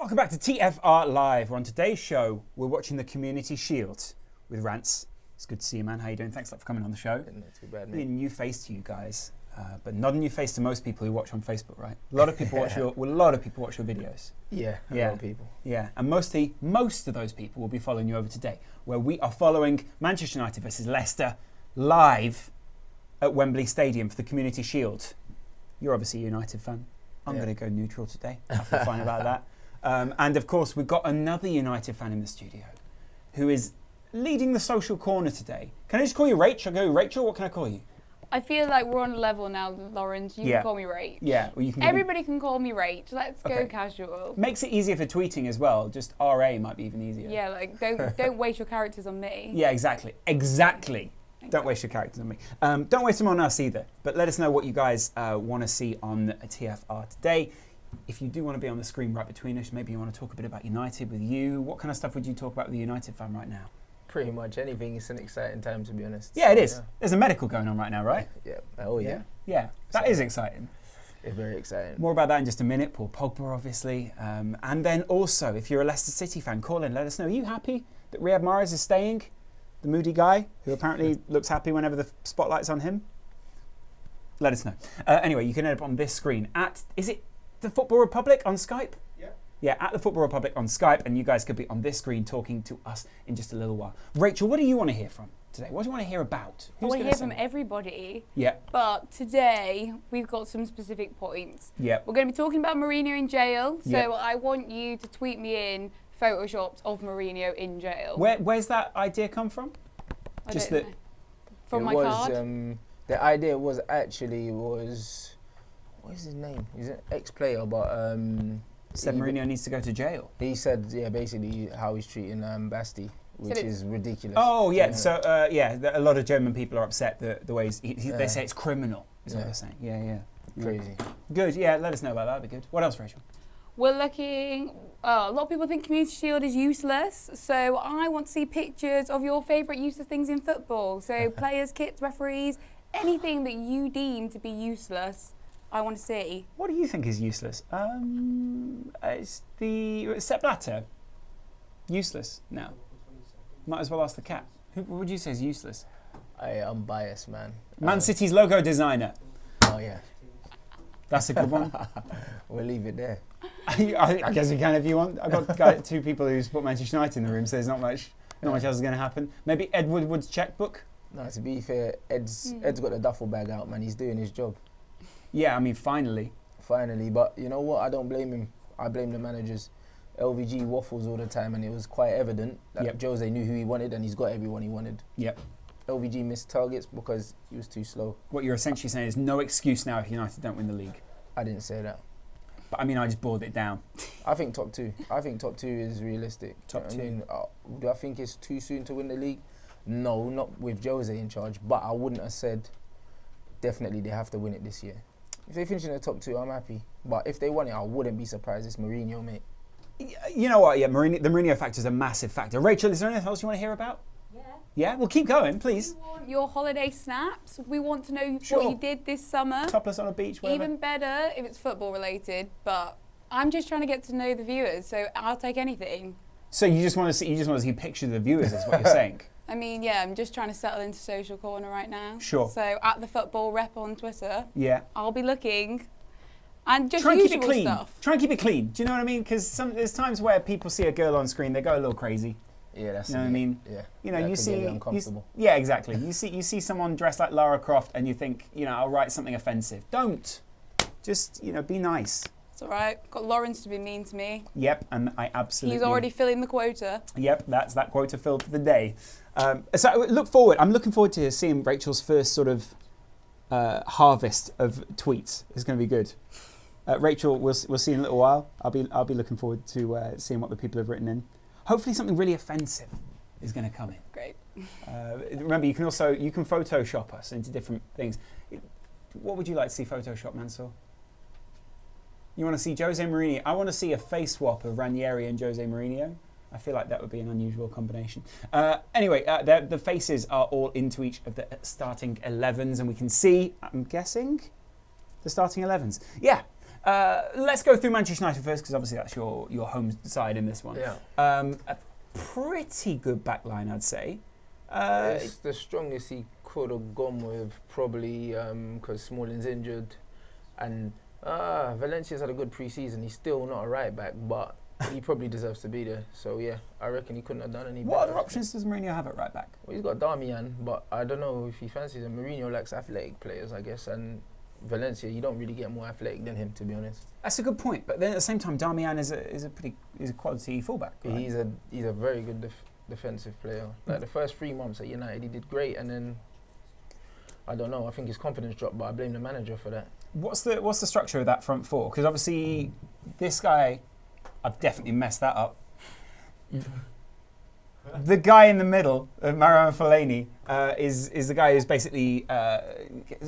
Welcome back to TFR Live. On today's show, we're watching the Community Shield with Rants. It's good to see you, man. How you doing? Thanks a lot for coming on the show. Not too bad, Be a mate. new face to you guys, but not a new face to most people who watch on Facebook, right? A lot of people watch your videos. Yeah, a lot of people. Yeah, and most of those people will be following you over today, where we are following Manchester United versus Leicester live at Wembley Stadium for the Community Shield. You're obviously a United fan. I'm going to go neutral today. I feel fine about that. And of course, we've got another United fan in the studio who is leading the social corner today. Can I just call you Rach? I'll go, Rachel, what can I call you? I feel like we're on a level now, Lawrence. You can call me Rach. Yeah. Well, you can Everybody can call me Rach. Let's go casual. Makes it easier for tweeting as well. Just RA might be even easier. Yeah, like don't waste your characters on me. Yeah, exactly. Don't waste your characters on me. Don't waste them on us either. But let us know what you guys want to see on TFR today. If you do want to be on the screen right between us, maybe you want to talk a bit about United with you. What kind of stuff would you talk about with the United fan right now? Pretty much anything. It's an exciting time, to be honest. Yeah, it is. Yeah. There's a medical going on right now, right? Yeah. Oh, yeah. Yeah, that is exciting. It's very exciting. More about that in just a minute. Paul Pogba, obviously. And then also, if you're a Leicester City fan, call in. Let us know. Are you happy that Riyad Mahrez is staying? The moody guy who apparently looks happy whenever the spotlight's on him? Let us know. Anyway, you can end up on this screen at, is it the Football Republic on Skype? Yeah, at the Football Republic on Skype, and you guys could be on this screen talking to us in just a little while. Rachel, what do you want to hear from today? What do you want to hear about? I want to hear from everybody. Yeah. But today, we've got some specific points. Yeah. We're going to be talking about Mourinho in jail, so I want you to tweet me in photoshops of Mourinho in jail. Where's that idea come from? I don't know. From my card? The idea was actually, what is his name? He's an ex-player, but... said Mourinho needs to go to jail. He said, basically how he's treating Basti, which is ridiculous. Oh, yeah. So, a lot of German people are upset the way they say it's criminal, is what they're saying. Yeah. Crazy. Good, yeah, let us know about that. That'd be good. What else, Rachel? We're looking... a lot of people think Community Shield is useless, so I want to see pictures of your favourite useless things in football. So players, kits, referees, anything that you deem to be useless, I want to see. What do you think is useless? It's the Sepp Blatter. Useless now. Might as well ask the cat. Who would you say is useless? I'm biased, man. Man City's logo designer. Oh, yeah. That's a good one. We'll leave it there. I guess you can if you want. I've got two people who support Manchester United in the room, so there's not much else is going to happen. Maybe Ed Woodward's checkbook. No, to be fair, Ed's got the duffel bag out, man. He's doing his job. Yeah, I mean, finally. But you know what? I don't blame him. I blame the managers. LVG waffles all the time, and it was quite evident that Jose knew who he wanted, and he's got everyone he wanted. Yep. LVG missed targets because he was too slow. What you're essentially saying is no excuse now if United don't win the league. I didn't say that. But I mean, I just boiled it down. I think top two. I think top two is realistic. Top two. I mean, do I think it's too soon to win the league? No, not with Jose in charge. But I wouldn't have said definitely they have to win it this year. If they finish in the top two, I'm happy. But if they won it, I wouldn't be surprised. It's Mourinho, mate. You know what? Yeah, the Mourinho factor is a massive factor. Rachel, is there anything else you want to hear about? Yeah? Well, keep going, please. We want your holiday snaps. We want to know what you did this summer. Topless on a beach, whatever. Even better if it's football related. But I'm just trying to get to know the viewers, so I'll take anything. So you just want to see pictures of the viewers, is what you're saying? I mean, yeah, I'm just trying to settle into social corner right now. Sure. So at the football rep on Twitter, I'll be looking, and just try and keep it usual clean. stuff. Try and keep it clean. Do you know what I mean? Because there's times where people see a girl on screen, they go a little crazy. Yeah, that's. You know what I mean? Yeah. You know, you see. Uncomfortable. Yeah, exactly. You see someone dressed like Lara Croft, and you think, I'll write something offensive. Don't. Just be nice. It's all right. Got Lawrence to be mean to me. Yep, and I absolutely. He's already filling the quota. Yep, that's that quota filled for the day. So I'm looking forward to seeing Rachel's first sort of harvest of tweets. It's going to be good. Rachel, we'll see in a little while. I'll be looking forward to seeing what the people have written in. Hopefully something really offensive is going to come in. Great. Remember, you can Photoshop us into different things. What would you like to see Photoshop, Mansour? You want to see Jose Mourinho? I want to see a face swap of Ranieri and Jose Mourinho. I feel like that would be an unusual combination. Anyway, the faces are all into each of the starting 11s, and we can see, I'm guessing, the starting 11s. Yeah. Let's go through Manchester United first, because obviously that's your home side in this one. Yeah. A pretty good back line, I'd say. It's the strongest he could have gone with, probably, because Smalling's injured. And Valencia's had a good pre-season. He's still not a right back, but he probably deserves to be there. So, yeah, I reckon he couldn't have done any better. What other options does Mourinho have at right back? Well, he's got Darmian, but I don't know if he fancies him. Mourinho likes athletic players, I guess, and Valencia, you don't really get more athletic than him, to be honest. That's a good point, but then at the same time, Darmian is a quality fullback. Right? He's a very good defensive player. Like the first 3 months at United, he did great, and then I don't know. I think his confidence dropped, but I blame the manager for that. What's the structure of that front four? Because obviously, this guy, I've definitely messed that up. The guy in the middle, Marouane Fellaini, is the guy who's basically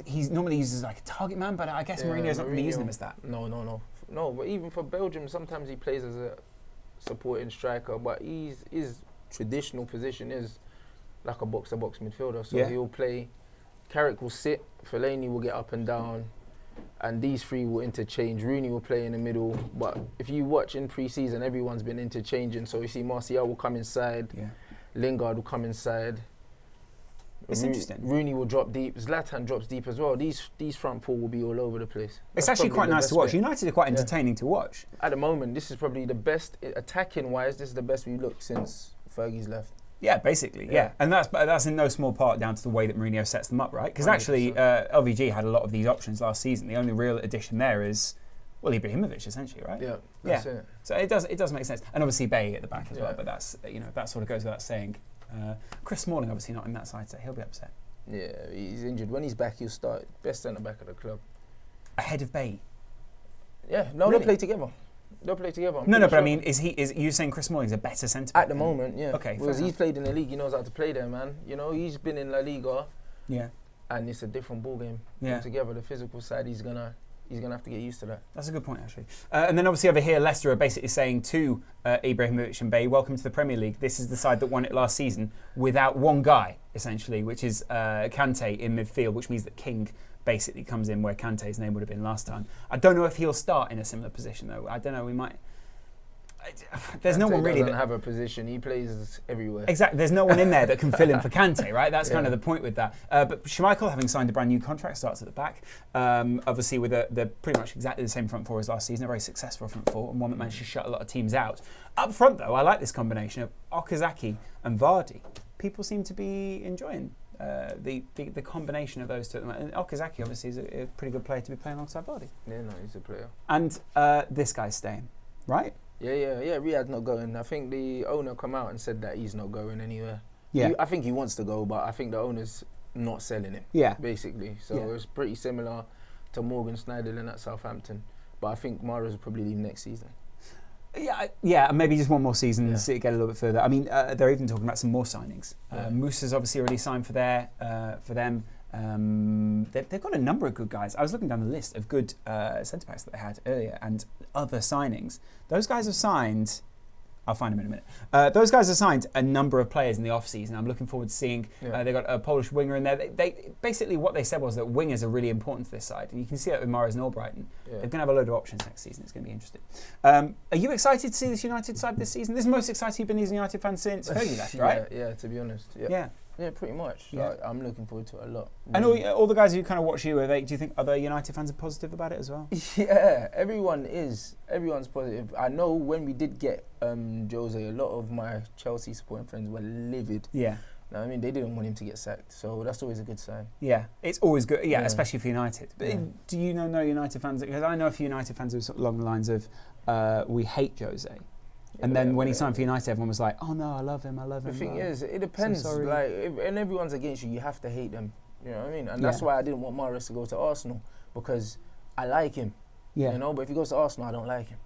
he's normally used as like a target man, but I guess Mourinho's not really using him as that. No. But even for Belgium, sometimes he plays as a supporting striker, but his traditional position is like a box-to-box midfielder. So he'll play. Carrick will sit, Fellaini will get up and down, and these three will interchange. Rooney will play in the middle, but if you watch in pre-season, everyone's been interchanging. So you see Martial will come inside, Lingard will come inside. It's interesting. Rooney will drop deep. Zlatan drops deep as well. These front four will be all over the place. It's actually quite nice to watch. United are quite entertaining to watch. At the moment, this is probably the best, attacking-wise, this is the best we've looked since Fergie's left. Yeah, basically, yeah. And that's in no small part down to the way that Mourinho sets them up, right? Because actually, LVG had a lot of these options last season. The only real addition there is, well, Ibrahimovic, essentially, right? Yeah, that's it. So it does make sense. And obviously Bay at the back as well, but that's, that sort of goes without saying. Chris Smalling, obviously not in that side, so he'll be upset. Yeah, he's injured. When he's back, he'll start. Best centre-back of the club. Ahead of Bay? Yeah, no, really? They'll play together. They'll play together. No, but I mean, is you saying Chris Smalling's a better centre-back? At the moment, yeah. Okay, because he's played in the league, he knows how to play there, man. You know, he's been in La Liga. Yeah. And it's a different ball game. Yeah. Together, the physical side, he's gonna have to get used to that. That's a good point, actually. And then obviously over here, Leicester are basically saying to Ibrahimovic and Bay, welcome to the Premier League. This is the side that won it last season without one guy, essentially, which is Kanté in midfield, which means that King basically comes in where Kanté's name would have been last time. I don't know if he'll start in a similar position, though. I don't know, we might... There's no one really doesn't have a position. He plays everywhere. Exactly. There's no one in there that can fill in for Kanté, right? That's kind of the point with that. But Schmeichel, having signed a brand new contract, starts at the back. Obviously, with the pretty much exactly the same front four as last season, a very successful front four, and one that managed to shut a lot of teams out. Up front, though, I like this combination of Okazaki and Vardy. People seem to be enjoying the combination of those two. And Okazaki, obviously, is a pretty good player to be playing alongside Vardy. Yeah, no, he's a player. And this guy's staying, right? Yeah. Riyad's not going. I think the owner come out and said that he's not going anywhere. Yeah. I think he wants to go, but I think the owner's not selling him. Yeah. Basically. So it's pretty similar to Morgan Schneiderlin at Southampton. But I think Mahrez will probably leave next season. Yeah, maybe just one more season and see it get a little bit further. I mean, they're even talking about some more signings. Musa's obviously already signed for them. They've got a number of good guys. I was looking down the list of good centre backs that they had earlier and other signings. Those guys have signed. I'll find them in a minute. Those guys have signed a number of players in the off season. I'm looking forward to seeing. They got a Polish winger in there. They basically what they said was that wingers are really important to this side, and you can see that with Mahrez and Albrighton. They're going to have a load of options next season. It's going to be interesting. Are you excited to see this United side this season? This is the most excited you've been as a United fan since Fergie left, right? Yeah, to be honest. Yeah, pretty much. Yeah. Like, I'm looking forward to it a lot. And all the guys who kind of watch you, do you think other United fans are positive about it as well? Yeah, everyone's positive. I know when we did get Jose, a lot of my Chelsea supporting friends were livid. Yeah. No, I mean, they didn't want him to get sacked, so that's always a good sign. Yeah, it's always good, especially for United. But do you know no United fans? Because I know a few United fans who are sort of along the lines of, we hate Jose. And then when he signed for United, everyone was like, "Oh no, I love him, I love him." The thing is, it depends. So sorry. Like, and everyone's against you, you have to hate them. You know what I mean? And that's why I didn't want Mahrez to go to Arsenal, because I like him. Yeah. You know, but if he goes to Arsenal, I don't like him.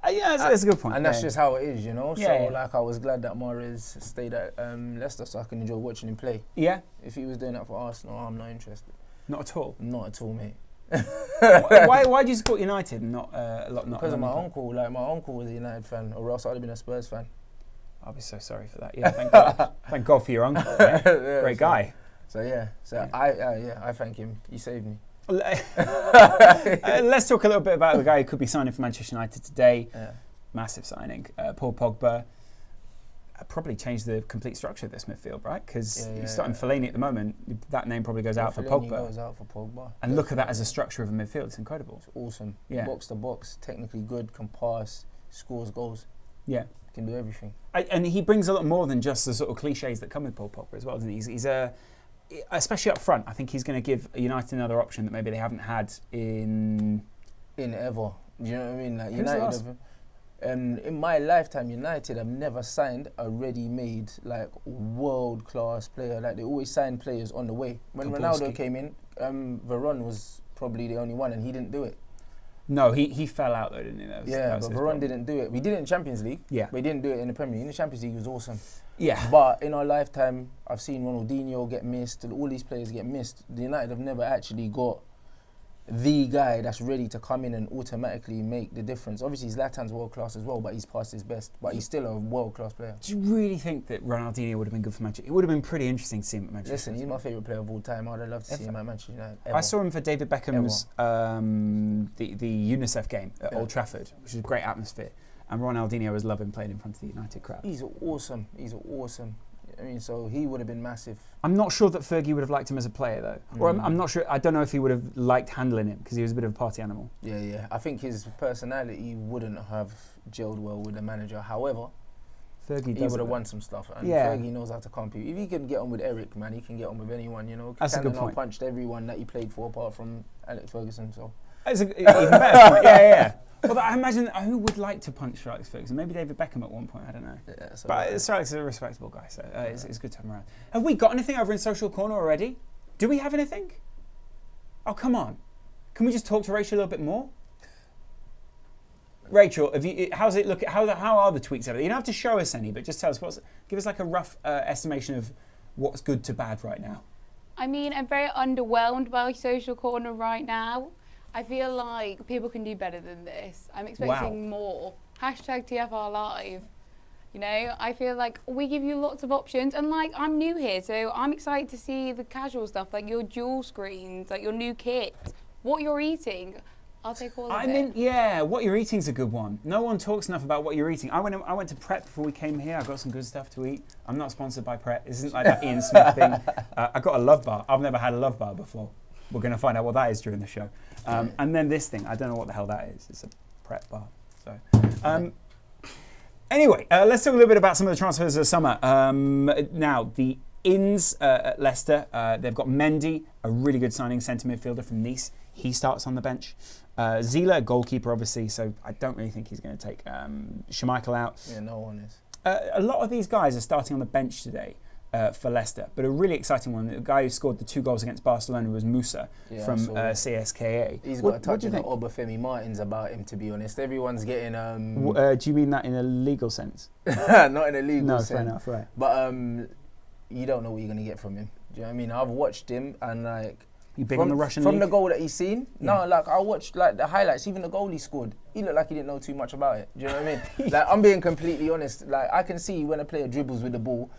That's a good point. And that's just how it is, you know. So like, I was glad that Mahrez stayed at Leicester, so I can enjoy watching him play. Yeah. If he was doing that for Arsenal, I'm not interested. Not at all. Not at all, mate. Why do you support United and not a lot? Because of my uncle. Like, my uncle was a United fan, or else I'd have been a Spurs fan. I'll be so sorry for that. Yeah, thank God. Thank God for your uncle. Great guy. So I thank him. He saved me. Let's talk a little bit about the guy who could be signing for Manchester United today. Yeah. Massive signing. Paul Pogba. Probably changed the complete structure of this midfield, right? Because you're starting Fellaini at the moment. That name probably goes out for Pogba. Goes out for Pogba. And look at that as a structure of a midfield. It's incredible. It's awesome. Yeah. Box to box, technically good, can pass, scores goals. Yeah. Can do everything. And he brings a lot more than just the sort of cliches that come with Paul Pogba as well, doesn't he? He's especially up front, I think he's going to give United another option that maybe they haven't had in ever. Do you know what I mean? Like United in my lifetime, United have never signed a ready-made, like, world-class player. Like, they always sign players on the way. When Ronaldo came in, Varane was probably the only one, and he didn't do it. No, he fell out though, didn't he? That was but Varane didn't do it. We did it in Champions League. Yeah. But he didn't do it in the Premier League. In the Champions League, he was awesome. Yeah. But in our lifetime, I've seen Ronaldinho get missed, and all these players get missed. The United have never actually got the guy that's ready to come in and automatically make the difference. Obviously, Zlatan's world-class as well, but he's past his best. But he's still a world-class player. Do you really think that Ronaldinho would have been good for Manchester? It would have been pretty interesting to see him at Manchester. Listen, he's my favourite player of all time. I'd love to see him at Manchester United. I saw him for David Beckham's the UNICEF game at Old Trafford, which is a great atmosphere. And Ronaldinho was loving playing in front of the United crowd. He's awesome. I mean, so he would have been massive. I'm not sure that Fergie would have liked him as a player, though. Or I'm not sure. I don't know if he would have liked handling him because he was a bit of a party animal. Yeah. I think his personality wouldn't have gelled well with the manager. However, Fergie he would have won some stuff. And Fergie knows how to compete. If he can get on with Eric, man, he can get on with anyone, you know. That's a good point. Punched everyone that he played for apart from Alex Ferguson, so. That's an even better point. Yeah. Well, I imagine who would like to punch Sir Alex Ferguson? Maybe David Beckham at one point, I don't know. Yeah, so but Sir Alex is a respectable guy, so it's good to have him around. Have we got anything over in Social Corner already? Do we have anything? Oh, come on. Can we just talk to Rachel a little bit more? Rachel, how's it look? How are the tweets over there? You don't have to show us any, but just tell us, give us like a rough estimation of what's good to bad right now. I mean, I'm very underwhelmed by Social Corner right now. I feel like people can do better than this. I'm expecting more. Hashtag TFR Live. You know, I feel like we give you lots of options, and like I'm new here, so I'm excited to see the casual stuff, like your dual screens, like your new kit, what you're eating. I'll take all of it. What you're eating's a good one. No one talks enough about what you're eating. I went to Pret before we came here. I got some good stuff to eat. I'm not sponsored by Pret. This isn't like that Ian Smith thing. I got a Love Bar. I've never had a Love Bar before. We're going to find out what that is during the show. And then this thing, I don't know what the hell that is. It's a Pret bar. So, anyway, let's talk a little bit about some of the transfers of the summer. Now, the ins at Leicester, they've got Mendy, a really good signing, centre midfielder from Nice. He starts on the bench. Zila, goalkeeper, obviously, so I don't really think he's going to take Schmeichel out. Yeah, no one is. A lot of these guys are starting on the bench today. For Leicester, but a really exciting one. The guy who scored the 2 goals against Barcelona was Musa from CSKA. He's got a touch of the Obafemi Martins about him, to be honest. Everyone's getting. Do you mean that in a legal sense? Not in a legal sense. No, fair enough, right. But you don't know what you're going to get from him. Do you know what I mean? I've watched him and like. You big on the Russian From league? the goal that he's seen? Yeah. No, like I watched like the highlights, even the goal he scored. He looked like he didn't know too much about it. Do you know what I mean? Like I'm being completely honest. Like I can see when a player dribbles with the ball,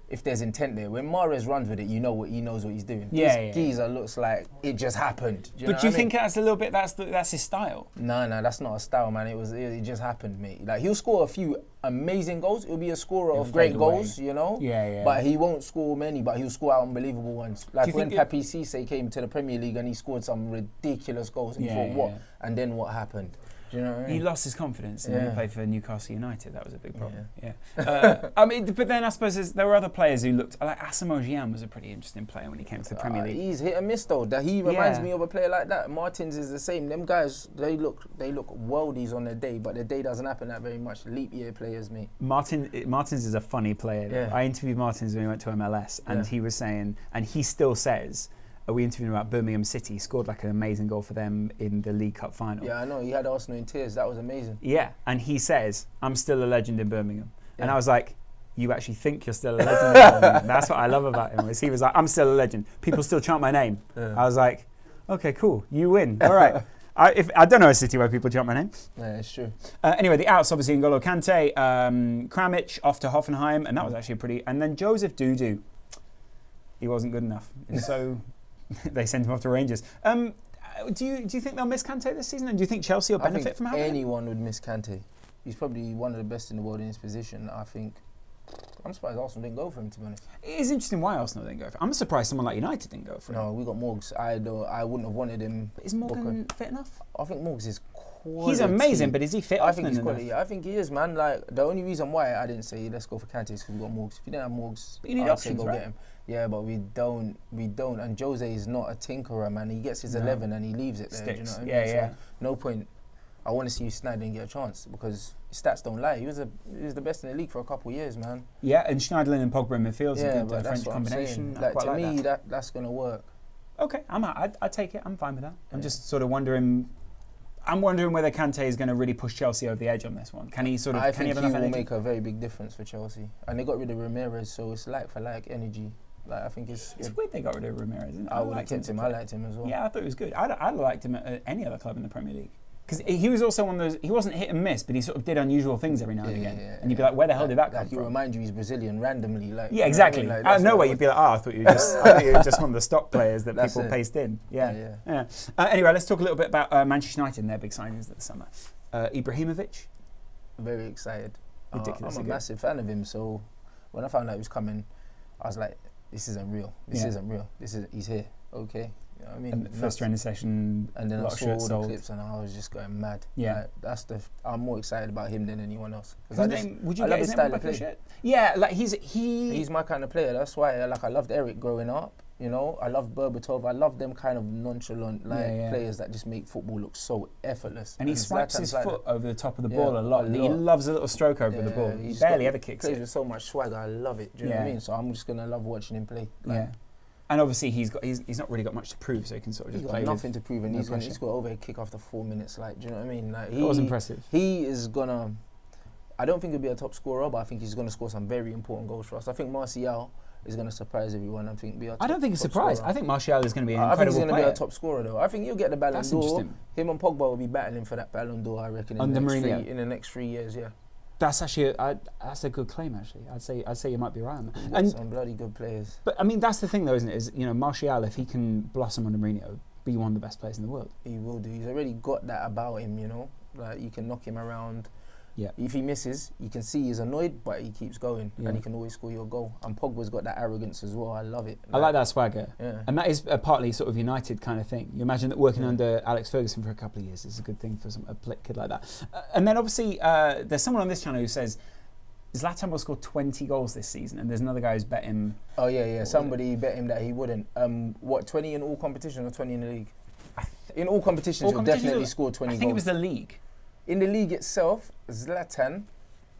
if there's intent there. When Mahrez runs with it, you know he knows what he's doing. This geezer looks like it just happened. Do you think that's a little bit that's his style? No, that's not a style, man. It just happened, mate. Like he'll score a few amazing goals. He'll be a scorer of great goals, you know. Yeah. But he won't score many, but he'll score out unbelievable ones. Like when Papi Cisse came to the Premier League and he scored some ridiculous goals, and you thought, what? And then what happened? Do you know what I mean? He lost his confidence and then he played for Newcastle United. That was a big problem. I mean, but then I suppose there were other players who looked like Asamoah Gyan was a pretty interesting player when he came to the Premier League. He's hit and miss though. He reminds me of a player like that. Martins is the same. Them guys, they look worldies on their day, but their day doesn't happen that very much. Leap year players, mate. Martins is a funny player. Yeah. I interviewed Martins when he went to MLS, and he was saying, and he still says. We interviewed him about Birmingham City. He scored like an amazing goal for them in the League Cup final. Yeah, I know. He had Arsenal in tears. That was amazing. Yeah, and he says, I'm still a legend in Birmingham. Yeah. And I was like, you actually think you're still a legend in Birmingham? That's what I love about him. He was like, I'm still a legend. People still chant my name. Yeah. I was like, okay, cool. You win. All right. I don't know a city where people chant my name. Yeah, it's true. Anyway, the outs, obviously, N'Golo Kanté, Kramich off to Hoffenheim, and that was actually pretty... And then Joseph Dudu. He wasn't good enough. So... They sent him off to Rangers. Do you think they'll miss Kanté this season? And do you think Chelsea will benefit from having him? Anyone would miss Kanté. He's probably one of the best in the world in his position. I think. I'm surprised Arsenal didn't go for him, to be honest. It is interesting why Arsenal didn't go for him. I'm surprised someone like United didn't go for him. No, we got Morgs. I wouldn't have wanted him. But is Morgan fit enough? I think Morgs is quality. He's amazing, but is he fit? I think he's quality. I think he is, man. Like, the only reason why I didn't say let's go for Kanté is because we got Morgs. If you didn't have Morgs, but you need options, go right? get him. Yeah, but we don't. And Jose is not a tinkerer, man. He gets his 11 and he leaves it there. Do you know what I mean? Yeah. So, no point. I want to see you Schneider and get a chance because his stats don't lie. He was the best in the league for a couple of years, man. Yeah, and Schneiderlin and Pogba in midfield is a good that's French combination. Like, to me, that's going to work. Okay, I'd take it. I'm fine with that. I'm just sort of wondering. I'm wondering whether Kanté is going to really push Chelsea over the edge on this one. Can he sort of? I can think he have enough will energy? make a very big difference for Chelsea, and they got rid of Ramirez, so it's like for like energy. Like, I think it's weird they got rid of Ramirez, isn't it? I would have kept him. I liked him as well. Yeah, I thought he was good. I'd liked him at any other club in the Premier League. Because he was also one of those, he wasn't hit and miss, but he sort of did unusual things every now and again. And you'd be like, where the hell did that come from? He remind you he's Brazilian randomly. Like, yeah, exactly. Like, Out of nowhere, you'd be like, I thought you were just one of the stock players that people paste in. Yeah. Anyway, let's talk a little bit about Manchester United and their big signings of the summer. Ibrahimovic. Very excited. Ridiculous. I'm a massive fan of him, so when I found out he was coming, I was like, this isn't real. He's here. Okay. You know what I mean? And first training session, and then I saw all the clips and I was just going mad. Yeah. Like, I'm more excited about him than anyone else. Would you get his name on the back of the shirt? Yeah, like he's my kind of player. That's why I loved Eric growing up. You know, I love Berbatov. I love them kind of nonchalant players that just make football look so effortless. And he swipes his foot over the top of the ball a lot. He loves a little stroke over the ball. He barely ever kicks it. Plays with so much swagger. I love it. Do you know what I mean? So I'm just gonna love watching him play. And obviously he's not really got much to prove, so he can sort of just play. He's got nothing to prove, and he's got over a kick after 4 minutes. Like, do you know what I mean? Like, that was impressive. He is gonna. I don't think he'll be a top scorer, but I think he's gonna score some very important goals for us. I think Martial is going to surprise everyone. I think I don't think he's surprised. I think Martial is going to be an incredible player. I think he's going to be a top scorer, though. I think he'll get the Ballon d'Or. That's interesting. Him and Pogba will be battling for that Ballon d'Or, I reckon, in the next 3 years. Yeah. That's actually that's a good claim. Actually, I'd say you might be right on that. And some bloody good players. But I mean, that's the thing, though, isn't it? Is, you know, Martial, if he can blossom under Mourinho, be one of the best players in the world. He will do. He's already got that about him. You know, like you can knock him around. Yeah. If he misses, you can see he's annoyed, but he keeps going, and he can always score your goal. And Pogba's got that arrogance as well. I love it. I like that swagger. Yeah. And that is a partly sort of United kind of thing. You imagine that working under Alex Ferguson for a couple of years is a good thing for a kid like that. And then obviously there's someone on this channel who says Zlatan will score 20 goals this season, and there's another guy who's bet him. Oh yeah. Somebody bet him that he wouldn't. 20 in all competitions or 20 in the league? In all competitions, he'll definitely score 20 goals. I think it was the league. In the league itself, Zlatan.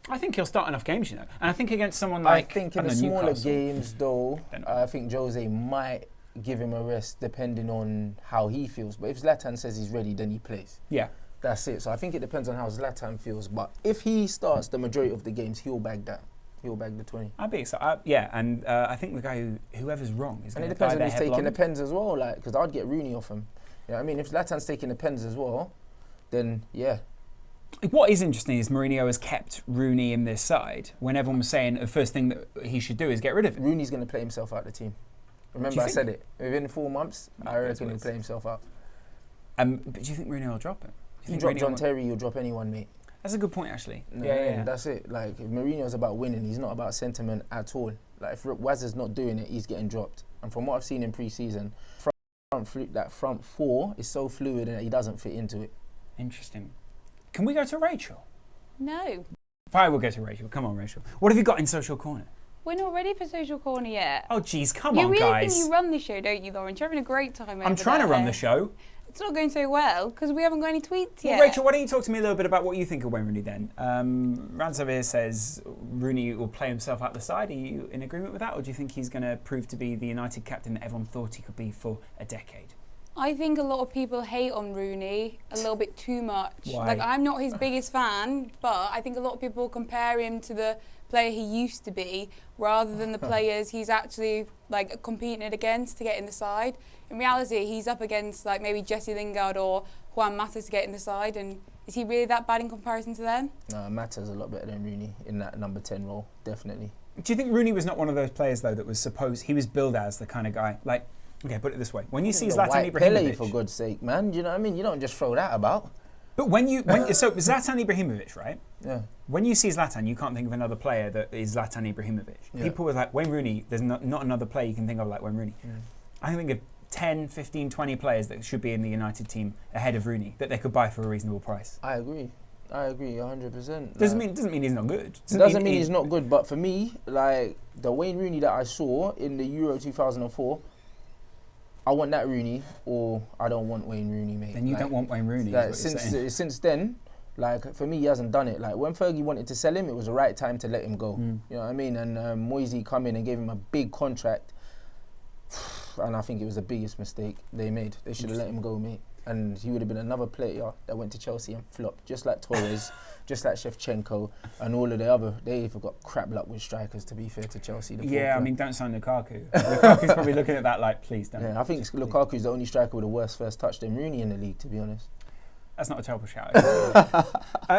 I think he'll start enough games, you know. And I think against someone like, I think in the smaller games, though, I think Jose might give him a rest depending on how he feels. But if Zlatan says he's ready, then he plays. Yeah. That's it. So I think it depends on how Zlatan feels. But if he starts the majority of the games, he'll bag that. He'll bag the 20. I'd be excited. Yeah, and I think the guy whoever's wrong is going to die. And it depends on who's taking the pens as well, like, because I'd get Rooney off him. You know what I mean? If Zlatan's taking the pens as well, then yeah. What is interesting is Mourinho has kept Rooney in this side when everyone was saying the first thing that he should do is get rid of him. Rooney's going to play himself out of the team. Remember I said it. Within 4 months, I reckon he'll play himself out. But do you think Mourinho will drop him? If you drop John Terry, you'll drop anyone, mate. That's a good point, actually. No, yeah. That's it. Like, if Mourinho's about winning, he's not about sentiment at all. Like, if Waz is not doing it, he's getting dropped. And from what I've seen in pre-season, that front four is so fluid and he doesn't fit into it. Interesting. Can we go to Rachel? No. Fine, we'll go to Rachel. Come on, Rachel. What have you got in Social Corner? We're not ready for Social Corner yet. Oh, geez, come on, guys. You really think you run the show, don't you, Lawrence? You're having a great time over I'm trying to run the show. It's not going so well because we haven't got any tweets yet. Well, Rachel, why don't you talk to me a little bit about what you think of Wayne Rooney then? Rants over here says Rooney will play himself out the side. Are you in agreement with that, or do you think he's going to prove to be the United captain that everyone thought he could be for a decade? I think a lot of people hate on Rooney a little bit too much. Why? Like, I'm not his biggest fan, but I think a lot of people compare him to the player he used to be rather than the players he's actually like competing against to get in the side. In reality, he's up against like maybe Jesse Lingard or Juan Mata to get in the side, and is he really that bad in comparison to them? No, Mata's a lot better than Rooney in that number 10 role, definitely. Do you think Rooney was not one of those players though that was supposed he was billed as the kind of guy like? Okay, put it this way: when you see The Zlatan white Pele, Ibrahimovic, for God's sake, man. Do you know what I mean? You don't just throw that about. but so Zlatan Ibrahimovic, right? Yeah. When you see Zlatan, you can't think of another player that is Zlatan Ibrahimovic. Yeah. People were like Wayne Rooney. There's not another player you can think of like Wayne Rooney. I can think of 10, 15, 20 players that should be in the United team ahead of Rooney that they could buy for a reasonable price. I agree 100%. Doesn't mean he's not good. Doesn't mean he's not good, but for me, like the Wayne Rooney that I saw in the Euro 2004, I want that Rooney, or I don't want Wayne Rooney, mate. Then you don't want Wayne Rooney. Like, is what you're saying. since then, like for me, he hasn't done it. Like when Fergie wanted to sell him, it was the right time to let him go. You know what I mean? And Moisey come in and gave him a big contract, and I think it was the biggest mistake they made. They should have let him go, mate. And he would have been another player that went to Chelsea and flopped, just like Torres, just like Shevchenko, and all of the other. They've got crap luck with strikers, to be fair to Chelsea. Yeah, I mean, don't sign Lukaku. Lukaku's probably looking at that like, please don't. Yeah, I think Lukaku's the only striker with a worse first touch than Rooney in the league, to be honest. That's not a terrible shout.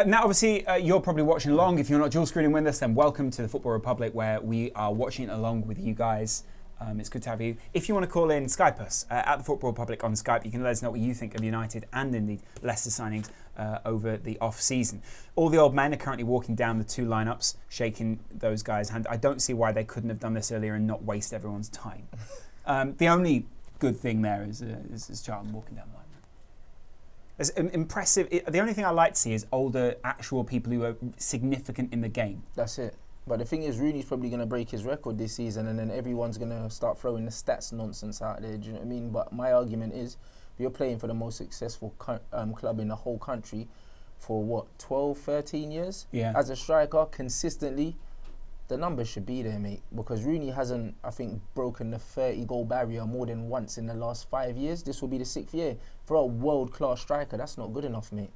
Now, obviously, you're probably watching along. If you're not dual screening with us, then welcome to the Football Republic, where we are watching along with you guys. It's good to have you. If you want to call in, Skype us at the Football Republic on Skype. You can let us know what you think of United and indeed Leicester signings over the off-season. All the old men are currently walking down the two lineups, shaking those guys' hand. I don't see why they couldn't have done this earlier and not waste everyone's time. The only good thing there is Charlton walking down the line. It's impressive. The only thing I like to see is older, actual people who are significant in the game. That's it. But the thing is, Rooney's probably going to break his record this season, and then everyone's going to start throwing the stats nonsense out there. Do you know what I mean? But my argument is, if you're playing for the most successful club in the whole country for, what, 12, 13 years? Yeah. As a striker, consistently, the numbers should be there, mate. Because Rooney hasn't, I think, broken the 30-goal barrier more than once in the last 5 years. This will be the 6th year. For a world-class striker, that's not good enough, mate.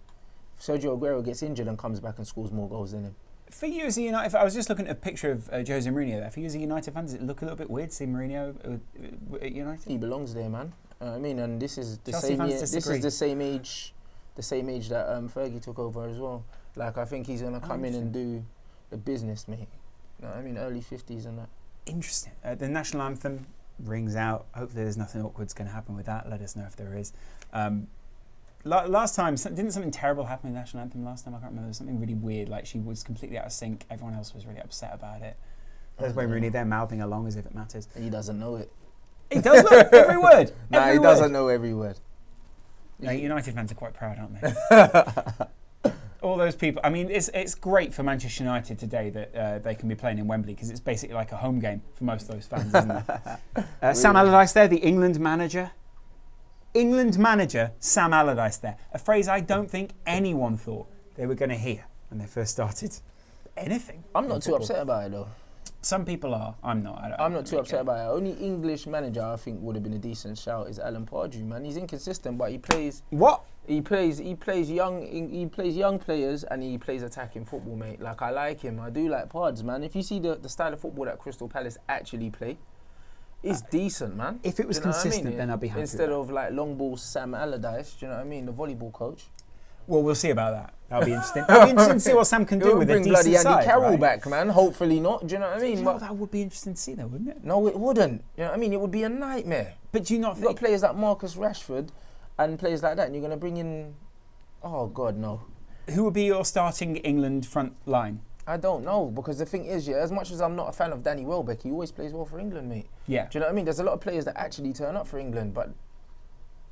Sergio Aguero gets injured and comes back and scores more goals than him. For you as a United, I was just looking at a picture of Jose Mourinho there. For you as a United fan, does it look a little bit weird seeing Mourinho at United? He belongs there, man. I mean, and this is the Chelsea same fans year. This disagree. is the same age that Fergie took over as well. Like, I think he's gonna come in and do the business, mate. You know what I mean, early 50s and that. Interesting. The national anthem rings out. Hopefully, there's nothing awkward's going to happen with that. Let us know if there is. Last time, didn't something terrible happen in the national anthem last time? I can't remember. There was something really weird. Like, she was completely out of sync. Everyone else was really upset about it. There's Wayne Rooney there mouthing along as if it matters. He doesn't know it. He does know every word. Nah, every he word. doesn't know every word. Yeah, United fans are quite proud, aren't they? All those people. I mean, it's great for Manchester United today that they can be playing in Wembley, because it's basically like a home game for most of those fans, isn't it? Sam Allardyce there, the England manager. England manager Sam Allardyce there. A phrase I don't think anyone thought they were going to hear when they first started anything. I'm not too upset about it, though. Some people are. I'm not. I'm not too upset about it. Only English manager I think would have been a decent shout is Alan Pardew, man. He's inconsistent, but he plays. What? He plays young players and he plays attacking football, mate. Like, I like him. I do like Pards, man. If you see the style of football that Crystal Palace actually play, it's decent, man. If it was consistent, then I'd be happy. Instead of like long ball Sam Allardyce, do you know what I mean? The volleyball coach. Well, we'll see about that. That'll be interesting. It'll be interesting to see what Sam can do with a decent bloody Andy side, Carroll right? back, man. Hopefully not. Do you know what I mean? But that would be interesting to see, though, wouldn't it? No, it wouldn't. You know what I mean? It would be a nightmare. But do you not You've got think players like Marcus Rashford and players like that, and you're going to bring in... Oh, God, no. who would be your starting England front line? I don't know, because the thing is, yeah, as much as I'm not a fan of Danny Welbeck, he always plays well for England, mate. Yeah. Do you know what I mean? There's a lot of players that actually turn up for England, but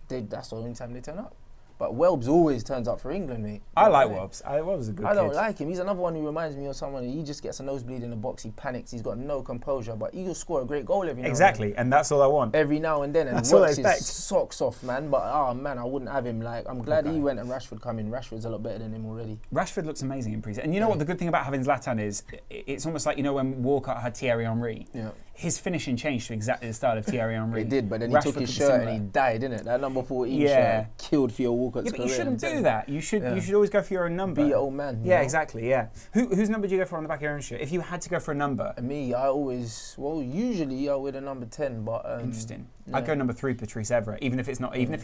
that's the only time they turn up. But Welbs always turns up for England, mate. I like Welbs. Welbs is a good kid. I don't like him. He's another one who reminds me of someone. He just gets a nosebleed in the box. He panics. He's got no composure, but he'll score a great goal every now and then. Exactly, and that's all I want. Every now and then, and That's all I works expect. his socks off, man. But man, I wouldn't have him. Like, I'm glad he went and Rashford come in. Rashford's a lot better than him already. Rashford looks amazing in pre-season. And you know what the good thing about having Zlatan is? It's almost like, you know, when Walcott had Thierry Henry. Yeah. His finishing changed to exactly the style of Thierry Henry. It did, but then Rashford he took his could be shirt and similar. he died, didn't it? That number 14 shirt killed Theo Walcott's Yeah, but you career. shouldn't do that. You should always go for your own number. Be your own man. Yeah, exactly, yeah. Whose number do you go for on the back of your own shirt? If you had to go for a number. Me, usually I wear the number 10, but... Interesting. Yeah. I'd go number 3, Patrice Evra. Even if he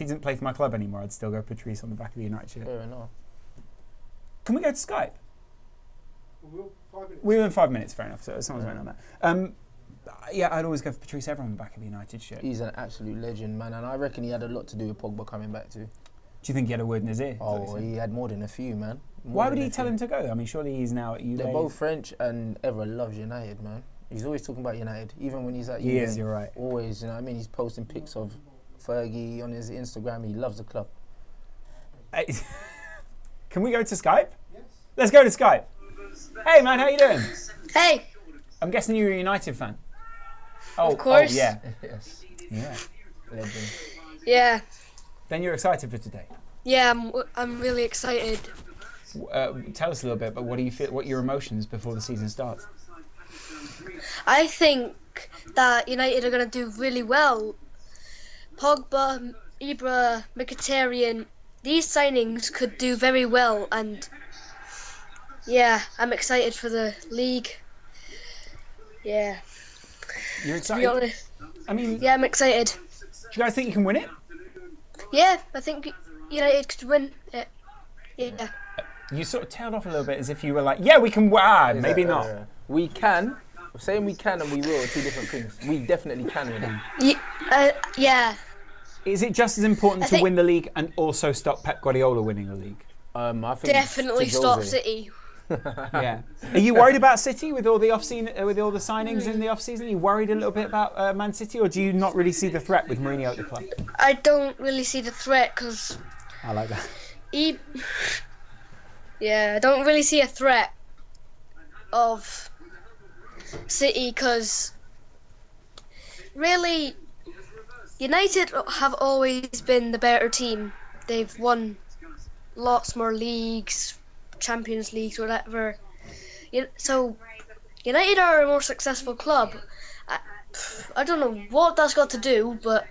doesn't play for my club anymore, I'd still go Patrice on the back of the United shirt. Fair enough. Can we go to Skype? We're 5 minutes. We're in 5 minutes, fair enough. So someone's waiting on that. Yeah, I'd always go for Patrice Evra on the back of a United shirt. He's an absolute legend, man, and I reckon he had a lot to do with Pogba coming back too. Do you think he had a word in his ear? Oh, he had more than a few, man. Why would he tell him to go? I mean, surely he's now at United. They're both French, and Evra loves United, man. He's always talking about United, even when he's at He United. is, you're right. Always, you know what I mean? He's posting pics of Fergie on his Instagram. He loves the club. Can we go to Skype? Yes. Let's go to Skype. Hey, man, how you doing? Hey. I'm guessing you're a United fan. Oh, Of course. Oh, yeah. Yes. Yeah. Legend. Yeah. Then you're excited for today. Yeah, I'm really excited. Tell us a little bit about what do you feel, what are your emotions before the season starts? I think that United are going to do really well. Pogba, Ibra, Mkhitaryan, these signings could do very well, and yeah, I'm excited for the league. Yeah. You're To be excited? honest, I mean, yeah, I'm excited. do you guys think you can win it? Yeah, I think United could win it. Yeah. You sort of tailed off a little bit as if you were like, yeah, we can, maybe not. We can. Saying we can and we will are two different things. We definitely can win it. Yeah. Is it just as important I to think- win the league and also stop Pep Guardiola winning the league? I think Definitely to stop Jose. City. Yeah. Are you worried about City with all the with all the signings in the off-season? Are you worried a little bit about Man City, or do you not really see the threat with Mourinho at the club? I don't really see the threat because I like that. Yeah, I don't really see a threat of City because really United have always been the better team. They've won lots more leagues, Champions Leagues, whatever. So United are a more successful club. I don't know what that's got to do, but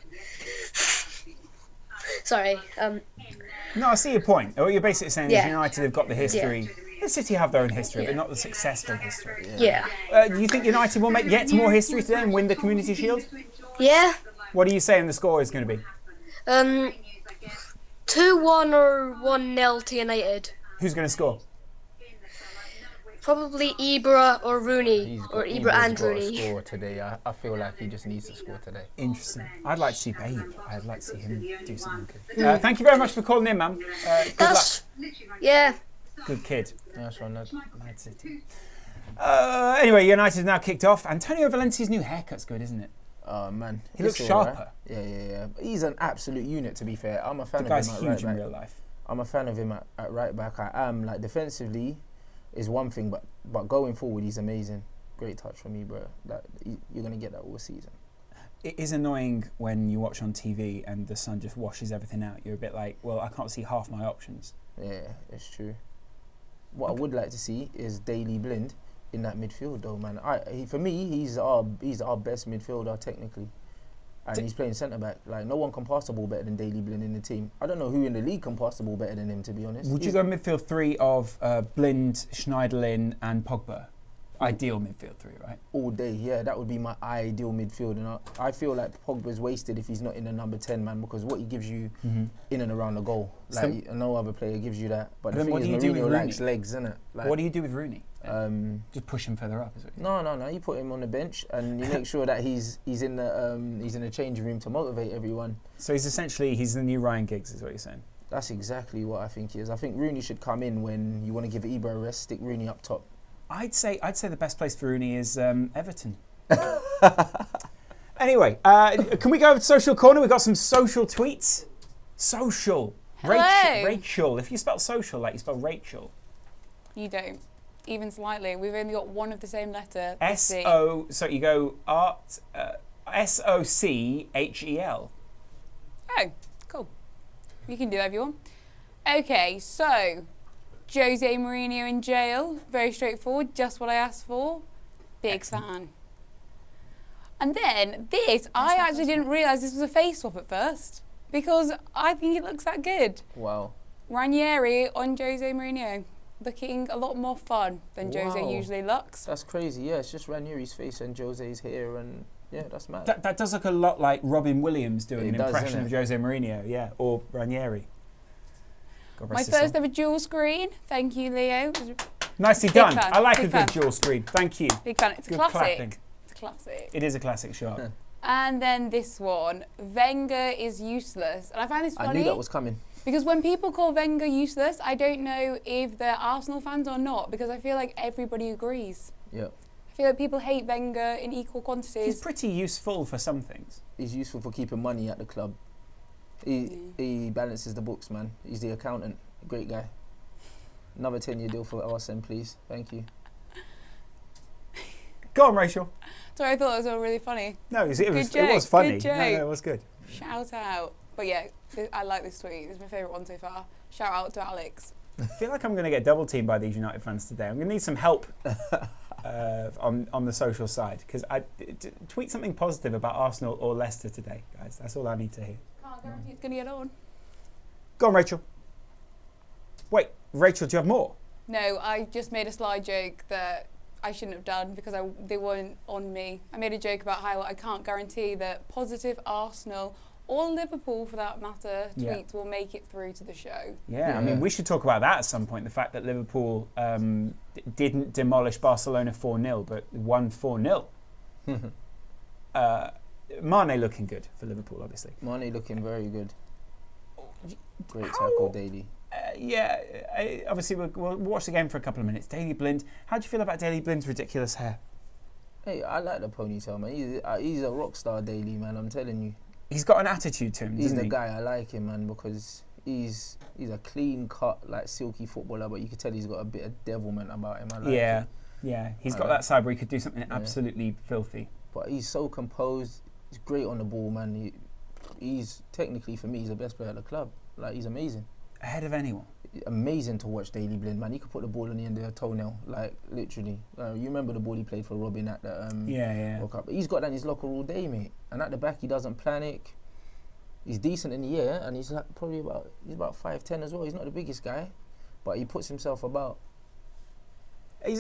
sorry. No, I see your point. What you're basically saying is Yeah. United have got the history. The City have their own history, but not the successful history. Yeah. Do you think United will get more history today and win the Community Shield? Yeah. What are you saying the score is going to be? 2-1 or 1-0 to United. Who's going to score? Probably Ibra or Rooney, or Ibra and Ibra's got to Rooney. score today. I feel like he just needs to score today. Interesting. I'd like to see Babe. I'd like to see him do something good. Thank you very much for calling in, man. Good That's yeah. luck. Good kid. Nice one, Ned. Mad City. Anyway, United now kicked off. Antonio Valencia's new haircut's good, isn't it? Oh man, He looks It's all sharper. Right. Yeah. He's an absolute unit. To be fair, I'm a fan The of guy's him at huge right in back. real life. I'm a fan of him at right back. I am like defensively is one thing, but going forward he's amazing. Great touch from Ibra. You're gonna get that all season. It is annoying when you watch on TV and the sun just washes everything out. You're a bit like, well, I can't see half my options. Yeah, it's true. What I would like to see is Daily Blind in that midfield, though, man. For me, he's our best midfielder technically, and he's playing centre back. Like no one can pass the ball better than Daily Blind in the team. I don't know who in the league can pass the ball better than him, to be honest. Would you go midfield three of Blind, Schneiderlin and Pogba? Ideal midfield three, right? All day, yeah, that would be my ideal midfield, and I feel like Pogba's wasted if he's not in the number 10 man, because what he gives you in and around the goal, like no other player gives you that. But the then thing what is, do you do Mourinho with likes Rooney? legs, innit? Like, What do you do with Rooney? Just push him further up, is it? No. You put him on the bench and you make sure that he's in the changing room to motivate everyone. So he's the new Ryan Giggs, is what you're saying? That's exactly what I think he is. I think Rooney should come in when you want to give Ibra a rest, stick Rooney up top. I'd say the best place for Rooney is Everton. Anyway, can we go over to Social Corner? We've got some social tweets. Social. Hello. Rachel. If you spell social like you spell Rachel. You don't. Even slightly. We've only got one of the same letter. S-O... So you go art... S-O-C-H-E-L. Oh, cool. You can do that if you want. Okay, so... Jose Mourinho in jail. Very straightforward. Just what I asked for. Big fan. And then this, I actually didn't realise this was a face swap at first. Because I think it looks that good. Wow. Ranieri on Jose Mourinho. Looking a lot more fun than Jose Wow. usually looks. That's crazy. Yeah, it's just Ranieri's face and Jose's hair, and yeah, that's mad. That does look a lot like Robin Williams doing It an does, impression innit? of Jose Mourinho, yeah, or Ranieri. God My rest his soul. first ever dual screen. Thank you, Leo. Nicely Big done. fan, I like big a fan. good dual screen. Thank you. Big fan. It's a Good classic. clapping. It's a a classic. It is a classic shot. And then this one, Wenger is useless. And I find this funny. I knew that was coming. Because when people call Wenger useless, I don't know if they're Arsenal fans or not, because I feel like everybody agrees. Yeah. I feel like people hate Wenger in equal quantities. He's pretty useful for some things. He's useful for keeping money at the club. He balances the books, man. He's the accountant. Great guy. Another 10-year deal for Arsene, please. Thank you. Go on, Rachel. Sorry, I thought that was all really funny. No, it was joke, funny. good joke. No, it was good. Shout out. But yeah, I like this tweet. It's my favourite one so far. Shout out to Alex. I feel like I'm going to get double teamed by these United fans today. I'm going to need some help on the social side, because I tweet something positive about Arsenal or Leicester today, guys. That's all I need to hear. Can't guarantee it's going to get on. Go on, Rachel. Wait, Rachel, do you have more? No, I just made a sly joke that I shouldn't have done because they weren't on me. I made a joke about how I can't guarantee that positive Arsenal or Liverpool, for that matter, tweets will make it through to the show. Yeah, I mean, we should talk about that at some point. The fact that Liverpool didn't demolish Barcelona 4-0, but won 4-0. Mane looking good for Liverpool, obviously. Mane looking very good. Great tackle, Daily. Obviously we'll watch the game for a couple of minutes. Daley Blind, how do you feel about Daley Blind's ridiculous hair? Hey, I like the ponytail, man. He's a rock star, Daily, man. I'm telling you. He's got an attitude to him, He's doesn't the he? guy. I like him, man, because he's a clean cut, like silky footballer, but you can tell he's got a bit of devilment about him. I like him. Yeah. He's got that side where he could do something absolutely filthy. But he's so composed. He's great on the ball, man. He's technically, for me, he's the best player at the club. Like, he's amazing. Ahead of anyone. Amazing to watch Daley Blind, man. He could put the ball on the end of a toenail, like, literally. You remember the ball he played for Robin at the World Cup. But he's got that in his locker all day, mate. And at the back, he doesn't panic. He's decent in the air, and he's like probably about 5'10" as well. He's not the biggest guy, but he puts himself about. I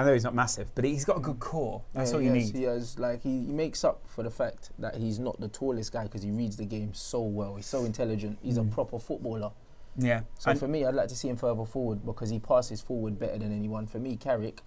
know he's not massive, but he's got a good core. That's all you need. He has, like, he makes up for the fact that he's not the tallest guy because he reads the game so well. He's so intelligent. He's a proper footballer. Yeah. So for me, I'd like to see him further forward because he passes forward better than anyone. For me, Carrick,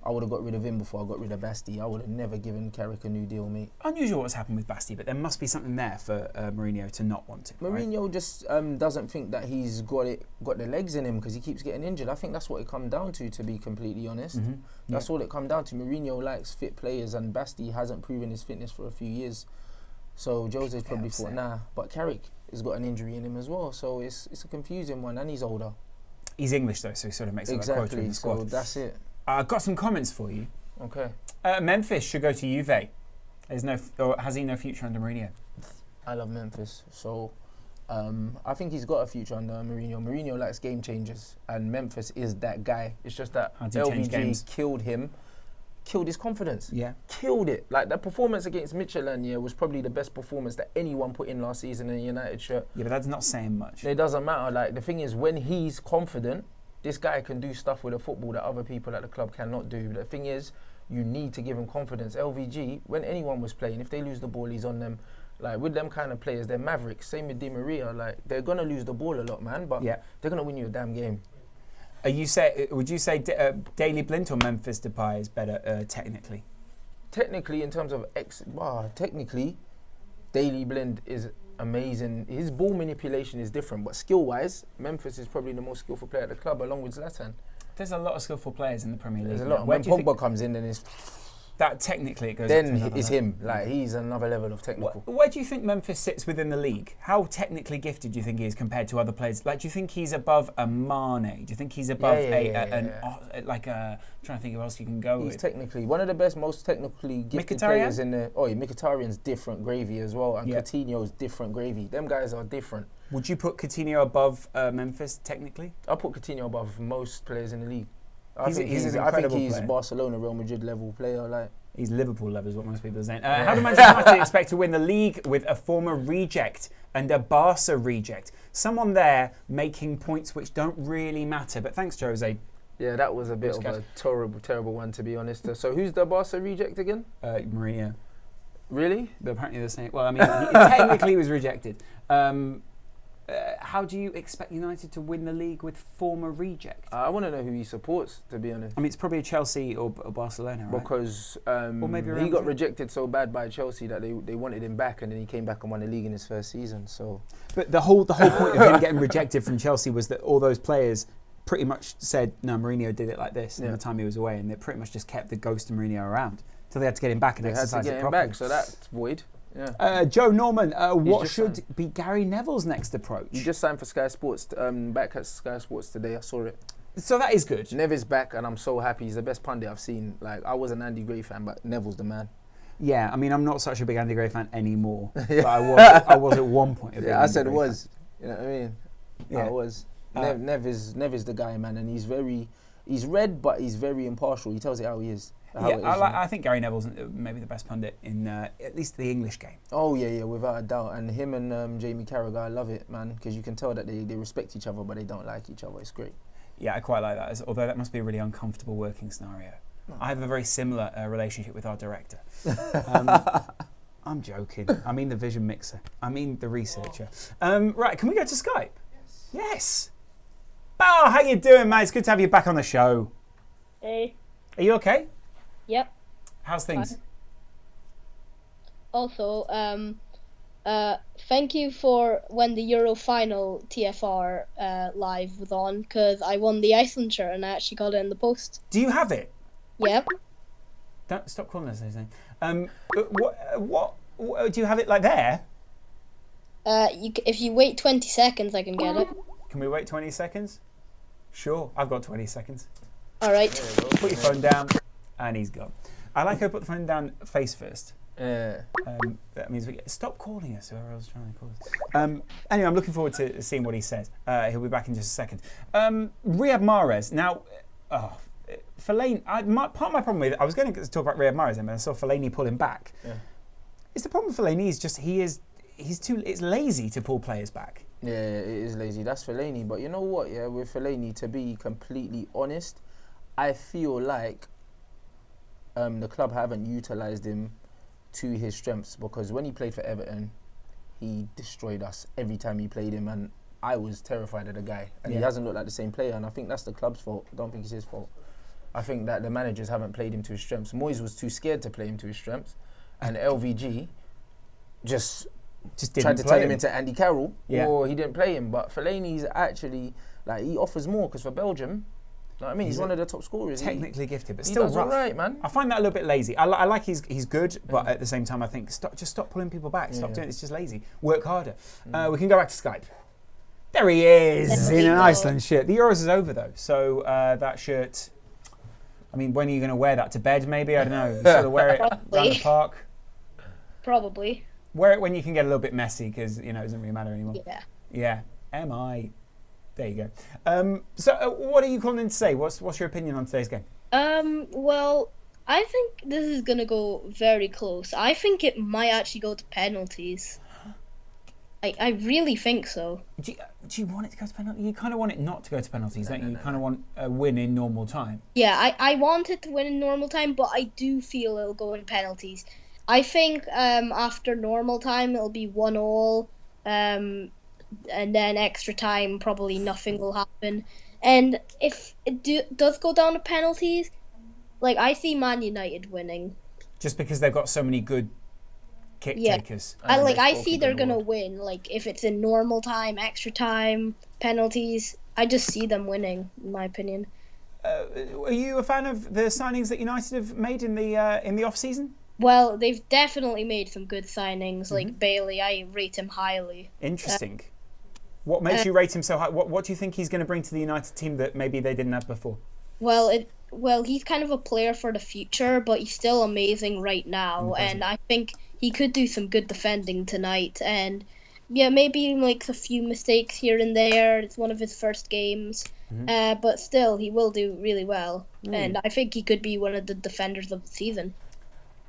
I would have got rid of him before I got rid of Basti. I would have never given Carrick a new deal, mate. Unusual what's happened with Basti, but there must be something there for Mourinho to not want it. Mourinho just doesn't think that he's got the legs in him because he keeps getting injured. I think that's what it comes down to be completely honest. That's all it comes down to. Mourinho likes fit players, and Basti hasn't proven his fitness for a few years. So Jose's probably thought, nah. But Carrick has got an injury in him as well, so it's a confusing one, and he's older. He's English though, so he sort of makes it like a quota in the squad. So that's it. I've got some comments for you. Okay. Memphis should go to Juve. Has he no future under Mourinho? I love Memphis, so I think he's got a future under Mourinho. Mourinho likes game changers, and Memphis is that guy. It's just that LVG killed his confidence. Yeah. Killed it. Like, that performance against Midtjylland was probably the best performance that anyone put in last season in a United shirt. Yeah, but that's not saying much. It doesn't matter. Like, the thing is, when he's confident, this guy can do stuff with a football that other people at the club cannot do. The thing is, you need to give him confidence. LVG, when anyone was playing, if they lose the ball, he's on them. Like, with them kind of players, they're mavericks. Same with Di Maria. Like, they're going to lose the ball a lot, man, but they're going to win you a damn game. Would you say Daley Blind or Memphis Depay is better technically? Technically, in terms of technically, Daley Blind is amazing. His ball manipulation is different, but skill-wise, Memphis is probably the most skillful player at the club, along with Zlatan. There's a lot of skillful players in the Premier League. There's a lot. When Pogba comes in, then it's... That technically it goes. Then it's him. Like, he's another level of technical. Where do you think Memphis sits within the league? How technically gifted do you think he is compared to other players? Like, do you think he's above a Mane? Do you think he's above I'm trying to think of else you can go with. He's technically one of the best, most technically gifted players in the. Mkhitaryan's different gravy as well, and Coutinho's different gravy. Them guys are different. Would you put Coutinho above Memphis technically? I'll put Coutinho above most players in the league. I think he's Barcelona, Real Madrid level player. Like, he's Liverpool level, is what most people are saying. How do Manchester United expect to win the league with a former reject and a Barca reject? Someone there making points which don't really matter. But thanks, Jose. Yeah, that was a bit of a terrible one, to be honest. So who's the Barca reject again? Mourinho. Really? But apparently the same. Well, I mean, he technically was rejected. how do you expect United to win the league with former reject? I want to know who he supports, to be honest. I mean, it's probably Chelsea or Barcelona, right? Because maybe he Real got Madrid. rejected so bad by Chelsea that they wanted him back, and then he came back and won the league in his first season. So, But the whole point of him getting rejected from Chelsea was that all those players pretty much said, no, Mourinho did it like this in the time he was away, and they pretty much just kept the ghost of Mourinho around. So they had to get him back and exercise it properly. Back, so that's void. Yeah. Joe Norman, what should be Gary Neville's next approach? He just signed for Sky Sports, back at Sky Sports today. I saw it. So that is good. Neville's back, and I'm so happy. He's the best pundit I've seen. Like, I was an Andy Gray fan, but Neville's the man. Yeah, I mean, I'm not such a big Andy Gray fan anymore, but I was at one point. I said was. You know what I mean? Yeah. I was. Nev is the guy, man, and he's red, but he's very impartial. He tells it how he is. I think Gary Neville's maybe the best pundit in at least the English game. Oh yeah, without a doubt. And him and Jamie Carragher, I love it, man, because you can tell that they respect each other, but they don't like each other. It's great. Yeah, I quite like that. Although that must be a really uncomfortable working scenario. I have a very similar relationship with our director. I'm joking. I mean the vision mixer. I mean the researcher. Right, can we go to Skype? Yes. Oh, how you doing, mate? It's good to have you back on the show. Hey. Are you okay? Yep. How's things? Also, thank you for when the Euro final TFR live was on, because I won the Iceland shirt and I actually got it in the post. Do you have it? Yep. Don't stop calling us those names. What do you have it like there? If you wait 20 seconds, I can get it. Can we wait 20 seconds? Sure, I've got 20 seconds. All right. Put your phone down, and he's gone. I like how I put the phone down face first. That means stop calling us, whoever else is trying to call us. Anyway, I'm looking forward to seeing what he says. He'll be back in just a second. Riyad Mahrez. Now, Fellaini, part of my problem with it, I was going to talk about Riyad Mahrez, and I saw Fellaini pull him back. Yeah. It's the problem with Fellaini is just it's lazy to pull players back. Yeah, it is lazy. That's Fellaini. But you know what? Yeah, with Fellaini, to be completely honest, I feel like the club haven't utilised him to his strengths, because when he played for Everton, he destroyed us every time he played him, and I was terrified of the guy. And he hasn't looked like the same player, and I think that's the club's fault. I don't think it's his fault. I think that the managers haven't played him to his strengths. Moyes was too scared to play him to his strengths, and LVG just tried to turn him into Andy Carroll, or he didn't play him. But Fellaini's actually, like, he offers more, because for Belgium, you know what I mean, he's one of the top scorers. Technically gifted, but still rough. All right, man. I find that a little bit lazy. I like he's good, but at the same time, I think just stop pulling people back. Stop doing it. It's just lazy. Work harder. We can go back to Skype. There he is in an Iceland shirt. The Euros is over though, so that shirt. I mean, when are you going to wear that to bed? Maybe, I don't know. You sort of wear it around the park. Probably. Wear it when you can get a little bit messy, because it doesn't really matter anymore. Yeah. MI. There you go. So, what are you calling in to say? What's your opinion on today's game? Well, I think this is gonna go very close. I think it might actually go to penalties. I really think so. Do you want it to go to penalties? You kind of want it not to go to penalties, don't you? You kind of want a win in normal time. Yeah, I want it to win in normal time, but I do feel it'll go in penalties. I think after normal time it'll be 1-1, and then extra time probably nothing will happen. And if it does go down to penalties, like, I see Man United winning. Just because they've got so many good kick takers. I see they're gonna win. Like, if it's in normal time, extra time, penalties, I just see them winning, in my opinion. Are you a fan of the signings that United have made in the off season? Well, they've definitely made some good signings. Like Bailey, I rate him highly. Interesting. What makes you rate him so high? What do you think he's going to bring to the United team that maybe they didn't have before? Well, he's kind of a player for the future, but he's still amazing right now. And I think he could do some good defending tonight. And yeah, maybe he makes a few mistakes here and there. It's one of his first games. But still, he will do really well. And I think he could be one of the defenders of the season.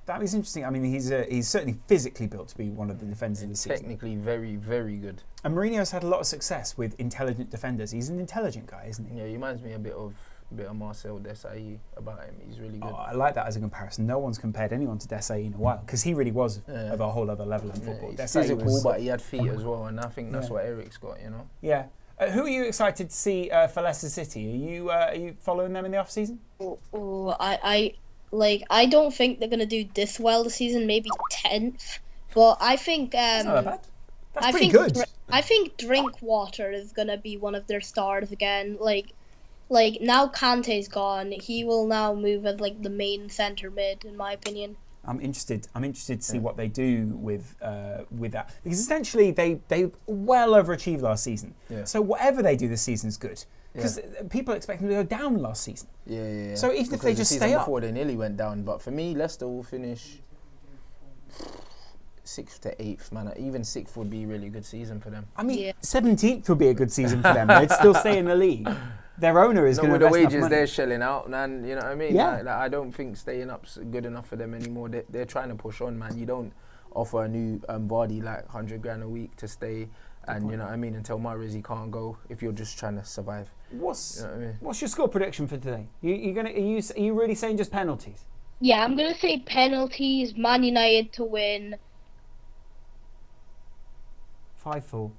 That was interesting. I mean, he's certainly physically built to be one of the defenders of the season. Technically very, very good. And Mourinho's had a lot of success with intelligent defenders. He's an intelligent guy, isn't he? Yeah, he reminds me a bit of bit of Marcel Desailly about him. He's really good. Oh, I like that as a comparison. No one's compared anyone to Desailly in a while because he really was of a whole other level in football. He's Desailly physical, was, but he had feet as well, and I think that's what Eric's got, you know. Yeah. Who are you excited to see for Leicester City? Are you following them in the off season? I don't think they're gonna do this well this season. Maybe 10th, but I think That's not that bad. That's I pretty think good. I think Drinkwater is gonna be one of their stars again. Like now Kante's gone, he will now move as like the main centre mid, in my opinion. I'm interested to see what they do with that, because essentially they well overachieved last season. Yeah. So whatever they do this season is good, because people expect them to go down last season. Yeah. So even if they just stay up, before they nearly went down. But for me, Leicester will finish 6th to 8th, man. Even 6th would be a really good season for them. I mean, 17th would be a good season for them. They'd still stay in the league. Their owner is going to with the invest enough wages money. they're shelling out, man. You know what I mean? Yeah. Like, I don't think staying up's good enough for them anymore. They're trying to push on, man. You don't offer a new Vardy like 100 grand a week to stay, and you know what I mean. And tell Mahrez he can't go if you're just trying to survive. What's You know what I mean? what's your score prediction for today? Are you really saying just penalties? Yeah, I'm gonna say penalties. Man United to win 5-4.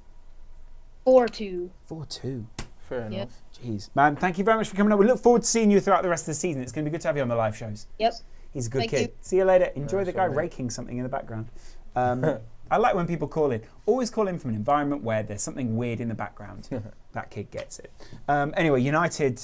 4-2. 4-2. Fair enough. Yep. Jeez, man, thank you very much for coming on. We look forward to seeing you throughout the rest of the season. It's going to be good to have you on the live shows. Yep. He's a good Thank kid. you. See you later. Enjoy Nice the guy one, mate. raking something in the background. I like when people call in. Always call in from an environment where there's something weird in the background. That kid gets it. Anyway, United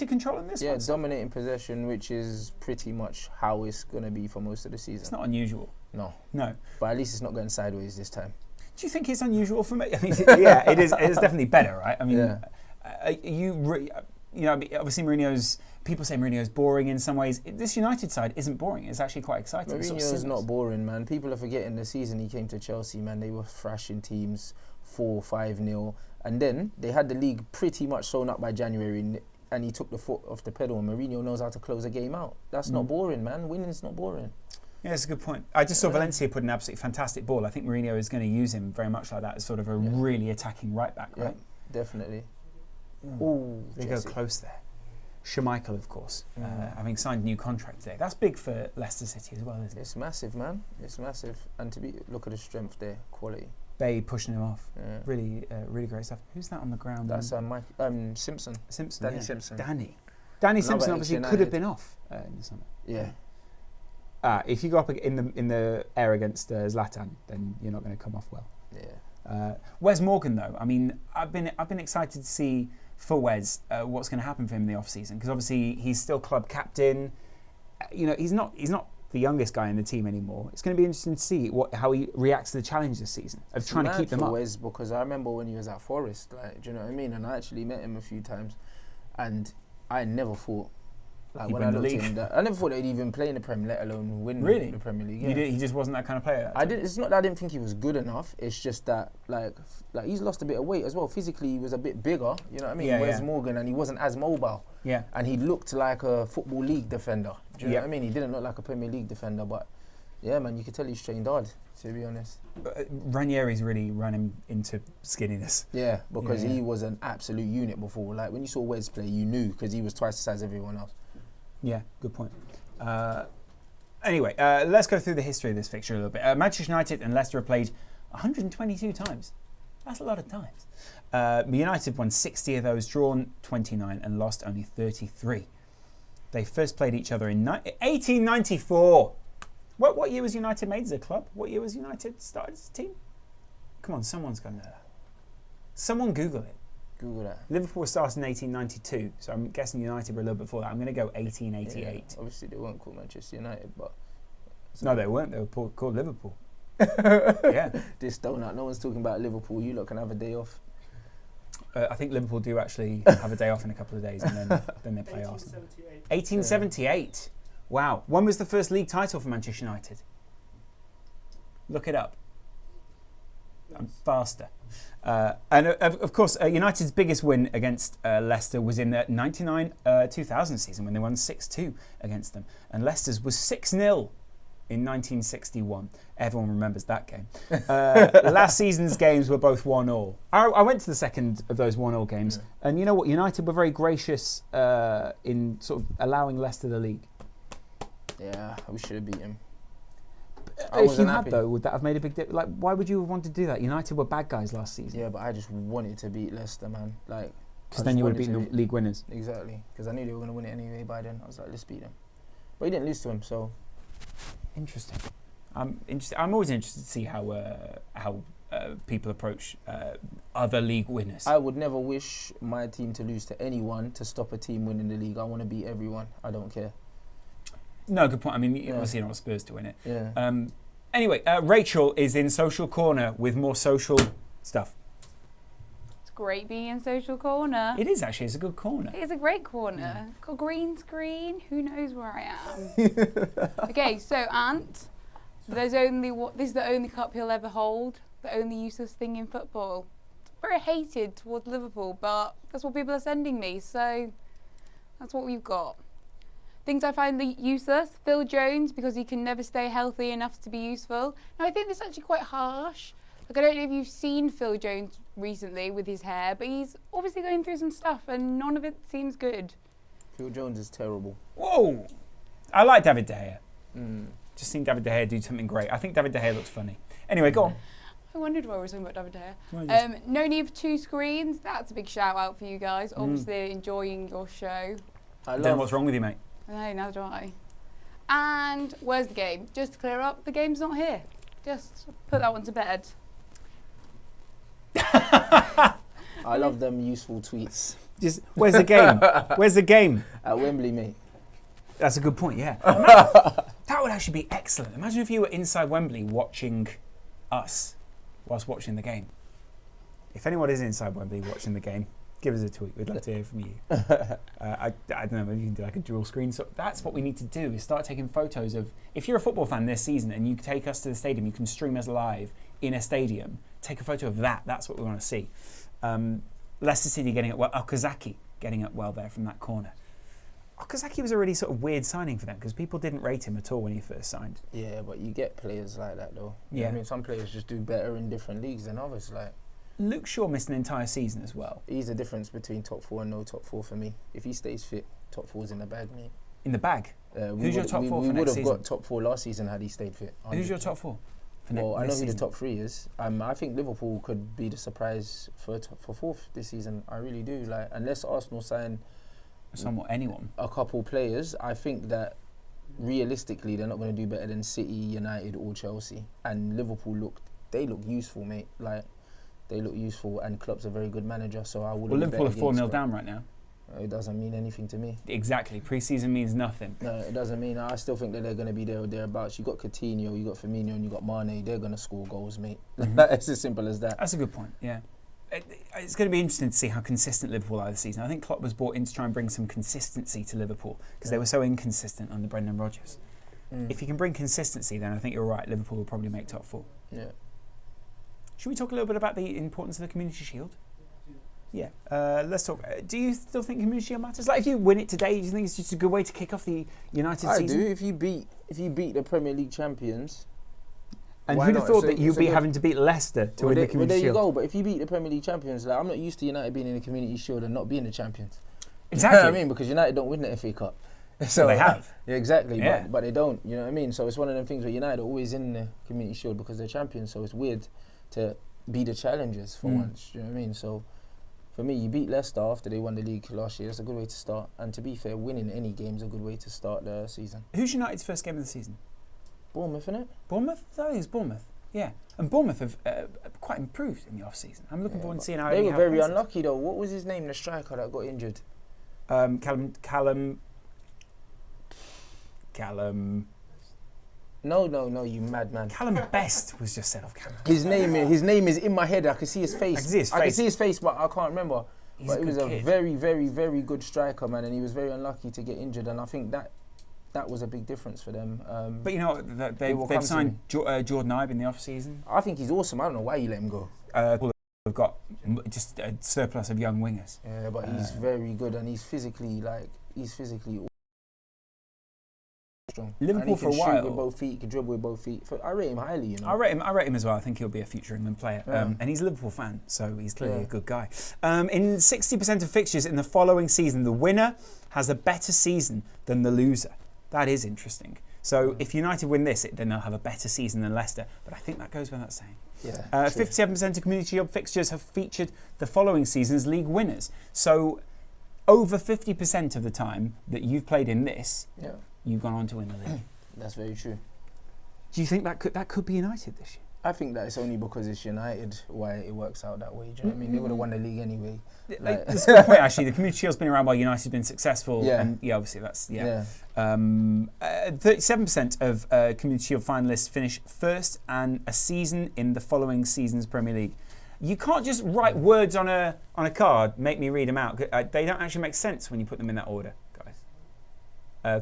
controlling this Yeah, one? dominating possession, which is pretty much how it's going to be for most of the season. It's not unusual. No, No. but at least it's not going sideways this time. Do you think it's unusual for me? I mean, yeah, it is. It is definitely better, right? I mean, obviously Mourinho's. People say Mourinho's boring in some ways. This United side isn't boring. It's actually quite exciting. It's sort of Mourinho's seamless. not boring, man. People are forgetting the season he came to Chelsea, man. They were thrashing teams 4-5-0, and then they had the league pretty much sewn up by January, and he took the foot off the pedal. And Mourinho knows how to close a game out. That's not boring, man. Winning's not boring. Yeah, that's a good point. I just saw Valencia put an absolutely fantastic ball. I think Mourinho is going to use him very much like that as sort of a really attacking right back, right? Yeah, definitely. Ooh, they go close there. Schmeichel, of course, having signed a new contract today. That's big for Leicester City as well, isn't it? It's massive, man. It's massive. And look at the strength there, quality. Bay pushing him off. Yeah. Really great stuff. Who's that on the ground? That's Simpson. Simpson. Danny yeah. Simpson. Danny Another Simpson obviously ex-United. could have been off in the summer. Yeah. If you go up in the air against Zlatan, then you're not going to come off well. Yeah. Wes Morgan, though, I mean, I've been excited to see for Wes what's going to happen for him in the off season, because obviously he's still club captain. He's not the youngest guy in the team anymore. It's going to be interesting to see how he reacts to the challenge this season of trying to keep them up. Wes, because I remember when he was at Forest, like, do you know what I mean? And I actually met him a few times, and I never thought. Like He'd when win I the league. league. I never thought they'd even play in the Premier, let alone win the Premier League. Yeah. He just wasn't that kind of player. It's not that I didn't think he was good enough. It's just that like he's lost a bit of weight as well. Physically, he was a bit bigger. You know what I mean? Whereas Morgan, and he wasn't as mobile. Yeah. And he looked like a Football League defender. Do you know what I mean? He didn't look like a Premier League defender, but yeah, man, you could tell he's trained hard. To be honest. Ranieri's really run him into skinniness. Yeah, because he was an absolute unit before. Like when you saw Wes play, you knew because he was twice the size of everyone else. Yeah, good point. Anyway, let's go through the history of this fixture a little bit. Manchester United and Leicester have played 122 times. That's a lot of times. United won 60 of those, drawn 29 and lost only 33. They first played each other in 1894. What year was United made as a club? What year was United started as a team? Come on, someone's going to know that. Someone Google it. Google that. Liverpool started in 1892, so I'm guessing United were a little before that. I'm going to go 1888. Yeah, obviously, they weren't called Manchester United, but... No, they weren't. They were called Liverpool. Yeah. This donut, no one's talking about Liverpool. You lot can have a day off. I think Liverpool do actually have a day off in a couple of days, and then they play Arsenal. 1878. Wow. When was the first league title for Manchester United? Look it up. I'm faster. And of course, United's biggest win against Leicester was in the 99-2000 season when they won 6-2 against them. And Leicester's was 6-0. in 1961. Everyone remembers that game. Last season's games were both 1-1. I went to the second of those 1-1 games, and you know what? United were very gracious in sort of allowing Leicester the league. Yeah, we should have beat him. If you had, though, would that have made a big difference? Like, why would you want to do that? United were bad guys last season. Yeah, but I just wanted to beat Leicester, man. Like, because then you would have beaten the league winners. Exactly, because I knew they were going to win it anyway by then. I was like, let's beat them. But he didn't lose to him, so... Interesting. I'm always interested to see how people approach other league winners. I would never wish my team to lose to anyone to stop a team winning the league. I want to beat everyone. I don't care. No, good point. I mean, you obviously don't want Spurs to win it. Yeah. Anyway, Rachel is in Social Corner with more social stuff. It's great being in Social Corner. It is actually. It's a good corner. It is a great corner. Got green screen. Who knows where I am? Okay, so Ant, this is the only cup he'll ever hold. The only useless thing in football. Very hated towards Liverpool, but that's what people are sending me. So that's what we've got. Things I find useless. Phil Jones, because he can never stay healthy enough to be useful. Now, I think this is actually quite harsh. Like, I don't know if you've seen Phil Jones recently with his hair, but he's obviously going through some stuff and none of it seems good. Phil Jones is terrible. Whoa! I like David De Gea. Just seen David De Gea do something great. I think David De Gea looks funny. Anyway, go on. I wondered why we were talking about David De Gea. No need for 2 screens. That's a big shout out for you guys. Obviously enjoying your show. I don't know what's wrong with you, mate. No, neither do I. And where's the game? Just to clear up, the game's not here. Just put that one to bed. I love them useful tweets. Just where's the game? Where's the game? At Wembley, mate. That's a good point, yeah. That would actually be excellent. Imagine if you were inside Wembley watching us whilst watching the game. If anyone is inside Wembley watching the game, give us a tweet. We'd love to hear from you. I don't know, maybe you can do like a dual screen. So that's what we need to do, is start taking photos of... If you're a football fan this season and you take us to the stadium, you can stream us live in a stadium. Take a photo of that. That's what we want to see. Leicester City getting up well. Okazaki getting up well there from that corner. Okazaki was a really sort of weird signing for them because people didn't rate him at all when he first signed. Yeah, but you get players like that though. Yeah. I mean, some players just do better in different leagues than others. Like Luke Shaw missed an entire season as well. He's the difference between top 4 and no top 4 for me. If he stays fit, top 4's in the bag, mate. In the bag? Who's your top 4 for next season? We would have got top 4 last season had he stayed fit. 100%. Who's your top 4? Well, I know who the top 3 is. I think Liverpool could be the surprise for 4th this season. I really do. Like, unless Arsenal sign anyone, a couple players, I think that realistically they're not going to do better than City, United, or Chelsea. And Liverpool look useful, mate. Like they look useful, and Klopp's a very good manager. So I would. Well, Liverpool are 4-0 down right now. It doesn't mean anything to me. Exactly. Pre-season means nothing. No, it doesn't mean. I still think that they're going to be there or thereabouts. You got Coutinho, you got Firmino, and you got Mane. They're going to score goals, mate. It's as simple as that. That's a good point. Yeah. It's going to be interesting to see how consistent Liverpool are this season. I think Klopp was brought in to try and bring some consistency to Liverpool because they were so inconsistent under Brendan Rodgers. If you can bring consistency, then I think you're right. Liverpool will probably make top 4. Yeah. Should we talk a little bit about the importance of the Community Shield? Yeah. Let's talk. Do you still think Community Shield matters? Like, if you win it today, do you think it's just a good way to kick off the United season? I do. If you beat the Premier League champions. And who'd have thought that you'd be having to beat Leicester to win the Community Shield? Well, there you go. But if you beat the Premier League champions, like, I'm not used to United being in the Community Shield and not being the champions. Exactly. You know what I mean? Because United don't win the FA Cup. So they have. Yeah, exactly. Yeah. But they don't. You know what I mean? So it's one of them things where United are always in the Community Shield because they're champions. So it's weird to be the challengers for once. You know what I mean? So for me, you beat Leicester after they won the league last year. That's a good way to start. And to be fair, winning any game is a good way to start the season. Who's United's first game of the season? Bournemouth, innit? Bournemouth? I think it's Bournemouth. Yeah, and Bournemouth have quite improved in the off-season. I'm looking forward to seeing how they were very unlucky though. What was his name, the striker that got injured? Callum. No, you madman. Callum Best was just said off camera. His name is in my head. I can see his face. I can see his face, but I can't remember. But he was a very, very, very good striker, man, and he was very unlucky to get injured. And I think that was a big difference for them. But you know, they've signed Jordan Ibe in the off-season. I think he's awesome. I don't know why you let him go. We've got just a surplus of young wingers. Yeah, but he's very good, and he's physically strong. Liverpool and for a he can shoot while. with both feet, he can dribble with both feet. I rate him highly, you know. I rate him as well. I think he'll be a future England player. Yeah. And he's a Liverpool fan, so he's clearly a good guy. In 60% of fixtures in the following season, the winner has a better season than the loser. That is interesting. So if United win this, then they'll have a better season than Leicester. But I think that goes without saying. Yeah. 57% of Community Shield fixtures have featured the following season's league winners. So over 50% of the time that you've played in this, you've gone on to win the league. That's very true. Do you think that could be United this year? I think that it's only because it's United why it works out that way. Do you know what I mean? They would have won the league anyway. That's a good point, actually. The Community Shield's been around while United's been successful. Yeah. And obviously that's, 37% of Community Shield finalists finish first and a season in the following season's Premier League. You can't just write words on a card, make me read them out. They don't actually make sense when you put them in that order, guys.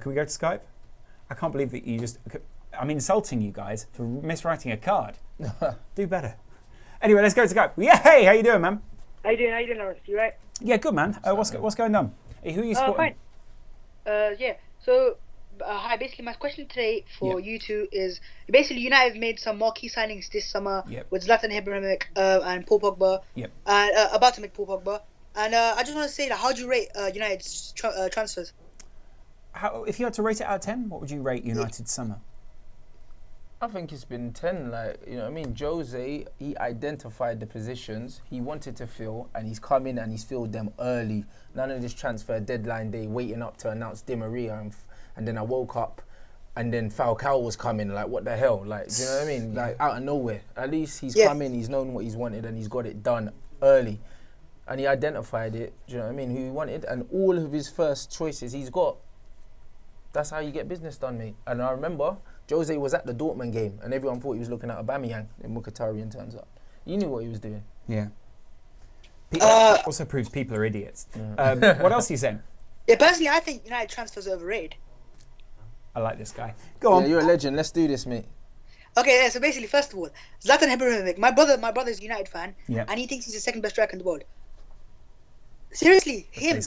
Can we go to Skype? I can't believe that you just... I'm insulting you guys for miswriting a card. Do better. Anyway, let's go to Skype. Yeah, hey, how you doing, man? How you doing, Lawrence? You right? Yeah, good, man. What's going on? Hey, who are you supporting? Fine. Yeah. So, hi. Basically, my question today for you two is basically United have made some marquee signings this summer with Zlatan Ibrahimovic and Paul Pogba. Yep. About to make Paul Pogba. And I just want to say that how do you rate United's transfers? If you had to rate it out of 10, what would you rate United's summer? I think it's been 10, you know what I mean? Jose, he identified the positions he wanted to fill and he's come in and he's filled them early. None of this transfer deadline day waiting up to announce Di Maria and then I woke up and then Falcao was coming, what the hell? Do you know what I mean? Out of nowhere. At least he's come in, he's known what he's wanted and he's got it done early. And he identified it, do you know what I mean, who he wanted, and all of his first choices he's got. That's how you get business done, mate. And I remember Jose was at the Dortmund game and everyone thought he was looking at Aubameyang, then Mkhitaryan turns up. You knew what he was doing. Yeah. Also proves people are idiots. What else are you saying? Yeah, personally, I think United transfers are overrated. I like this guy. Go on. Yeah, you're a legend. Let's do this, mate. Okay, yeah, so basically, first of all, Zlatan Ibrahimovic. My brother's a United fan, and he thinks he's the second best striker in the world. Seriously, he's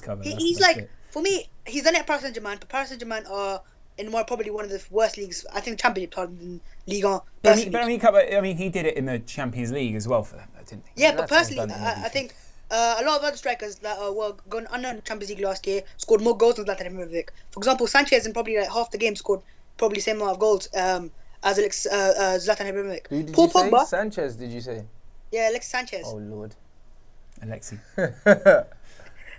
for me, he's done it at Paris Saint-Germain, but Paris Saint-Germain are in probably one of the worst leagues. I think Championship rather than Ligue 1. I mean, he did it in the Champions League as well for them, didn't he? Yeah, but personally, I think a lot of other strikers that were gone under the Champions League last year scored more goals than Zlatan Ibrahimovic. For example, Sanchez in probably half the game scored probably the same amount of goals as Zlatan Ibrahimovic. Who did Paul you say? Pogba. Sanchez, did you say? Yeah, Alexis Sanchez. Oh, Lord. Alexi.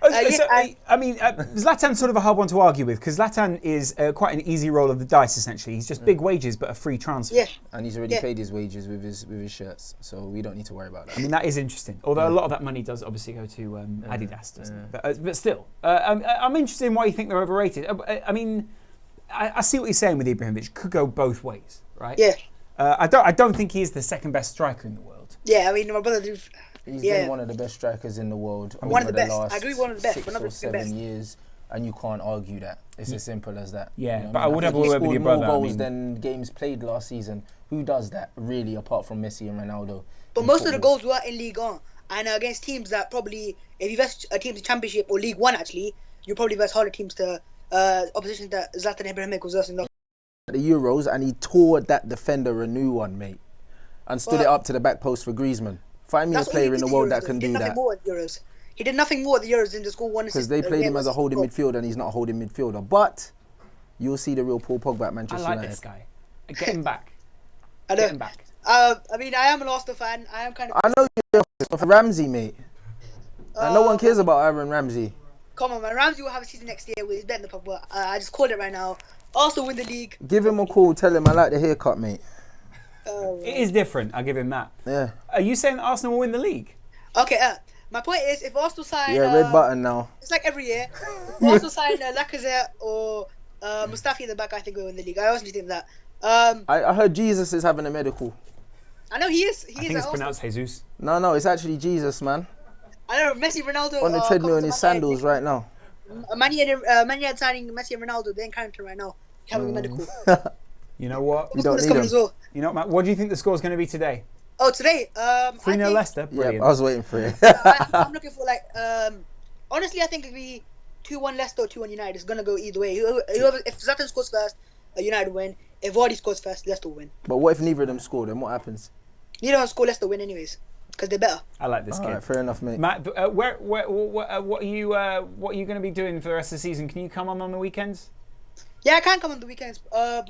Zlatan's sort of a hard one to argue with because Zlatan is quite an easy roll of the dice, essentially. He's just big wages but a free transfer. Yeah. And he's already paid his wages with his shirts, so we don't need to worry about that. I mean, that is interesting. Although a lot of that money does obviously go to Adidas, doesn't it? But still, I'm interested in why you think they're overrated. I mean, I see what you're saying with Ibrahimovic. Could go both ways, right? Yeah. I don't think he is the second best striker in the world. Yeah, I mean, my brother... He's been one of the best strikers in the world. One of the best. Last I agree, one of the best, 6 but not or the 7 years, and you can't argue that. It's as simple as that. Yeah, you know but I would have a word with your brother. More goals than games played last season. Who does that really, apart from Messi and Ronaldo? But most of the goals were in Ligue 1 and against teams that probably, if you verse a team in Championship or League 1 actually, you probably verse harder teams to opposition that Zlatan Ibrahimovic was versing. The Euros, and he tore that defender a new one, mate, and stood it up to the back post for Griezmann. Find me a player in the world that can do that. He did nothing more at the Euros than just score one assist. Because they played him as a holding midfielder and he's not a holding midfielder. But you'll see the real Paul Pogba at Manchester United. I like this guy. Get him back. I know. Get him back. I mean, I am an Arsenal fan. I am kind of... I know you're for Ramsey, mate. And no one cares about Aaron Ramsey. Come on, man. Ramsey will have a season next year with his better than Pogba. I just called it right now. Arsenal win the league. Give him a call. Tell him I like the haircut, mate. It is different. I'll give him that. Yeah. Are you saying that Arsenal will win the league? Okay, my point is, if Arsenal sign... Yeah, red button now. It's like every year. If Arsenal sign Lacazette or Mustafi in the back, I think we'll win the league. I honestly think that. I heard Jesus is having a medical. I know he is. I think it's pronounced Jesus. No, it's actually Jesus, man. I know, Messi, Ronaldo... On the treadmill in his sandals right now. Man United signing Messi and Ronaldo, they're in Carrington right now. Having a medical. You know what? You don't need him. Well. You know what, Matt? What do you think the score's going to be today? Oh, today? 3-0 Leicester? Brilliant. Yeah, I was waiting for it. I'm looking for honestly, I think it'll be 2-1 Leicester or 2-1 United. It's going to go either way. Whoever, if Zlatan scores first, United win. If Vardy scores first, Leicester will win. But what if neither of them score? Then what happens? Neither one score, Leicester win anyways, because they're better. I like this All kid. right, fair enough, mate. Matt, what are you going to be doing for the rest of the season? Can you come on the weekends? Yeah, I can come on the weekends.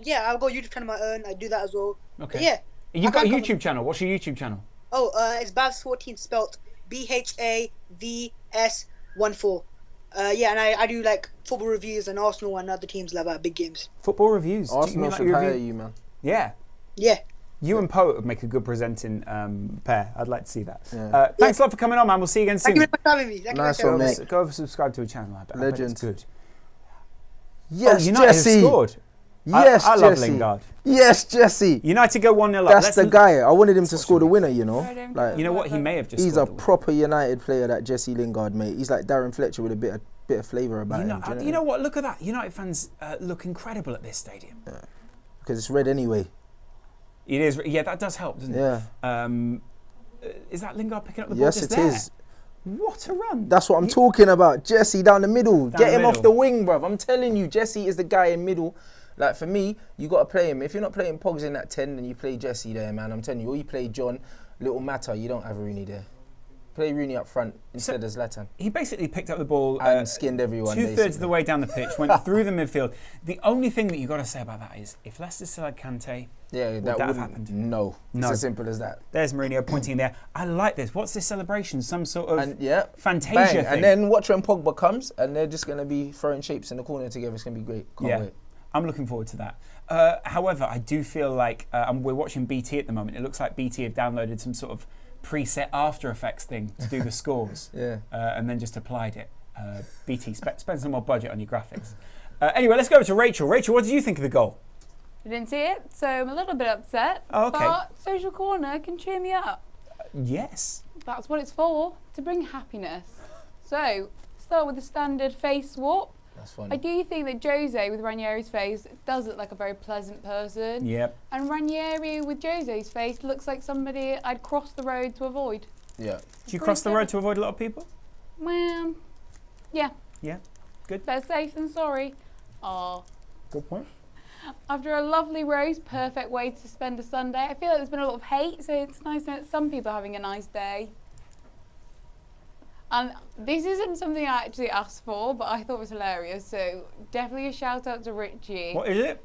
Yeah, I've got a YouTube channel of my own. I do that as well. Okay. But yeah. You've got a YouTube channel. What's your YouTube channel? Oh, it's Bavs14 spelt BHAVS14. Yeah, and I do like football reviews and Arsenal and other teams like that, big games. Football reviews. Arsenal should hire you, man. Yeah. Yeah. You and Poet would make a good presenting pair. I'd like to see that. Yeah. Thanks a lot for coming on, man. We'll see you again soon. Thank you very much for having me. Thank you Nice very one, much. mate. Go over subscribe to a channel. I bet Legend. it's good. Yes, United have Jesse. scored. Yes, I love Jesse. Lingard. Yes, Jesse. United go 1-0 up. That's the guy. I wanted him to score the winner, you know. Like, You know what? He may have just he's scored a the winner. proper United player, that Jesse Lingard, mate. He's like Darren Fletcher with a bit of flavour about him. do You know what? Look at that. United fans look incredible at this stadium. Because it's red anyway. It is. Yeah, that does help, doesn't Yeah. it? Is that Lingard picking up the ball? Yes, just it there? is. What a run. That's what I'm talking about. Jesse down the middle. Down Get the him off middle. the wing, bruv. I'm telling you, Jesse is the guy in middle. Like, for me, you got to play him. If you're not playing Pogs in that 10, then you play Jesse there, man. I'm telling you. Or you play John, little matter. You don't have Rooney there. Play Rooney up front instead of Zlatan. He basically picked up the ball And skinned everyone, two-thirds of the way down the pitch, went through the midfield. The only thing that you've got to say about that is if Leicester still had Kanté, Yeah, would that have wouldn't. happened? No. No. It's as simple as that. There's Mourinho pointing there. I like this. What's this celebration? Some sort of And yeah, Fantasia bang. thing. And then watch when Pogba comes, and they're just going to be throwing shapes in the corner together. It's going to be great. Can't wait. I'm looking forward to that. However, I do feel like we're watching BT at the moment. It looks like BT have downloaded some sort of preset After Effects thing to do the scores. Yeah. And then just applied it. BT, spend some more budget on your graphics. Anyway, let's go over to Rachel. Rachel, what did you think of the goal? I didn't see it, so I'm a little bit upset. Oh, okay. But Social Corner can cheer me up. Yes. That's what it's for, to bring happiness. So, start with the standard face swap. That's funny. I do think that Jose, with Ranieri's face, does look like a very pleasant person. Yep. And Ranieri, with Jose's face, looks like somebody I'd cross the road to avoid. Yeah. Do you cross the road to avoid a lot of people? Well, yeah. Yeah. Good. Better safe than sorry. Oh. Good point. After a lovely roast, perfect way to spend a Sunday. I feel like there's been a lot of hate, so it's nice that some people are having a nice day. And this isn't something I actually asked for, but I thought it was hilarious. So definitely a shout out to Richie. What is it?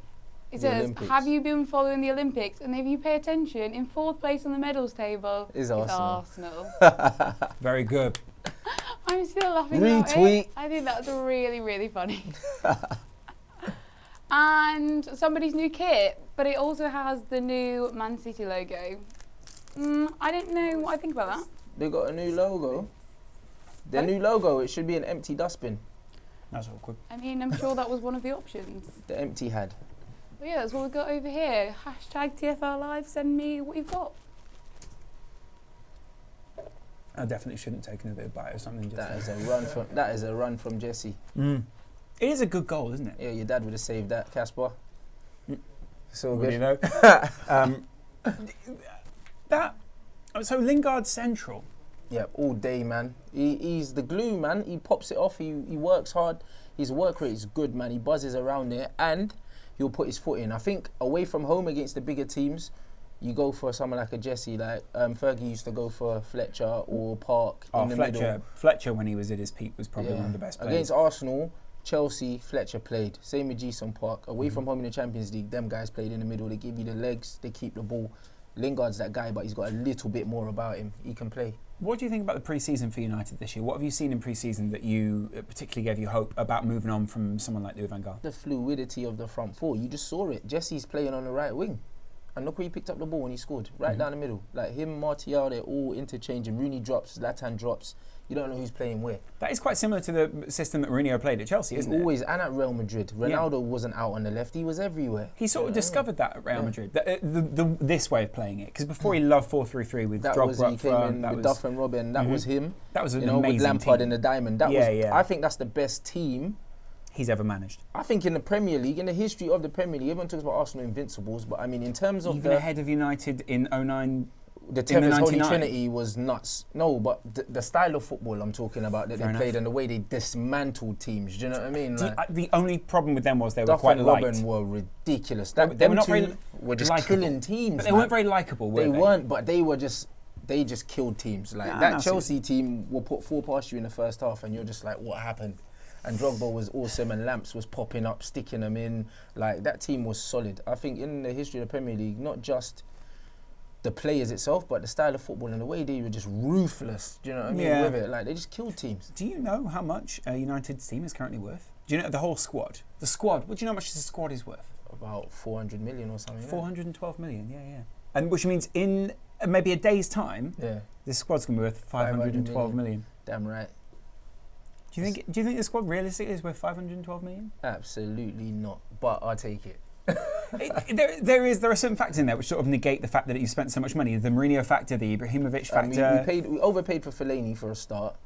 It The says, Olympics. have you been following the Olympics? And if you pay attention, in 4th place on the medals table Is Arsenal. Very good. I'm still laughing about Retweet. it. I think that's really, really funny. And somebody's new kit, but it also has the new Man City logo. I don't know what I think about that. They got a new logo. Their new logo, it should be an empty dustbin. That's awkward. I mean, I'm sure that was one of the options. The empty had. But yeah, that's what we've got over here. Hashtag TFL Live, send me what you've got. I definitely shouldn't take another bite or something. Just That is a run from Jesse. It is a good goal, isn't it? Yeah, your dad would have saved that, Casper. So What do good. you know? So Lingard central. Yeah, all day, man. He's the glue, man. He pops it off. He works hard. His work rate is good, man. He buzzes around there, and he'll put his foot in. I think away from home against the bigger teams, you go for someone like a Jesse. Like Fergie used to go for Fletcher or Park in the middle. Fletcher, when he was at his peak, was probably one of the best players. Against Arsenal, Chelsea, Fletcher played. Same with Jason Park. Away from home in the Champions League, them guys played in the middle. They give you the legs. They keep the ball. Lingard's that guy, but he's got a little bit more about him. He can play. What do you think about the pre-season for United this year? What have you seen in pre-season that you particularly gave you hope about moving on from someone like Louis van Gaal? The fluidity of the front four. You just saw it. Jesse's playing on the right wing. And look where he picked up the ball when he scored. Right down the middle. Like him, Martial, they're all interchanging. Rooney drops, Zlatan drops. You don't know who's playing where. That is quite similar to the system that Mourinho played at Chelsea, isn't it? Always, and at Real Madrid. Ronaldo wasn't out on the left, he was everywhere. He sort of discovered that at Real Madrid, this way of playing it. Because before he loved 4-3-3 with Drogba He came in with Duff and Robin. That was him. That was an with amazing Lampard team and the Diamond. I think that's the best team he's ever managed. I think in the Premier League, in the history of the Premier League, everyone talks about Arsenal invincibles, but I mean in terms of even ahead of United in 09. the the Tevez Holy 99? Trinity was nuts. No, but the style of football I'm talking about that Fair they played enough. and the way they dismantled teams. Do you know what I mean? Like, The only problem with them was they were Duff quite and light. Robin were ridiculous. They Them were not two very were just likeable. killing teams. But they man. weren't very likeable, were they? They weren't, but they just killed teams. Like Nah, that no, Chelsea team will put 4 past you in the first half, and you're just like, what happened? And Drogba was awesome, and Lamps was popping up, sticking them in. Like that team was solid. I think in the history of the Premier League, not just the players itself, but the style of football and the way they were just ruthless. Do you know what I mean? Yeah. With it, like they just killed teams. Do you know how much United's team is currently worth? Do you know the whole squad? The squad. What do you know how much the squad is worth? About 400 million or something. 412 million. Yeah. And which means in maybe a day's time, Yeah, this squad's going to be worth 512 million. damn right. Do you think the squad realistically is worth 512 million? Absolutely not. But I'll take it. There are certain factors in there which sort of negate the fact that you spent so much money. The Mourinho factor, the Ibrahimovic factor. We overpaid for Fellaini for a start.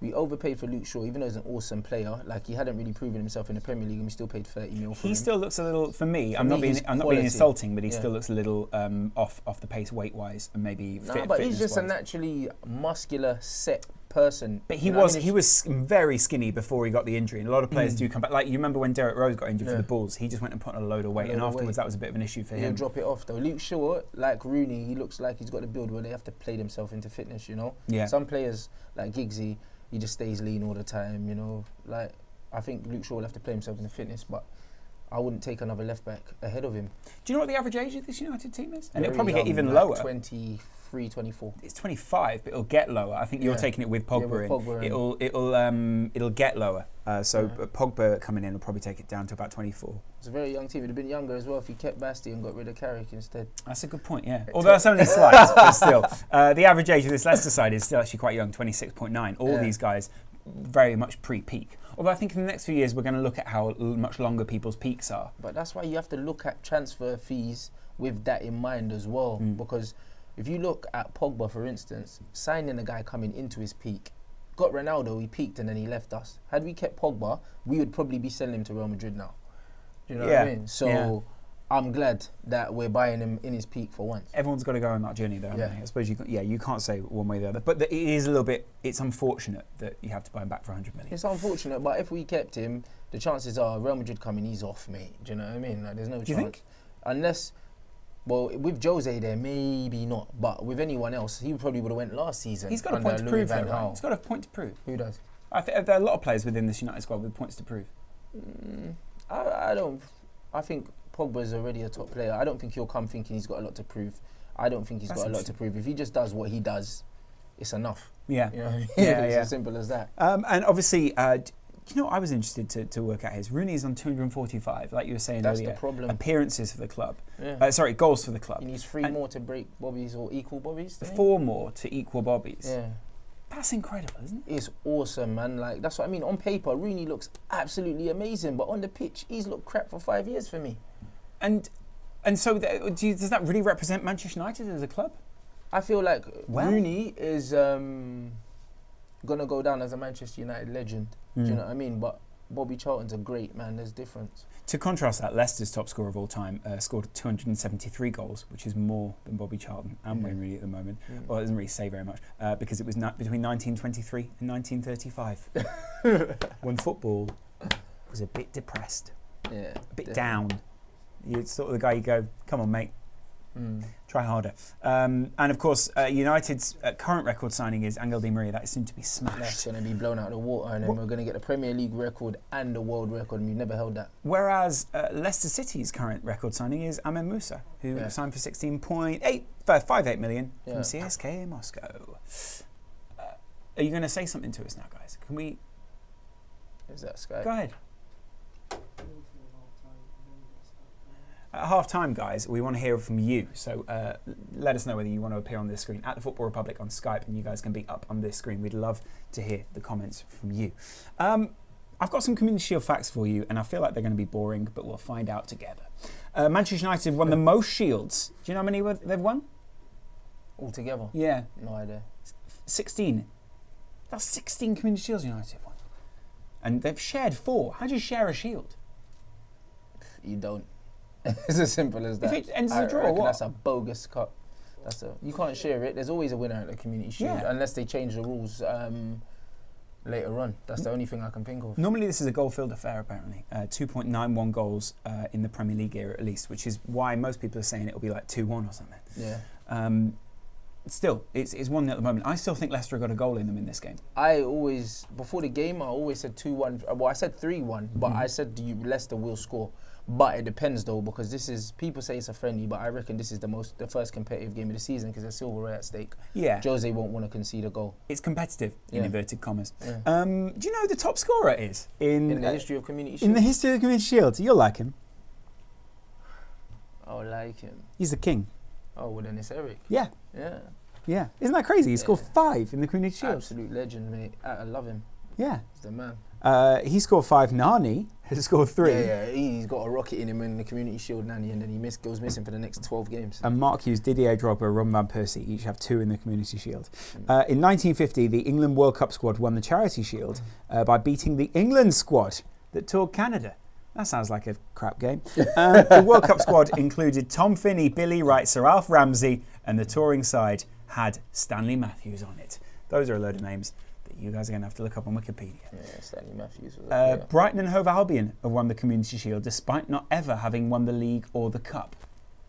We overpaid for Luke Shaw, even though he's an awesome player. Like he hadn't really proven himself in the Premier League, and we still paid 30 mil for him. He still looks a little, for me, I'm me, not being he's being insulting, but he Yeah. still looks a little off the pace weight wise and maybe No, but he's just a fitness-wise. naturally muscular, set person. But You know what I mean? he was very skinny before he got the injury, and a lot of players do come back. Like you remember when Derek Rose got injured for Yeah. the Bulls, he just went and put on a load of weight, A and load of afterwards weight. that was a bit of an issue for He'll him. drop it off though. Luke Shaw, like Rooney, he looks like he's got a build where they have to play themselves into fitness, you know? Yeah. Some players, like Giggsy, he just stays lean all the time, you know? Like, I think Luke Shaw will have to play himself into fitness, but I wouldn't take another left back ahead of him. Do you know what the average age of this United team is? And it'll Very probably get young, even like lower. 23, 24. It's 25, but it'll get lower. I think you're Yeah. taking it with Yeah, Pogba with in. Pogba in. It'll get lower. So Yeah. Pogba coming in will probably take it down to about 24. It's a very young team. It'd have been younger as well if he kept Basti and got rid of Carrick instead. That's a good point, yeah. Although that's only slight, but still. The average age of this Leicester side is still actually quite young, 26.9. All Yeah. these guys very much pre-peak. Although I think in the next few years we're going to look at how much longer people's peaks are. But that's why you have to look at transfer fees with that in mind as well. Because if you look at Pogba, for instance, signing a guy coming into his peak, got Ronaldo, he peaked and then he left us. Had we kept Pogba, we would probably be selling him to Real Madrid now. Do you know what I mean? So I'm glad that we're buying him in his peak for once. Everyone's got to go on that journey, though. Yeah. I suppose you can't say one way or the other. But it is a little bit. It's unfortunate that you have to buy him back for 100 million. It's unfortunate, but if we kept him, the chances are Real Madrid coming, he's off, mate. Do you know what I mean? Like, there's no chance. Do you think? Unless, well, with Jose there, maybe not. But with anyone else, he probably would have went last season. He's got a under point to Louis prove, van though, right? Gaal. He's got a point to prove. Who does? I think there are a lot of players within this United squad with points to prove. I don't. I think Pogba's already a top player. I don't think he'll come thinking he's got a lot to prove. I don't think he's That's got a lot to prove. If he just does what he does, it's enough. Yeah. You know what I mean? Yeah, It's yeah. as simple as that. And obviously, you know what I was interested to work out is Rooney is on 245, like you were saying That's earlier. the problem. Appearances for the club. Yeah. Sorry, goals for the club. He needs 3 and- more to break Bobby's or equal Bobby's. doesn't he? 4 more to equal Bobby's. Yeah. That's incredible, isn't it? It's awesome, man. Like, that's what I mean. On paper, Rooney looks absolutely amazing, but on the pitch, he's looked crap for 5 years for me. And so does that really represent Manchester United as a club? I feel like Well- Rooney is gonna go down as a Manchester United legend. Do you know what I mean? But Bobby Charlton's a great man. There's difference. To contrast that, Leicester's top scorer of all time scored 273 goals, which is more than Bobby Charlton and Wayne Rooney at the moment. Well, it doesn't really say very much because it was between 1923 and 1935 when football was a bit depressed, Yeah. a bit down. You're sort of the guy you go, come on, mate. Try harder. And of course, United's current record signing is Angel Di Maria. That is soon to be That's smashed. going to be blown out of the water, and then we're going to get the Premier League record and the world record, and we've never held that. Whereas Leicester City's current record signing is Amin Musa, who Yeah. signed for 16.58 million Yeah. from CSKA Moscow. Are you going to say something to us now, guys? Can we Is that Skype? go ahead? At half time, guys, we want to hear from you. So let us know whether you want to appear on this screen at the Football Republic on Skype, and you guys can be up on this screen. We'd love to hear the comments from you. I've got some Community Shield facts for you, and I feel like they're going to be boring, but we'll find out together. Manchester United won the most shields. Do you know how many they've won? Altogether? Yeah, No idea. 16. That's 16 Community Shields United have won. And they've shared 4. How do you share a shield? You don't. It's as simple as that. If it ends as a draw, I reckon what? that's a bogus cup. You can't share it. There's always a winner at the Community Shield unless they change the rules later on. That's the only thing I can think of. Normally this is a goal-filled affair, apparently. 2.91 goals in the Premier League era at least, which is why most people are saying it'll be like 2-1 or something. Yeah. Still, it's 1-0 at the moment. I still think Leicester got a goal in them in this game. Before the game, I always said 2-1. Well, I said 3-1, but I said Leicester will score. But it depends though, because people say it's a friendly, but I reckon this is the first competitive game of the season because there's silverware at stake. Yeah. Jose won't want to concede a goal. It's competitive, in inverted commas. Yeah. Do you know who the top scorer is In the history of Community Shield? in the history of the Community Shield? You'll like him. I like him. He's the king. Oh, well then it's Eric. Yeah. Yeah. Yeah. Isn't that crazy? He scored 5 in the Community Shield. Absolute legend, mate. I love him. Yeah. He's the man. He scored 5. Nani has scored 3. Yeah, he's got a rocket in him in the Community Shield, Nanny, and then he goes missing for the next 12 games. And Mark Hughes, Didier Drogba, Ron Van Persie each have 2 in the Community Shield. In 1950, the England World Cup squad won the Charity Shield by beating the England squad that toured Canada. That sounds like a crap game. The World Cup squad included Tom Finney, Billy Wright, Sir Alf Ramsey, and the touring side had Stanley Matthews on it. Those are a load of names that you guys are going to have to look up on Wikipedia. Yeah, Stanley Matthews was Brighton and Hove Albion have won the Community Shield despite not ever having won the league or the cup.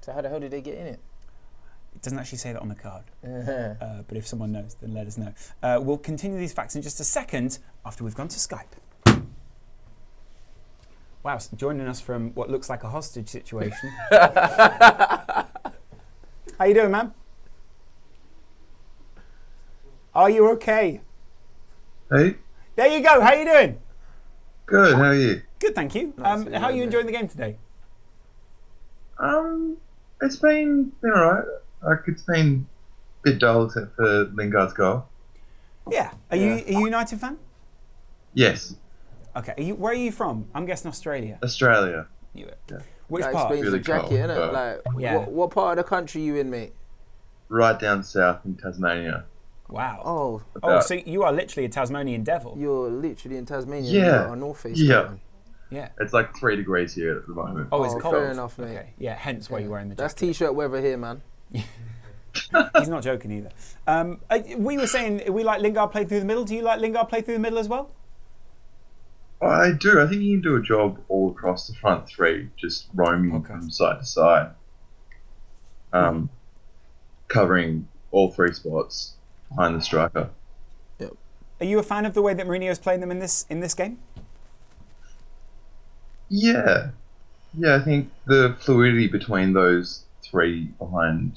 So how the hell did they get in it? It doesn't actually say that on the card. But if someone knows, then let us know. We'll continue these facts in just a second after we've gone to Skype. Wow, so joining us from what looks like a hostage situation. How you doing, man? Are you okay? Hey, There you go. How you doing? good. How are you? Good, thank you. Nice to how are hear, you mate. enjoying the game today? It's been alright. Like it's been a bit dull except for Lingard's goal. Yeah. Are you a United fan? Yes, Okay. Where are you from? I'm guessing Australia. Australia. You. Yeah. Which That part? explains Really the jacket, cold, innit? but- Like, Yeah. what part of the country you in, mate? Right down south in Tasmania. Wow. Oh, Oh, About- so you are literally a Tasmanian devil. you're literally in Tasmania. Yeah. You got a North Face. Yeah. on. Yeah. It's like 3 degrees here at the moment. Oh, it's Oh, cold. fair enough, mate. Okay. Yeah. Hence why you're wearing the That's jacket. t-shirt weather here, man. He's not joking either. We were saying we like Lingard play through the middle. Do you like Lingard play through the middle as well? I do. I think he can do a job all across the front 3, just roaming Okay. from side to side, covering all 3 spots behind the striker. Are you a fan of the way that Mourinho's playing them in this game? Yeah, I think the fluidity between those 3 behind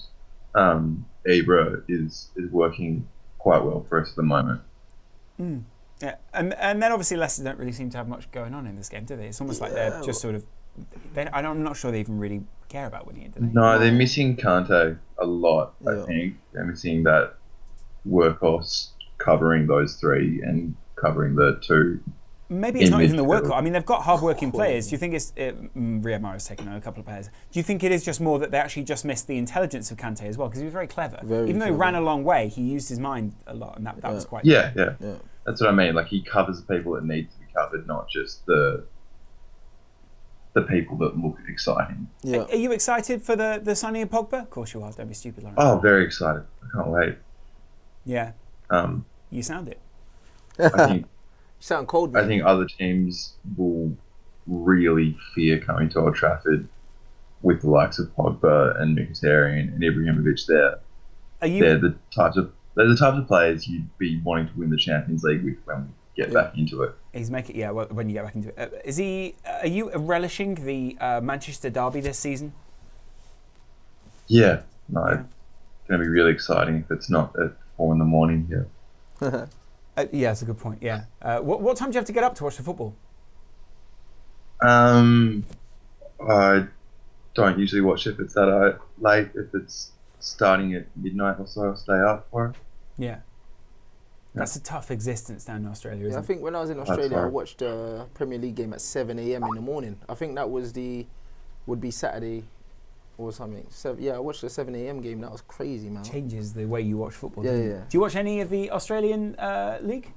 Ibra is working quite well for us at the moment. Yeah, and then obviously Leicester don't really seem to have much going on in this game, do they? It's almost like they're just sort of. I'm not sure they even really care about winning it, do they? No, they're missing Kanté a lot. I Yeah. think they're missing that workhorse covering those 3 and covering the 2. Maybe it's in not even the midfield. work. I mean, they've got hard-working players. Do you think it's Riyad Mahrez taking on a couple of players? Do you think it is just more that they actually just missed the intelligence of Kanté as well? Because he was very clever. Very Even though he clever. ran a long way, he used his mind a lot, and that was quite. Yeah. Yeah. That's what I mean. Like he covers the people that need to be covered, not just the people that look exciting. Yeah. Are you excited for the signing of Pogba? Of course you are. Don't be stupid, Lauren. Oh, very excited! I can't wait. Yeah, Um, you sound it. I think You sound cold, I mate. think other teams will really fear coming to Old Trafford with the likes of Pogba and Mkhitaryan and Ibrahimovic there. Are you? They're the types of players you'd be wanting to win the Champions League with when we get back into it. He's making well, when you get back into it. Is he? Are you relishing the Manchester derby this season? Yeah, no, Yeah. it's going to be really exciting if it's not at 4 a.m. here. Yeah, that's a good point. Yeah. What time do you have to get up to watch the football? I don't usually watch if it's that late. If it's starting at midnight or so, I'll stay up for it. Yeah. That's a tough existence down in Australia, Yeah, isn't I think when I was in Australia, I hard. watched a Premier League game at 7 a.m. in the morning. I think that would be Saturday or something. I watched the 7 a.m. game. That was crazy, man. it? Changes the way you watch football. Yeah, doesn't it? yeah. Do you watch any of the Australian league?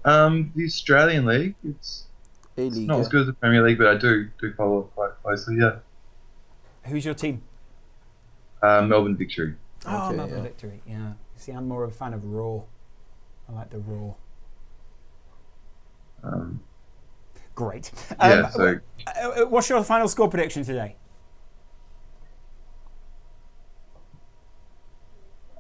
The Australian League, it's A-League, not as good as the Premier League, but I do follow it quite closely. Yeah. Who's your team? Melbourne victory. Oh, Okay, Melbourne yeah. victory. Yeah. See, I'm more of a fan of Raw. I like the Raw. Great. Yeah, so What's your final score prediction today?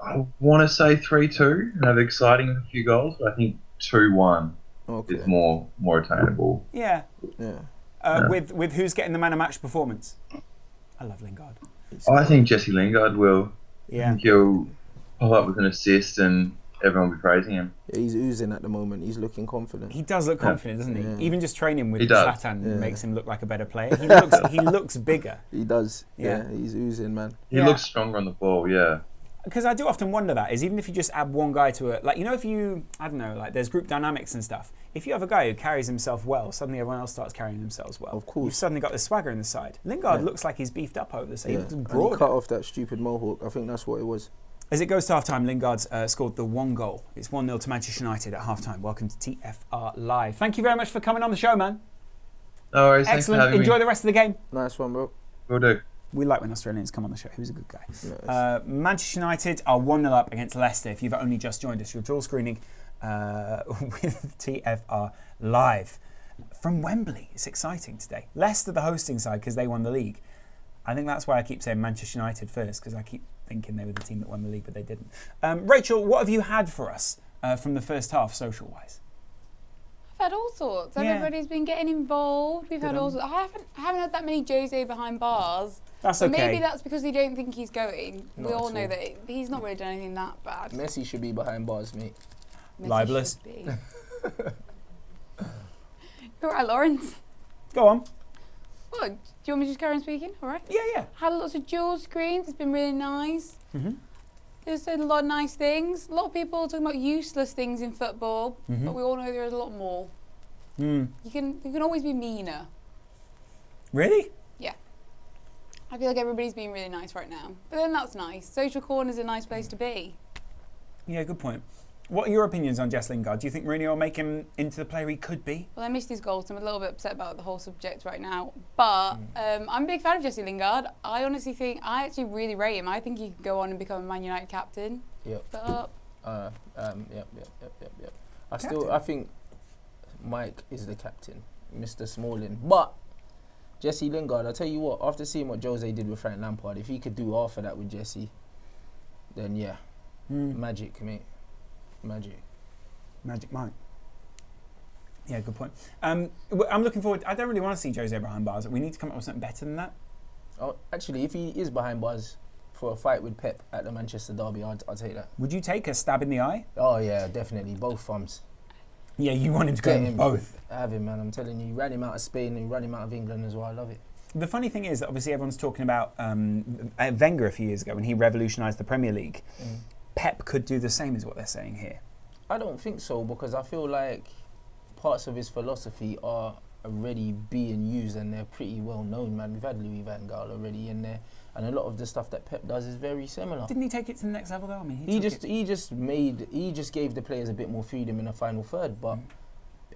I want to say 3-2 and have exciting with a few goals, but I think 2-1 Okay. is more attainable. Yeah. Yeah. With who's getting the man of match performance? I love Lingard. I think Jesse Lingard will. I Yeah. think he'll pull up with an assist and everyone will be praising him. Yeah, he's oozing at the moment. He's looking confident. He does look confident, doesn't he? Yeah. Even just training with He does. Zlatan Yeah. makes him look like a better player. He looks bigger. He does. Yeah. Yeah, he's oozing, man. He Yeah. looks stronger on the ball, yeah. Because I do often wonder that is even if you just add one guy to it, like, you know, if you, I don't know, like there's group dynamics and stuff. If you have a guy who carries himself well, suddenly everyone else starts carrying themselves well. Of course. You've suddenly got the swagger in the side. Lingard Yeah. looks like he's beefed up over the side. Yeah. He looks And he broader. cut off that stupid mohawk. I think that's what it was. As it goes to half-time, Lingard's scored the one goal. It's 1-0 to Manchester United at half-time. Welcome to TFR Live. Thank you very much for coming on the show, man. No worries, thanks for Excellent. having Enjoy me. the rest of the game. Nice one, bro. Will do. We like when Australians come on the show. Who's a good guy? Nice. Manchester United are 1-0 up against Leicester. If you've only just joined us, your draw screening with TFR Live from Wembley. It's exciting today. Leicester, the hosting side, because they won the league. I think that's why I keep saying Manchester United first, because I keep thinking they were the team that won the league, but they didn't. Rachel, what have you had for us from the first half, social-wise? I've had all sorts. Yeah. Everybody's been getting involved. We've had Good all on. sorts. I haven't had that many Jose behind bars. That's But okay. maybe that's because they don't think he's going. Not We all at know all. that he's not really done anything that bad. Messi should be behind bars, mate. Messi Libelous. should be. You're right, Lawrence. Go on. What? Do you want me to just carry on speaking? All right. Yeah. Had lots of dual screens. It's been really nice. Mm-hmm. There's said a lot of nice things. A lot of people are talking about useless things in football, Mhm. but we all know there's a lot more. Mm. You can always be meaner. Really? I feel like everybody's being really nice right now. But then that's nice. Social corner's a nice place to be. Yeah, good point. What are your opinions on Jess Lingard? Do you think Mourinho will make him into the player he could be? Well, I missed his goal, so I'm a little bit upset about the whole subject right now. But I'm a big fan of Jesse Lingard. I actually really rate him. I think he could go on and become a Man United captain. Yep. But Yep. Captain. I think Mike is the captain, Mr. Smalling. But Jesse Lingard, I'll tell you what, after seeing what Jose did with Frank Lampard, if he could do half of that with Jesse, then yeah, magic, mate. Magic. Magic Mike. Yeah, good point. I'm looking forward. I don't really want to see Jose behind bars. We need to come up with something better than that. Oh, actually, if he is behind bars for a fight with Pep at the Manchester derby, I'll take that. Would you take a stab in the eye? Oh yeah, definitely, both thumbs. Yeah, you want him to go Get in him. both. Have him, man. I'm telling you, ran him out of Spain and ran him out of England as well. I love it. The funny thing is that obviously everyone's talking about Wenger a few years ago when he revolutionised the Premier League. Pep could do the same, is what they're saying here. I don't think so, because I feel like parts of his philosophy are already being used and they're pretty well known, man. We've had Louis van Gaal already in there, and a lot of the stuff that Pep does is very similar. Didn't he take it to the next level though? I mean, He just gave the players a bit more freedom in the final third, but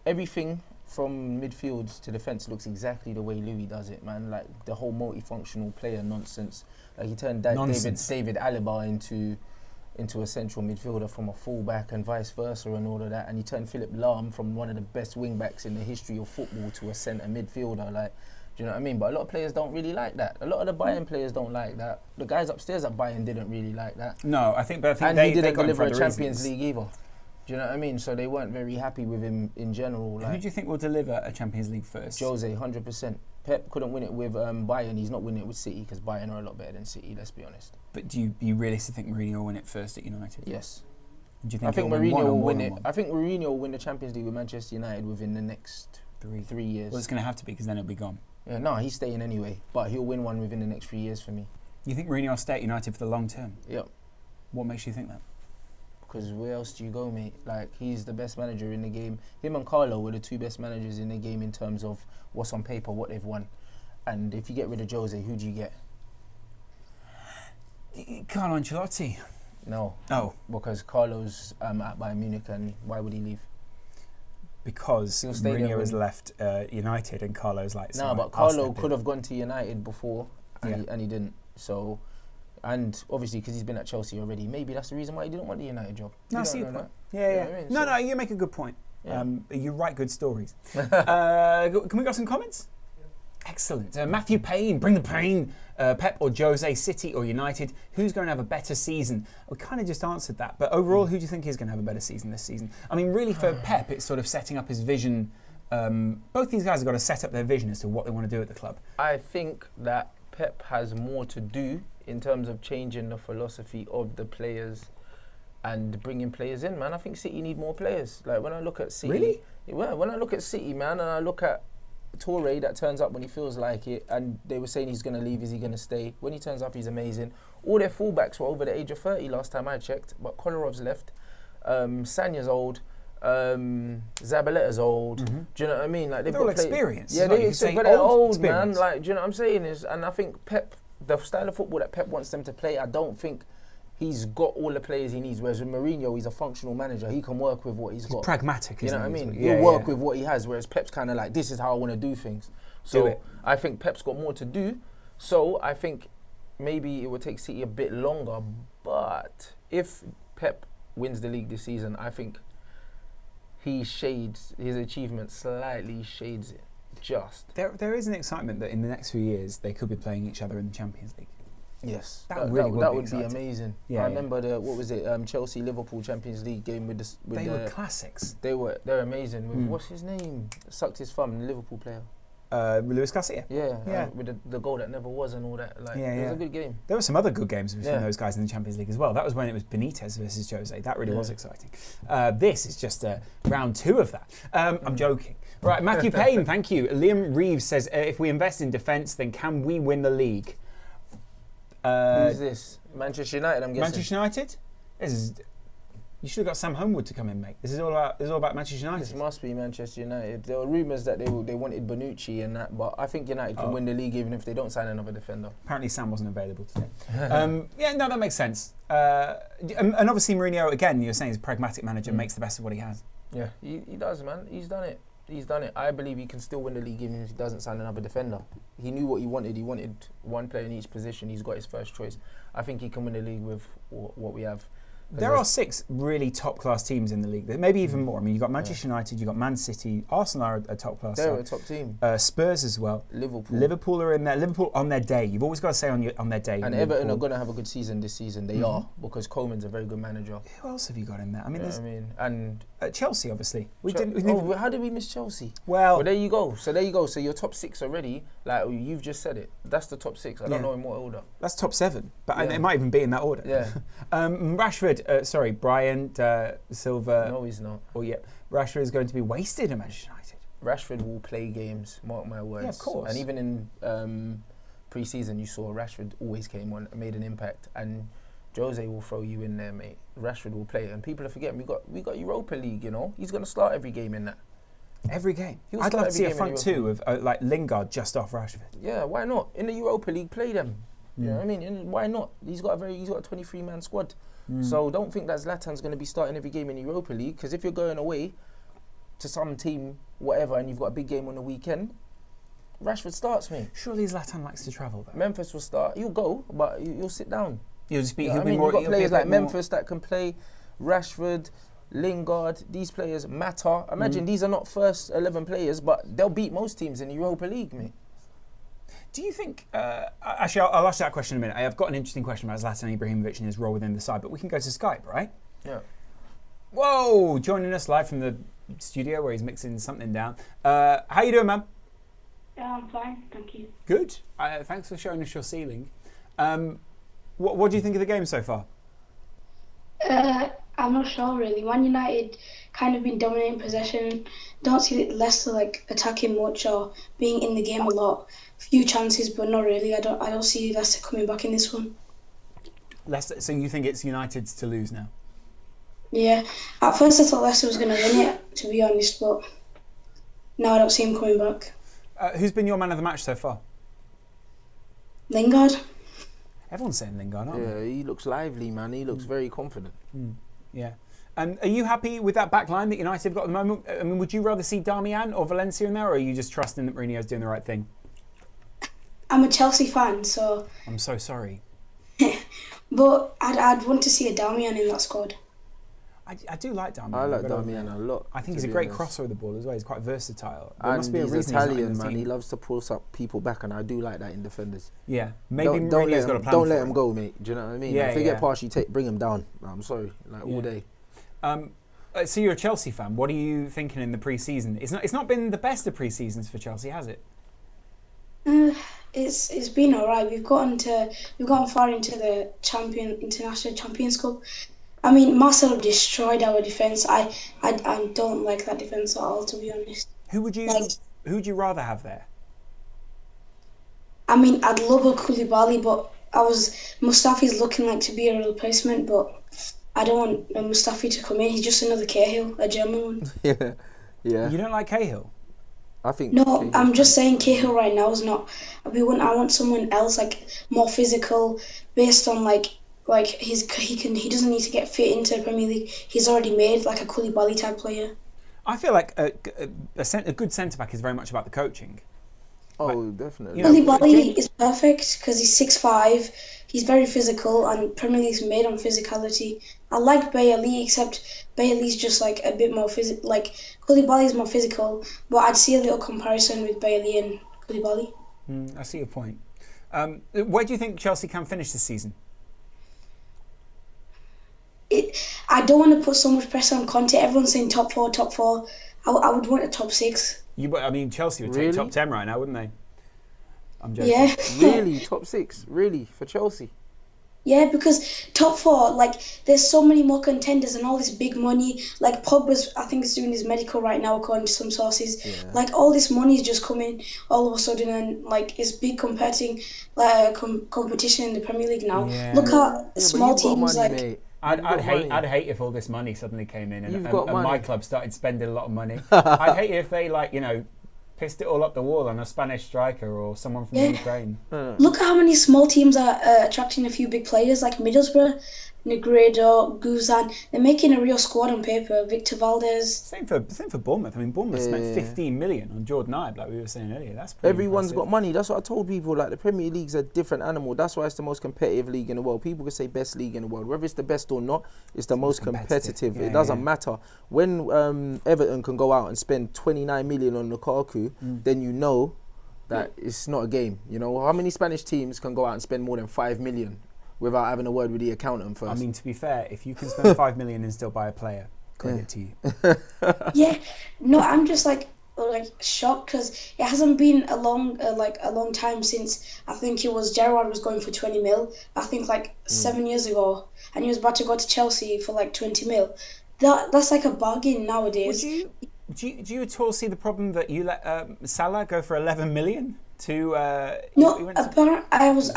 everything from midfield to defence looks exactly the way Louis does it, man. Like the whole multifunctional player nonsense. Like he turned David Alaba into a central midfielder from a fullback and vice versa and all of that, and he turned Philip Lahm from one of the best wing backs in the history of football to a centre midfielder. Like, do you know what I mean? But a lot of players don't really like that. A lot of the Bayern players don't like that. The guys upstairs at Bayern didn't really like that. No, I think And they he didn't got him deliver for a other Champions reasons. League either. Do you know what I mean? So they weren't very happy with him in general. Who Like do you think will deliver a Champions League first? Jose, 100%. Pep couldn't win it with Bayern. He's not winning it with City because Bayern are a lot better than City. Let's be honest. But do you realistically think Mourinho will win it first at United? Yes. Do you I think he'll win one Mourinho or will more win than it. one? I think Mourinho will win the Champions League with Manchester United within the next 3 years. Well, it's going to have to be because then it'll be gone. Yeah, no, he's staying anyway, but he'll win one within the next 3 years for me. You think Mourinho will stay at United for the long term? Yep. What makes you think that? Because where else do you go, mate? Like, he's the best manager in the game. Him and Carlo were the two best managers in the game in terms of what's on paper, what they've won. And if you get rid of Jose, who do you get? Carlo Ancelotti. No. Oh. Because Carlo's at Bayern Munich, and why would he leave? Because He'll stay there Mourinho has when- left United and Carlo's like... No, but Carlo could have gone to United before and he didn't. So And obviously, because he's been at Chelsea already, maybe that's the reason why he didn't want the United job. No, I You see don't your know point. that. Yeah, You yeah. know what I mean? No, So- no, you make a good point. Yeah. You write good stories. Can we got some comments? Excellent. Matthew Payne, bring the pain. Pep or Jose, City or United, who's going to have a better season? We kind of just answered that, but overall, who do you think is going to have a better season this season? I mean, really for Pep, it's sort of setting up his vision. Both these guys have got to set up their vision as to what they want to do at the club. I think that Pep has more to do in terms of changing the philosophy of the players and bringing players in, man. I think City need more players. Like when I look at City, Really? Yeah, when I look at City, man, and I look at Toure that turns up when he feels like it, and they were saying he's going to leave, is he going to stay? When he turns up, he's amazing. All their fullbacks were over the age of 30 last time I checked, but Kolarov's left. Sanya's old. Zabaletta's old. Do you know what I mean? Like They're all experienced. Yeah, Like, you could say but they're old old, man. experience. Like, do you know what I'm saying? And I think Pep, the style of football that Pep wants them to play, I don't think he's got all the players he needs. Whereas with Mourinho, he's a functional manager. He can work with what he's got. Pragmatic, You isn't know what I he? mean? Yeah, He'll work yeah. with what he has. Whereas Pep's kind of like, this is how I want to do things. Do So it. I think Pep's got more to do. So I think maybe it would take City a bit longer. But if Pep wins the league this season, I think he shades his achievement slightly, shades it just. There is an excitement that in the next few years they could be playing each other in the Champions League. Yes, That really would be be exciting. amazing. Yeah, I yeah. remember the Chelsea Liverpool Champions League game with the. They were classics. They're amazing. With, Mm. what's his name? Sucked his thumb, the Liverpool player. Luis Garcia. Yeah, Yeah. with the goal that never was and all that. Like, Yeah, it was yeah. a good game. There were some other good games between Yeah. those guys in the Champions League as well. That was when it was Benitez versus Jose. That really Yeah. was exciting. This is just round 2 of that. I'm joking. Right, Matthew Payne, thank you. Liam Reeves says, if we invest in defence, then can we win the league? Who's this? Manchester United, I'm guessing. Manchester United? You should have got Sam Homewood to come in, mate. This is all about Manchester United. This must be Manchester United. There were rumours that they wanted Bonucci and that, but I think United can win the league even if they don't sign another defender. Apparently Sam wasn't available today. Yeah, no, that makes sense. And obviously Mourinho, again, you're saying he's a pragmatic manager, makes the best of what he has. Yeah, he does, man. He's done it. I believe he can still win the league even if he doesn't sign another defender. He knew what he wanted. He wanted one player in each position. He's got his first choice. I think he can win the league with what we have. There are 6 really top-class teams in the league. Maybe even more. I mean, you've got Manchester United, you've got Man City, Arsenal are a top-class They're side. a top team. Spurs as well. Liverpool are in there. Liverpool on their day. You've always got to say on their day. And Liverpool. Everton are going to have a good season this season. They are, because Coleman's a very good manager. Who else have you got in there? I mean, You know there's what I mean? And Chelsea, obviously. how did we miss Chelsea? Well, There you go. So your top 6 already. Like you've just said it. That's the top 6. I don't know in what order. that's top 7, but Yeah. it might even be in that order. Yeah. Rashford, Brian Silva. No, he's not. Rashford is going to be wasted at Manchester United. Rashford will play games. Mark my words. Yeah, of course. And even in pre-season, you saw Rashford always came on, made an impact, and Jose will throw you in there, mate. Rashford will play, and people are forgetting we got Europa League. You know, he's going to start every game in that. Every game. He'll I'd start love to see every a game in front Europa 2 of like Lingard just off Rashford. Yeah, why not? In the Europa League, play them. You know what I mean? And why not? He's got a 23-man squad. So don't think that Zlatan's going to be starting every game in Europa League, because if you're going away to some team, whatever, and you've got a big game on the weekend, Rashford starts, mate. Surely Zlatan likes to travel though. Memphis will start. You'll go, but you'll sit down. You'll just be. You know He'll what I be mean, more. you've got he'll be a players bit like more- Memphis that can play. Rashford, Lingard, these players matter. Imagine these are not first 11 players, but they'll beat most teams in the Europa League, mate. Do you think? Actually, I'll ask that question in a minute. I've got an interesting question about Zlatan Ibrahimovic and his role within the side, but we can go to Skype, right? Yeah. Whoa! Joining us live from the studio where he's mixing something down. How you doing, man? Yeah, I'm fine, thank you. Good. Thanks for showing us your ceiling. What do you think of the game so far? I'm not sure really. Man United kind of been dominating possession. Don't see Leicester like attacking much or being in the game a lot. Few chances, but not really. I don't see Leicester coming back in this one. Leicester. So you think it's United's to lose now? Yeah. At first I thought Leicester was going to win it, to be honest, but now I don't see him coming back. Who's been your man of the match so far? Lingard. Everyone's saying Lingard, aren't they? Yeah, he looks lively, man. He looks very confident. Yeah. And are you happy with that back line that United have got at the moment? I mean, would you rather see Darmian or Valencia in there, or are you just trusting that Mourinho's doing the right thing? I'm a Chelsea fan, so I'm so sorry. But I'd want to see a Damian in that squad. I do like Damian. I like I've got to Damian admit. a lot. I think to he's a be great honest. crosser of the ball as well. He's quite versatile. There And must be a he's reason he's not in Italian, the man. team. He loves to pull up people back, and I do like that in defenders. Yeah, maybe Don't Mourinho's let got a him, plan don't for let him go, mate. Do you know what I mean? Yeah, If they yeah. get past you, bring him down. I'm sorry, like Yeah. all day. So you're a Chelsea fan. What are you thinking in the pre-season? It's not been the best of pre-seasons for Chelsea, has it? It's been alright. We've gotten far into the International Champions Cup. I mean, Marcelo destroyed our defense. I don't like that defense at all, to be honest. Who would you rather have there? I mean, I'd love a Koulibaly, but Mustafi's looking like to be a replacement, but I don't want Mustafi to come in. He's just another Cahill, a German one. Yeah. You don't like Cahill? I think. No, Cahill's I'm just fine. saying Cahill right now is not. I want someone else, like more physical, based on like he doesn't need to get fit into the Premier League. He's already made like a Koulibaly type player. I feel like a good centre back is very much about the coaching. Oh, definitely. You know, Koulibaly is perfect because he's 6'5", he's very physical, and Premier League's made on physicality. I like Bailey, except Bailey's just like a bit more physical. Like Koulibaly's more physical, but I'd see a little comparison with Bailey and Koulibaly. I see your point. Where do you think Chelsea can finish this season? I don't want to put so much pressure on Kanté. Everyone's saying top four. I would want a top 6. Chelsea would Really? take top 10 right now, wouldn't they? I'm joking. Yeah. Really, top 6, really for Chelsea. Yeah, because top 4, like, there's so many more contenders and all this big money. Like, Pogba's, I think, is doing his medical right now, according to some sources. Yeah. Like, all this money is just coming all of a sudden, and like, it's big competition in the Premier League now. Yeah. Look at Yeah, small but you've got teams money, like. mate. I'd hate if all this money suddenly came in and got my money. club started spending a lot of money. I'd hate it if they pissed it all up the wall on a Spanish striker or someone from Ukraine. Look at how many small teams are attracting a few big players like Middlesbrough, Negredo, Guzan. They're making a real squad on paper. Victor Valdez. Same for Bournemouth. I mean, Bournemouth spent 15 million on Jordan Ibe, like we were saying earlier. That's pretty Everyone's impressive. got money. That's what I told people. Like the Premier League's a different animal. That's why it's the most competitive league in the world. People can say best league in the world. Whether it's the best or not, it's the most competitive. Yeah, it doesn't matter. When Everton can go out and spend 29 million on Lukaku, then you know that it's not a game. You know how many Spanish teams can go out and spend more than 5 million without having a word with the accountant first? I mean, to be fair, if you can spend 5 million and still buy a player, credit to you. Yeah, no, I'm just like shocked because it hasn't been a long time since I think it was Gerrard was going for 20 mil. I think like 7 years ago, and he was about to go to Chelsea for like 20 mil. That's like a bargain nowadays. Do you at all see the problem that you let Salah go for 11 million to? No, I was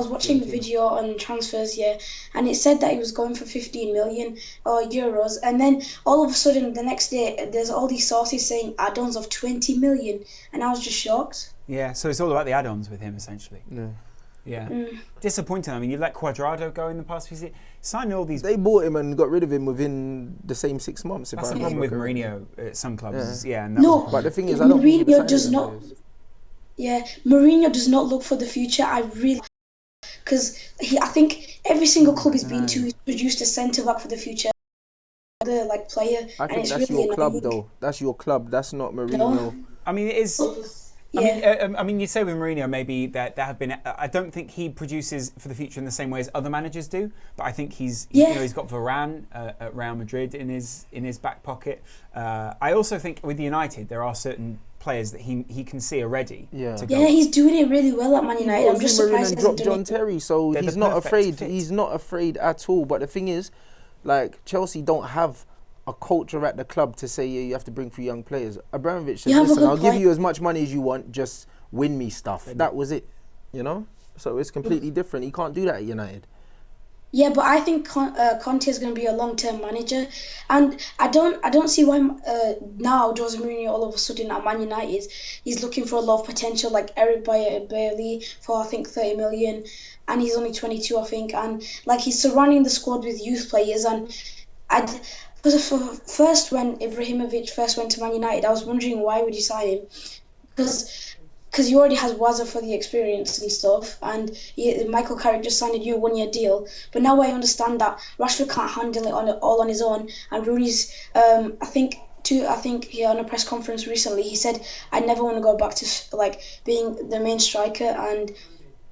watching a video on transfers, and it said that he was going for 15 million euros, and then all of a sudden the next day there's all these sources saying add-ons of 20 million, and I was just shocked. Yeah, so it's all about the add-ons with him essentially. Yeah. Disappointing. I mean, you let Cuadrado go in the past few seasons. Signing all these. They bought him and got rid of him within the same 6 months. That's the problem with Mourinho at some clubs. Yeah. And No, but the thing is, I don't think Mourinho does not. Yeah, Mourinho does not look for the future. I really, because I think every single club he's been to, he's produced a centre back for the future. The player. I think that's really your club, annoying. though. That's your club. That's not Mourinho. No. I mean, it is. Yeah. I mean, you say with Mourinho maybe that there have been. I don't think he produces for the future in the same way as other managers do. But I think he's got Varane at Real Madrid in his back pocket. I also think with United there are certain players that he can see already. To go. Yeah, he's doing it really well at Man United. I'm just surprised he and dropped hasn't done John it. Terry, so They're he's the not perfect afraid. fit. He's not afraid at all. But the thing is, like Chelsea don't have a culture at the club to say you have to bring through young players. Abramovich said, You have a "Listen, good I'll give point. you as much money as you want. Just win me stuff." That was it, you know. So it's completely different. He can't do that at United. Yeah, but I think Conte is going to be a long-term manager, and I don't see why now Jose Mourinho all of a sudden at Man United he's looking for a lot of potential like Eric Bailey for I think 30 million, and he's only 22 I think, and like he's surrounding the squad with youth players, and first when Ibrahimovic first went to Man United I was wondering why would you sign him, because because he already has Wazza for the experience and stuff, and Michael Carrick just signed a new 1-year deal. But now I understand that Rashford can't handle it all on his own, and Rooney's, I think he on a press conference recently he said, I never want to go back to like being the main striker, and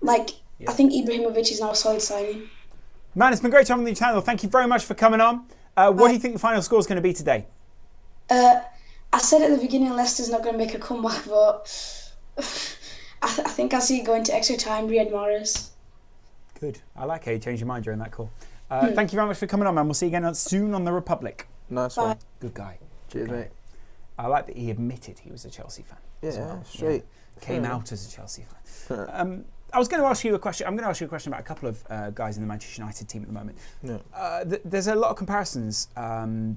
like I think Ibrahimovic is now a solid signing. Man, it's been great having you on the channel. Thank you very much for coming on. What do you think the final score is going to be today? I said at the beginning Leicester's not going to make a comeback, but I think I see it going to extra time. Riyad Mahrez. Good. I like how you changed your mind during that call. Thank you very much for coming on, man. We'll see you again soon on The Republic. Nice one. Good guy. Cheers, mate. I like that he admitted he was a Chelsea fan. Yeah, straight. Yeah. Came out as a Chelsea fan. I was going to ask you a question. I'm going to ask you a question about a couple of guys in the Manchester United team at the moment. Yeah. There's a lot of comparisons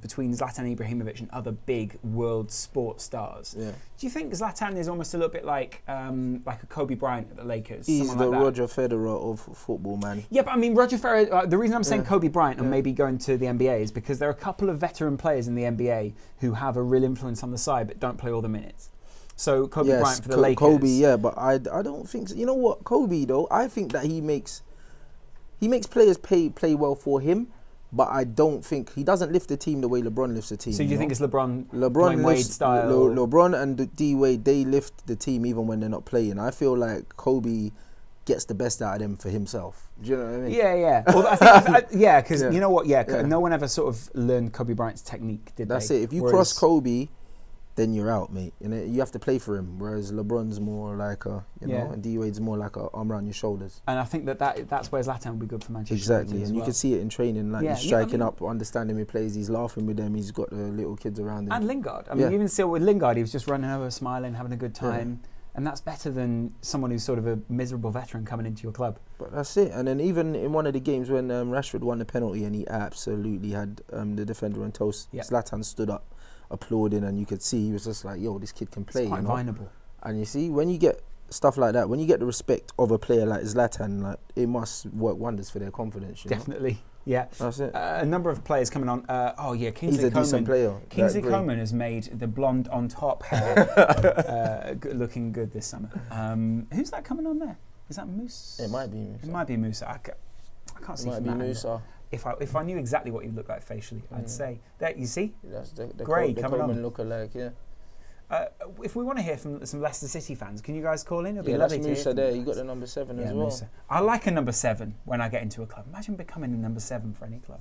between Zlatan Ibrahimovic and other big world sport stars. Yeah. Do you think Zlatan is almost a little bit like a Kobe Bryant at the Lakers? He's the Roger Federer of football, man. Yeah, but I mean, Roger Federer, the reason I'm saying Kobe Bryant and maybe going to the NBA is because there are a couple of veteran players in the NBA who have a real influence on the side but don't play all the minutes. So Kobe Bryant for the Lakers. Kobe, yeah, but I don't think so. You know what, Kobe though, I think that he makes players play well for him, but I don't think he doesn't lift the team the way LeBron lifts the team. So do you think it's LeBron lifts, Wade style? LeBron and D Wade, they lift the team even when they're not playing. I feel like Kobe gets the best out of them for himself. Do you know what I mean? Yeah. Well, I think, because you know what? No one ever sort of learned Kobe Bryant's technique, did That's they? it. If you cross Kobe, then you're out, mate. You have to play for him. Whereas LeBron's more like and D Wade's more like a arm around your shoulders. And I think that's where Zlatan will be good for Manchester. Exactly, and you can see it in training. Like he's striking up, understanding his plays. He's laughing with them. He's got the little kids around him. And Lingard. I mean, you even see it with Lingard. He was just running over, smiling, having a good time. Yeah. And that's better than someone who's sort of a miserable veteran coming into your club. But that's it. And then even in one of the games when Rashford won the penalty and he absolutely had the defender on toast, Zlatan stood up, applauding, and you could see he was just like, yo, this kid can play. It's quite viable. And you see, when you get stuff like that, when you get the respect of a player like Zlatan, like, it must work wonders for their confidence. Definitely. Yeah. That's it. A number of players coming on. Kingsley Coman. He's a decent player. Kingsley Coman has made the blonde on top hair looking good this summer. Who's that coming on there? Is that Moose? It might be Moose. It might be Moose. I can't see. It might be Moose. If I knew exactly what he looked like facially, I'd say that. You see, that's the grey coming on. Lookalike, yeah. If we want to hear from some Leicester City fans, can you guys call in? It'd be that's lovely Musa there. You got the number 7 as well. Musa. I like a number 7 when I get into a club. Imagine becoming a number 7 for any club.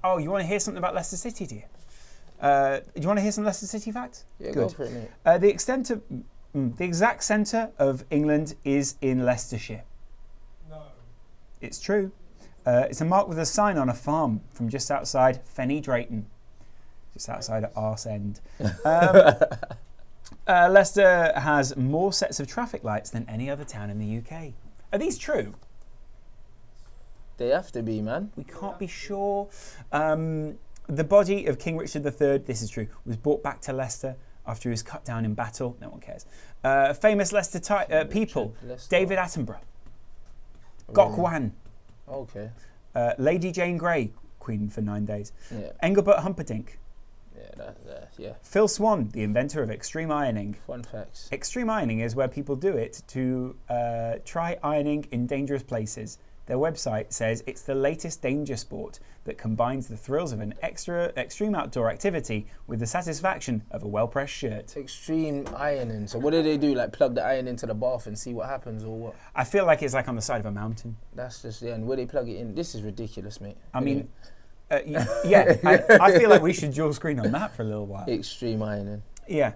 Oh, you want to hear something about Leicester City, do you? Do you want to hear some Leicester City facts? Yeah, good. Go for it, mate. The exact centre of England is in Leicestershire. No. It's true. It's a mark with a sign on a farm from just outside Fenny Drayton. Just outside of Arse End. Leicester has more sets of traffic lights than any other town in the UK. Are these true? They have to be, man. We can't be sure. The body of King Richard III, this is true, was brought back to Leicester after he was cut down in battle. No one cares. Famous Leicester people. David Attenborough. Gok Wan. Okay. Lady Jane Grey, Queen for 9 days. Yeah. Engelbert Humperdinck. Yeah. Phil Swan, the inventor of extreme ironing. Fun facts. Extreme ironing is where people do it to try ironing in dangerous places. Their website says it's the latest danger sport that combines the thrills of an extreme outdoor activity with the satisfaction of a well-pressed shirt. Extreme ironing. So what do they do? Like plug the iron into the bath and see what happens, or what? I feel like it's like on the side of a mountain. That's just and where they plug it in. This is ridiculous, mate. I mean, I feel like we should dual screen on that for a little while. Extreme ironing. Yeah.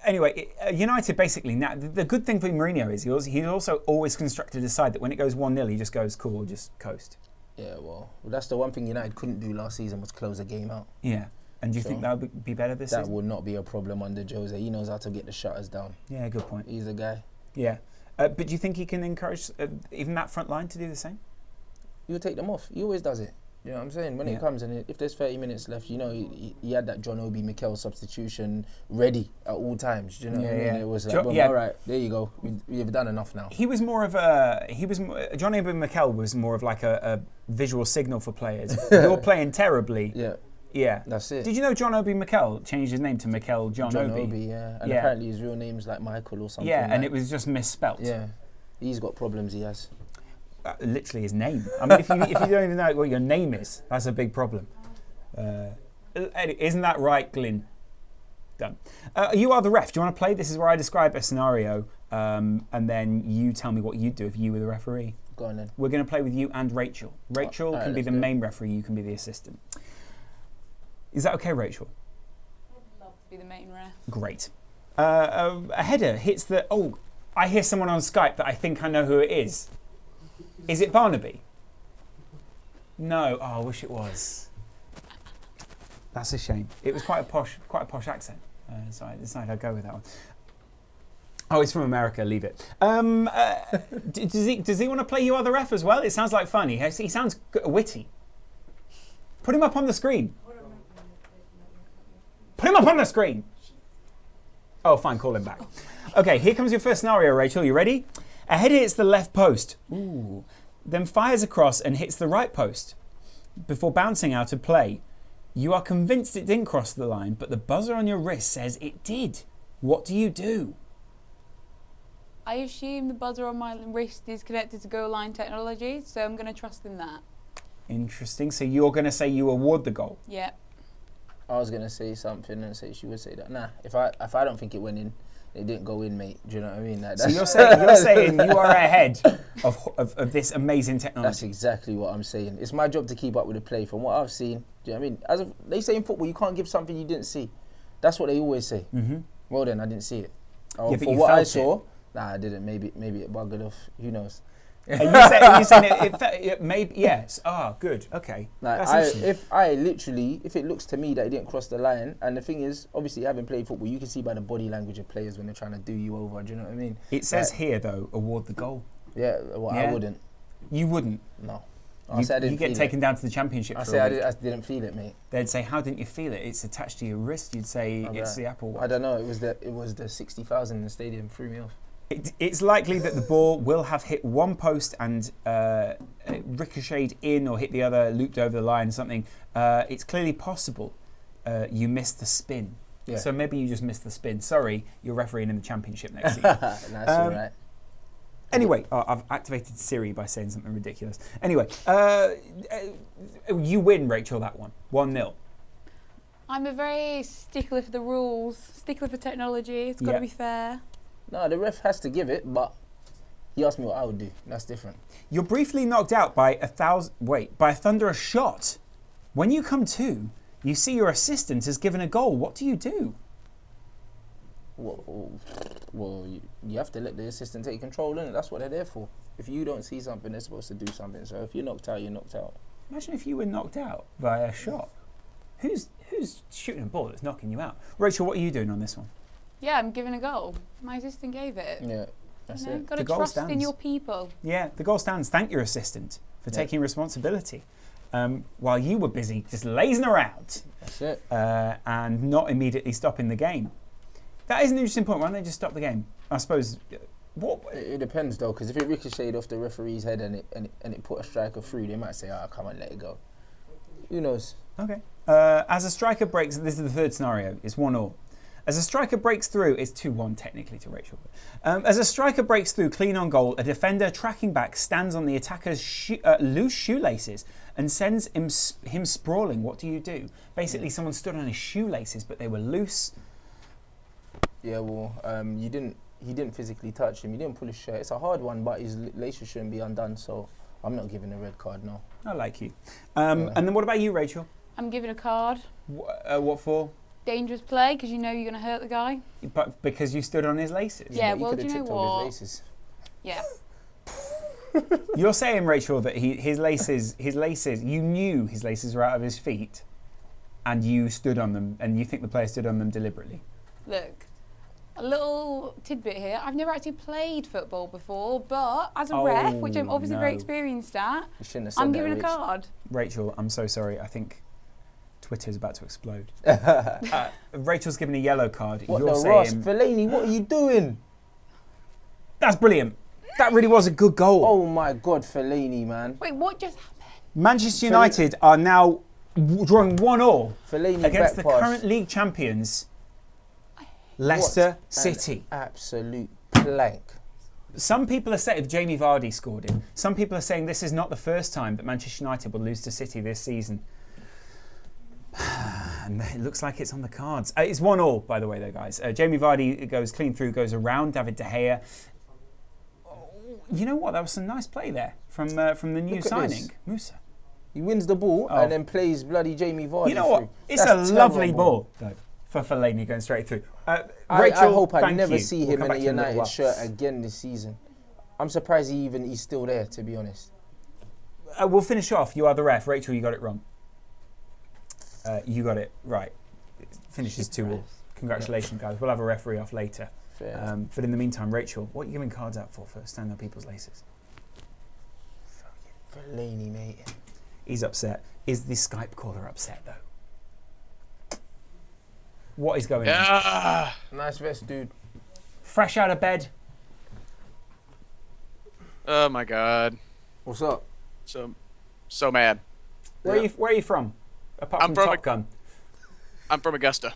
Anyway, United basically now the good thing for Mourinho is he's also always constructed a side that when it goes 1-0, he just goes cool, just coast. Yeah, well, that's the one thing United couldn't do last season was close a game out. Yeah. And do you think that would be better this season? That would not be a problem under Jose. He knows how to get the shutters down. Yeah, good point. He's the guy. Yeah. But do you think he can encourage even that front line to do the same? He'll take them off. He always does it. You know what I'm saying? When it comes and if there's 30 minutes left, you know, he had that John Obi Mikel substitution ready at all times. Do you know what I mean? It was like, all right, there you go. We've done enough now. He was more of John Obi Mikel was more of like a visual signal for players. You're playing terribly. Yeah. Yeah. That's it. Did you know John Obi Mikel changed his name to Mikel John Obi? yeah. And Yeah. apparently his real name's like Michael or something. Yeah, and like. it was just misspelt. Yeah. He's got problems, he has. Literally his name. I mean, if you don't even know what your name is, that's a big problem. Isn't that right, Glyn? Done. You are the ref. Do you want to play? This is where I describe a scenario, and then you tell me what you'd do if you were the referee. Go on then. We're going to play with you and Rachel. Rachel Alright, can be let's the do it. main referee, you can be the assistant. Is that okay, Rachel? I'd love to be the main ref. Great. A header hits the... Oh, I hear someone on Skype that I think I know who it is. Is it Barnaby? No. Oh, I wish it was. That's a shame. It was quite a posh accent. So I decided I'd go with that one. Oh, it's from America. Leave it. Does he want to play You Are the Ref as well? It sounds like fun. He sounds witty. Put him up on the screen. Put him up on the screen. Oh, fine. Call him back. Okay, here comes your first scenario, Rachel. You ready? A header hits the left post. Ooh. Then fires across and hits the right post before bouncing out of play. You are convinced it didn't cross the line, but the buzzer on your wrist says it did. What do you do? I assume the buzzer on my wrist is connected to goal line technology, so I'm going to trust in that. Interesting. So you're going to say you award the goal? Yeah. I was going to say something and say she would say that. Nah, if I don't think it went in, it didn't go in, mate. Do you know what I mean? Like, So you're saying you are ahead of this amazing technology. That's exactly what I'm saying. It's my job to keep up with the play. From what I've seen, do you know what I mean? They say in football, you can't give something you didn't see. That's what they always say. Mm-hmm. Well then, I didn't see it. Yeah, but for you what I felt saw, nah, I didn't. Maybe it buggered off. Who knows? Are you saying it maybe? Yes. Ah, good. Okay. Like That's interesting. if it looks to me that it didn't cross the line, and the thing is, obviously, having played football, you can see by the body language of players when they're trying to do you over. Do you know what I mean? It says here though, award the goal. Yeah, well, Yeah. I wouldn't. You wouldn't. No. You get taken down to the championship. I for say a I week. didn't feel it, mate. They'd say, "How didn't you feel it? It's attached to your wrist." You'd say, "It's the Apple Watch." I don't know. It was the 60,000 in the stadium threw me off. It's likely that the ball will have hit one post and ricocheted in, or hit the other, looped over the line, or something. It's clearly possible you missed the spin. Yeah. So maybe you just missed the spin. Sorry, you're refereeing in the championship next season. That's all right. Anyway, I've activated Siri by saying something ridiculous. Anyway, you win, Rachel, that one. 1-0. I'm a very stickler for the rules, stickler for technology. It's got to be fair. No, the ref has to give it, but he asked me what I would do. That's different. You're briefly knocked out by a thunderous shot. When you come to, you see your assistant has given a goal. What do you do? Well, you have to let the assistant take control, innit? That's what they're there for. If you don't see something, they're supposed to do something. So if you're knocked out, you're knocked out. Imagine if you were knocked out by a shot. Who's shooting a ball that's knocking you out? Rachel, what are you doing on this one? Yeah, I'm giving a goal. My assistant gave it. Yeah, that's it. Got The to goal trust in stands. your people. Yeah, the goal stands. Thank your assistant for taking responsibility. While you were busy just lazing around That's it. and not immediately stopping the game. That is an interesting point. Why don't they just stop the game? I suppose. What? It depends though, because if it ricocheted off the referee's head and it put a striker through, they might say, "Oh, come on, let it go." Who knows? Okay. As a striker breaks, this is the third scenario. It's 1-1. As a striker breaks through, it's 2-1 technically to Rachel. As a striker breaks through clean on goal, a defender tracking back stands on the attacker's loose shoelaces and sends him sprawling. What do you do? Basically, someone stood on his shoelaces, but they were loose. Yeah, well, he didn't physically touch him. He didn't pull his shirt. It's a hard one, but his laces shouldn't be undone. So I'm not giving a red card. No. I like you. And then what about you, Rachel? I'm giving a card. What for? Dangerous play, because you know you're going to hurt the guy. But because you stood on his laces. Yeah, But well, could do have you know tripped over what? his laces. Yeah. You're saying, Rachel, that his laces, you knew his laces were out of his feet, and you stood on them, and you think the player stood on them deliberately. Look, a little tidbit here. I've never actually played football before, but as a ref, which I'm obviously very no. experienced at, You shouldn't have said I'm that, giving a Rich. card. Rachel, I'm so sorry. I think Twitter's about to explode. Rachel's given a yellow card. What You're the Ross, saying Fellaini? What are you doing? that's brilliant. That really was a good goal. Oh my God, Fellaini, man. Wait, what just happened? Manchester United are now drawing 1-1 Fellaini against the back pass. current league champions, Leicester What City. An absolute plank. Some people are saying, if Jamie Vardy scored it, some people are saying this is not the first time that Manchester United will lose to City this season. And it looks like it's on the cards. It's 1-1, by the way, though, guys. Jamie Vardy goes clean through, goes around David De Gea. You know what? That was some nice play there from the new Look at signing, this. Musa. He wins the ball and then plays bloody Jamie Vardy. You know what? through. It's That's a lovely terrible. ball, though, for Fellaini going straight through. I Rachel, hope I thank never you. see We'll him come in a back to you in little United while. shirt again this season. I'm surprised he's still there, to be honest. We'll finish off. You are the ref. Rachel, you got it wrong. You got it right. It finishes 2-2. Congratulations, guys. We'll have a referee off later. But in the meantime, Rachel, what are you giving cards out for stand on people's laces? Fellaini, mate. He's upset. Is the Skype caller upset, though? What is going on? Nice vest, dude. Fresh out of bed. Oh my God. What's up? So mad. Where are you from? Apart I'm from from Top Gun. I'm from Augusta.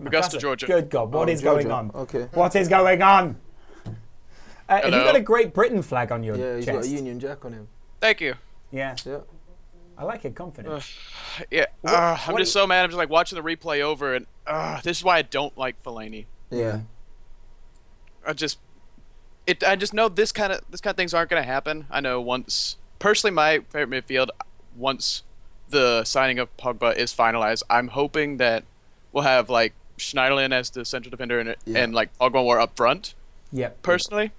Augusta, Georgia. Good God, what is Georgia. going on? Okay. What is going on? Have you Hello? got a Great Britain flag on your Yeah, he's chest? got a Union Jack on him. Thank you. Yeah. Yeah. I like your confidence. Yeah. I'm what- just so mad. I'm just like watching the replay over, and this is why I don't like Fellaini. Yeah. I just know this kind of things aren't going to happen. I know personally my favorite midfield once the signing of Pogba is finalized, I'm hoping that we'll have like Schneiderlin as the central defender and like Pogba more up front. Yeah. Personally,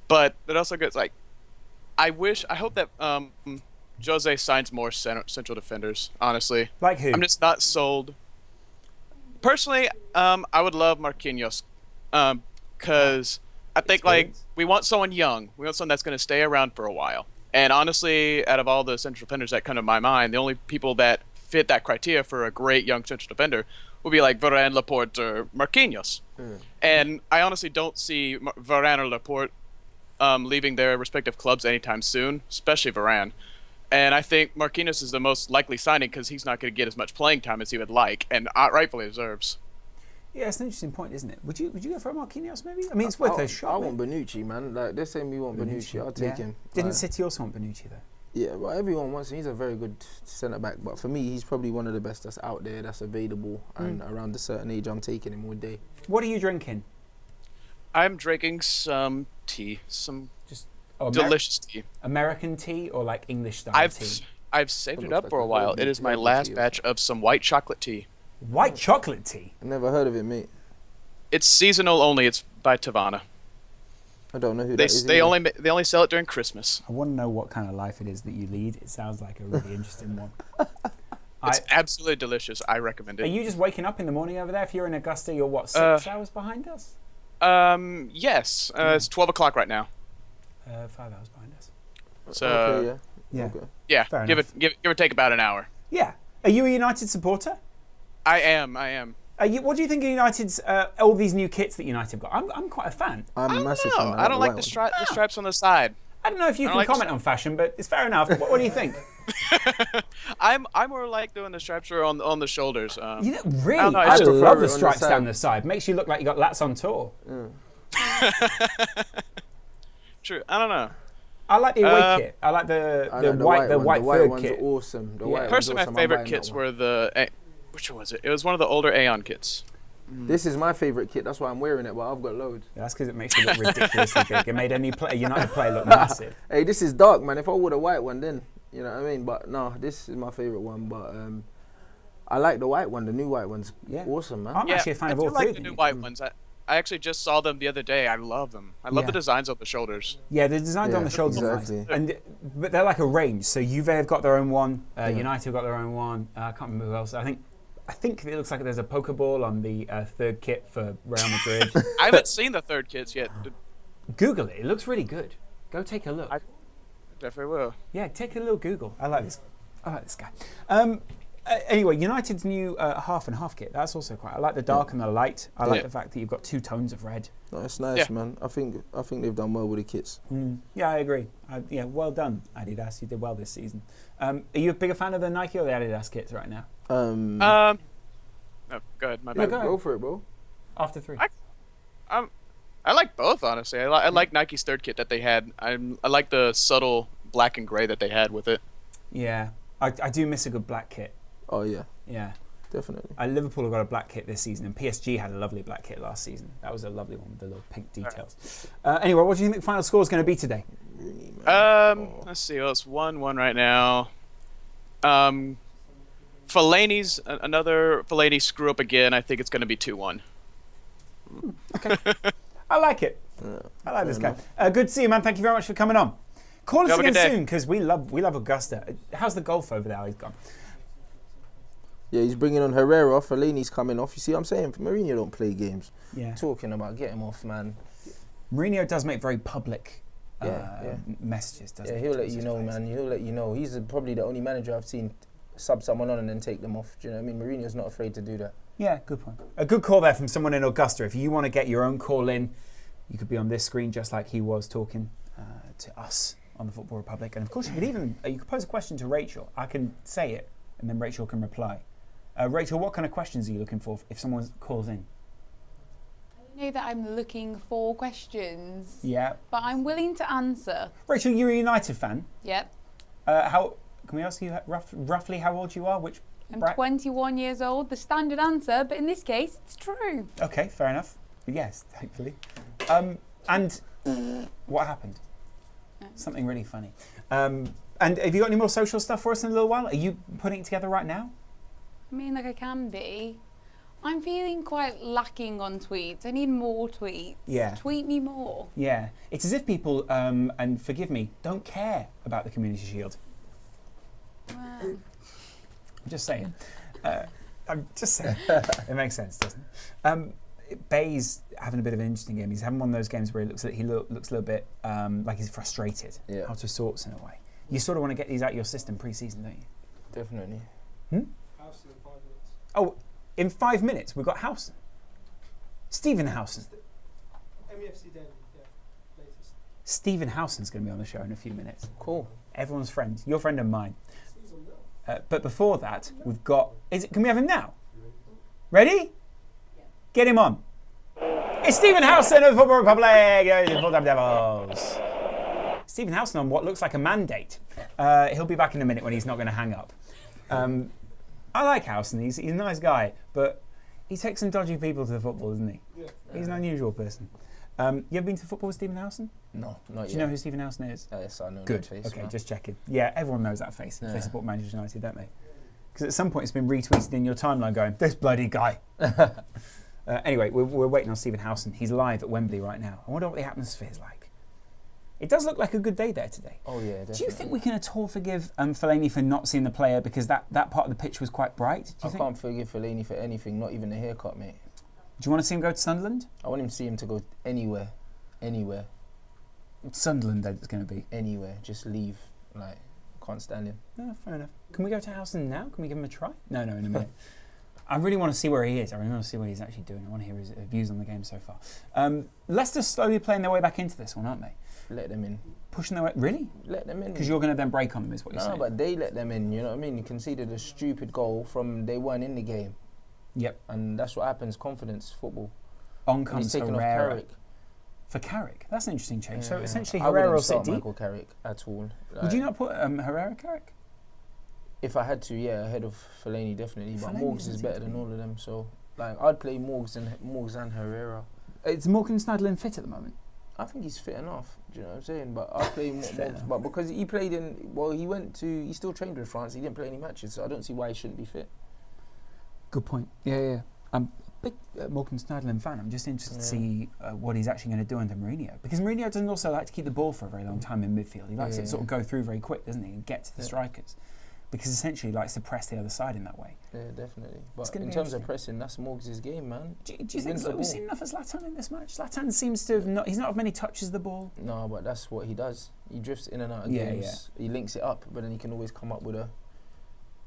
but it also gets like I hope that Jose signs more central defenders. Honestly, Like who? I'm just not sold. Personally, I would love Marquinhos, because I think like Experience. we want someone young. We want someone that's going to stay around for a while. And honestly, out of all the central defenders that come to my mind, the only people that fit that criteria for a great young central defender would be like Varane, Laporte, or Marquinhos. And I honestly don't see Varane or Laporte leaving their respective clubs anytime soon, especially Varane. And I think Marquinhos is the most likely signing because he's not going to get as much playing time as he would like, and rightfully deserves. Yeah, it's an interesting point, isn't it? Would you go for a Marquinhos maybe? I mean, it's worth a shot. I want Bonucci, man. Like they're saying we want Bonucci. I'll take him. Didn't Like, City also want Bonucci though? Yeah, well, everyone wants him. He's a very good centre back, but for me, he's probably one of the best that's out there, that's available, and around a certain age, I'm taking him all day. What are you drinking? I'm drinking some tea, delicious tea. American tea or like English style tea? I've saved it looks up like for a a while. herbal- It is my herbal last tea or batch of some white chocolate tea. White chocolate tea? I never heard of it, mate. It's seasonal only. It's by Tavana. I don't know who They that is. they either. only sell it during Christmas. I want to know what kind of life it is that you lead. It sounds like a really interesting one. It's absolutely delicious. I recommend Are it. you just waking up in the morning over there? If you're in Augusta, you're what, 6 hours behind us? Yes. It's 12 o'clock right now. 5 hours behind us. So Okay, yeah. Yeah. Okay. yeah, Fair give enough. it give or take about an hour. Yeah. Are you a United supporter? I am. What do you think of United's all these new kits that United have got? I'm quite a fan. I'm a massive fan. No, I don't like the white one. stripes on the side. I don't know if you I can like comment on fashion, but it's fair enough. What do you think? I'm more like doing the stripes are on the shoulders. You know, really, I don't know, I I just love prefer it the on the stripes side. down the side. Makes you look like you got lats on tour. True. I don't know. I like the away kit. I like I the like white one. third ones kit. are awesome. The Yeah. white ones Personally, awesome. my I'm favorite buying kits that one. were which one was it? It was one of the older Aeon kits. This is my favorite kit. That's why I'm wearing it. But I've got loads. Yeah, that's because it makes you look ridiculously big. It made any United player look massive. Hey, this is dark, man. If I wore the white one, then you know what I mean. But no, this is my favorite one. But I like the white one. The new white one's Yeah. awesome, man. I'm actually a fan I of do all like three the of new them. white ones. I actually just saw them the other day. I love them. I love Yeah. the designs on the shoulders. Yeah, the designs on the shoulders are exactly. nice. But they're like a range. So Juve have got their own one. United have got their own one. I can't remember who else. I think it looks like there's a Pokeball on the third kit for Real Madrid. I haven't seen the third kits yet. Google it. It looks really good. Go take a look. Definitely will. Yeah, take a little Google. I like this guy. Anyway, United's new half and half kit. That's also quite. I like the dark and the light. I like the fact that you've got 2 tones of red. No, it's nice, man. I think they've done well with the kits. Yeah, I agree. Well done, Adidas. You did well this season. Are you a bigger fan of the Nike or the Adidas kits right now? No, go ahead. My bad. Go for it, bro. After 3. I like both, honestly. I like Nike's third kit that they had. I like the subtle black and gray that they had with it. Yeah, I do miss a good black kit. Oh yeah. Yeah. Definitely. Liverpool have got a black kit this season, and PSG had a lovely black kit last season. That was a lovely one with the little pink details. Anyway, what do you think the final score is going to be today? Let's see. Well, it's 1-1 right now. Fellaini's another Fellaini screw up again. I think it's going to be 2-1. Okay. I like it. I like this guy. Good to see you, man. Thank you very much for coming on. Call us again soon because we love Augusta. How's the golf over there? He's gone. Yeah, he's bringing on Herrera. Fellaini's coming off. You see what I'm saying? Mourinho don't play games. Yeah. Talking about get him off, man. Mourinho does make very public messages, doesn't he? Yeah, he'll let you know, man. He'll let you know. He's probably the only manager I've seen sub someone on and then take them off. Do you know what I mean? Mourinho's not afraid to do that. Yeah, good point. A good call there from someone in Augusta. If you want to get your own call in, you could be on this screen just like he was talking to us on the Football Republic. And of course, you could pose a question to Rachel. I can say it, and then Rachel can reply. Rachel, what kind of questions are you looking for if someone calls in? I know that I'm looking for questions. Yeah. But I'm willing to answer. Rachel, you're a United fan. Yep. Can we ask you roughly how old you are? I'm 21 years old. The standard answer, but in this case, it's true. Okay, fair enough. Yes, thankfully. And what happened? Something really funny. And have you got any more social stuff for us in a little while? Are you putting it together right now? I mean, like I can be. I'm feeling quite lacking on tweets. I need more tweets. Yeah. Tweet me more. Yeah. It's as if people, and forgive me, don't care about the Community Shield. Well. I'm just saying. It makes sense, doesn't it? Bay's having a bit of an interesting game. He's having one of those games where he looks a little bit like he's frustrated, out of sorts in a way. You sort of want to get these out of your system pre-season, don't you? Definitely. Housen in 5 minutes. Oh, in 5 minutes we've got Housen. Stephen Housen. MEFC Daily, latest. Stephen Housen's going to be on the show in a few minutes. Cool. Everyone's friend. Your friend and mine. But before that, we've got... Can we have him now? Ready? Get him on. It's Stephen Housen of the Football Republic, the FullTimeDEVILS. Stephen Housen on what looks like a mandate. He'll be back in a minute when he's not going to hang up. I like Housen. He's a nice guy, but he takes some dodgy people to the football, isn't he? Yeah. He's an unusual person. You ever been to football with Stephen Housen? No, not yet. Do you know who Stephen Housen is? Yes, I know Good. that face. Okay, man. just checking. Yeah, everyone knows that face. If they support Manchester United, don't they? Because at some point it's been retweeted in your timeline going, this bloody guy. Anyway, we're waiting on Stephen Housen. He's live at Wembley right now. I wonder what the atmosphere is like. It does look like a good day there today. Oh, yeah, definitely. Do you think we can at all forgive Fellaini for not seeing the player because that part of the pitch was quite bright? I can't forgive Fellaini for anything, not even a haircut, mate. Do you want to see him go to Sunderland? I want him to see him to go anywhere. Anywhere. Sunderland, it's going to be. Anywhere. Just leave. Like, can't stand him. No, fair enough. Can we go to Housen now? Can we give him a try? No, in a minute. I really want to see where he is. I really want to see what he's actually doing. I want to hear his views on the game so far. Leicester's slowly playing their way back into this one, aren't they? Let them in. Pushing their way... Really? Let them in. Because you're going to then break on them, is what you're saying. No, but they let them in, you know what I mean? You conceded a stupid goal from they weren't in the game. Yep. And that's what happens, confidence, football. On comes Herrera. Off For Carrick? That's an interesting change. Yeah. So essentially I Herrera will wouldn't sit start deep? Michael Carrick at all. Like, would you not put Herrera Carrick? If I had to, yeah, ahead of Fellaini, definitely. But Fellaini Morgs is better than all of them, so... Like, I'd play Morgs and Herrera. Is Morgan Snadlin fit at the moment? I think he's fit enough, do you know what I'm saying? But I'd play Morgs. But because he played in... Well, he still trained with France. He didn't play any matches, so I don't see why he shouldn't be fit. Good point. Yeah. I'm a big Morgan Snadlin fan. I'm just interested to see what he's actually going to do under Mourinho. Because Mourinho doesn't also like to keep the ball for a very long time in midfield. He likes it to sort of go through very quick, doesn't he? And get to the strikers. Because essentially he likes to press the other side in that way. Yeah, definitely. But in terms of pressing, that's Morgs' game, man. Do you think we've seen enough of Zlatan in this match? Zlatan seems to have he's not had many touches the ball. No, but that's what he does. He drifts in and out of games. Yeah. He links it up, but then he can always come up with a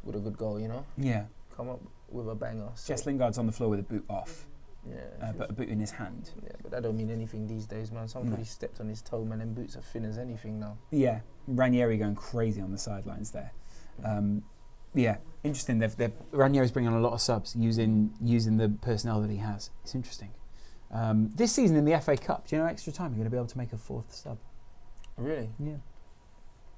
with a good goal, you know? Yeah. Come up with a banger. So, Jess Lingard's on the floor with a boot off, yeah, but a boot in his hand. yeah, but that don't mean anything these days, man. Somebody stepped on his toe, man, and boots are thin as anything now. Yeah, Ranieri going crazy on the sidelines there. Yeah, interesting. Ranieri's bringing on a lot of subs using the personnel that he has. It's interesting. This season in the FA Cup, do you know extra time you're going to be able to make a fourth sub? Really? Yeah.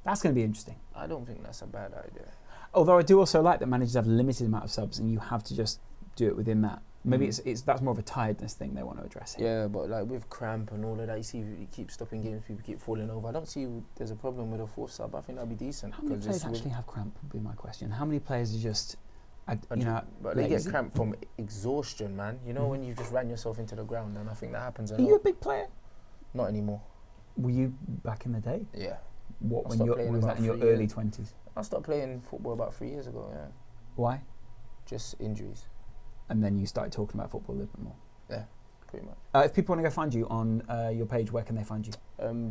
That's going to be interesting. I don't think that's a bad idea. Although I do also like that managers have a limited amount of subs and you have to just do it within that. Maybe that's more of a tiredness thing they want to address here. Yeah, but like with cramp and all of that, you see you keep stopping games, people keep falling over. I don't see there's a problem with a fourth sub. I think that'd be decent. How many players actually have cramp would be my question. How many players are just, but they get cramp from exhaustion, man. You know when you just ran yourself into the ground, and I think that happens a lot. Are you a big player? Not anymore. Were you back in the day? Yeah. What, when was that in your early 20s? I started playing football about 3 years ago, yeah. Why? Just injuries. And then you started talking about football a little bit more? Yeah, pretty much. If people want to go find you on your page, where can they find you?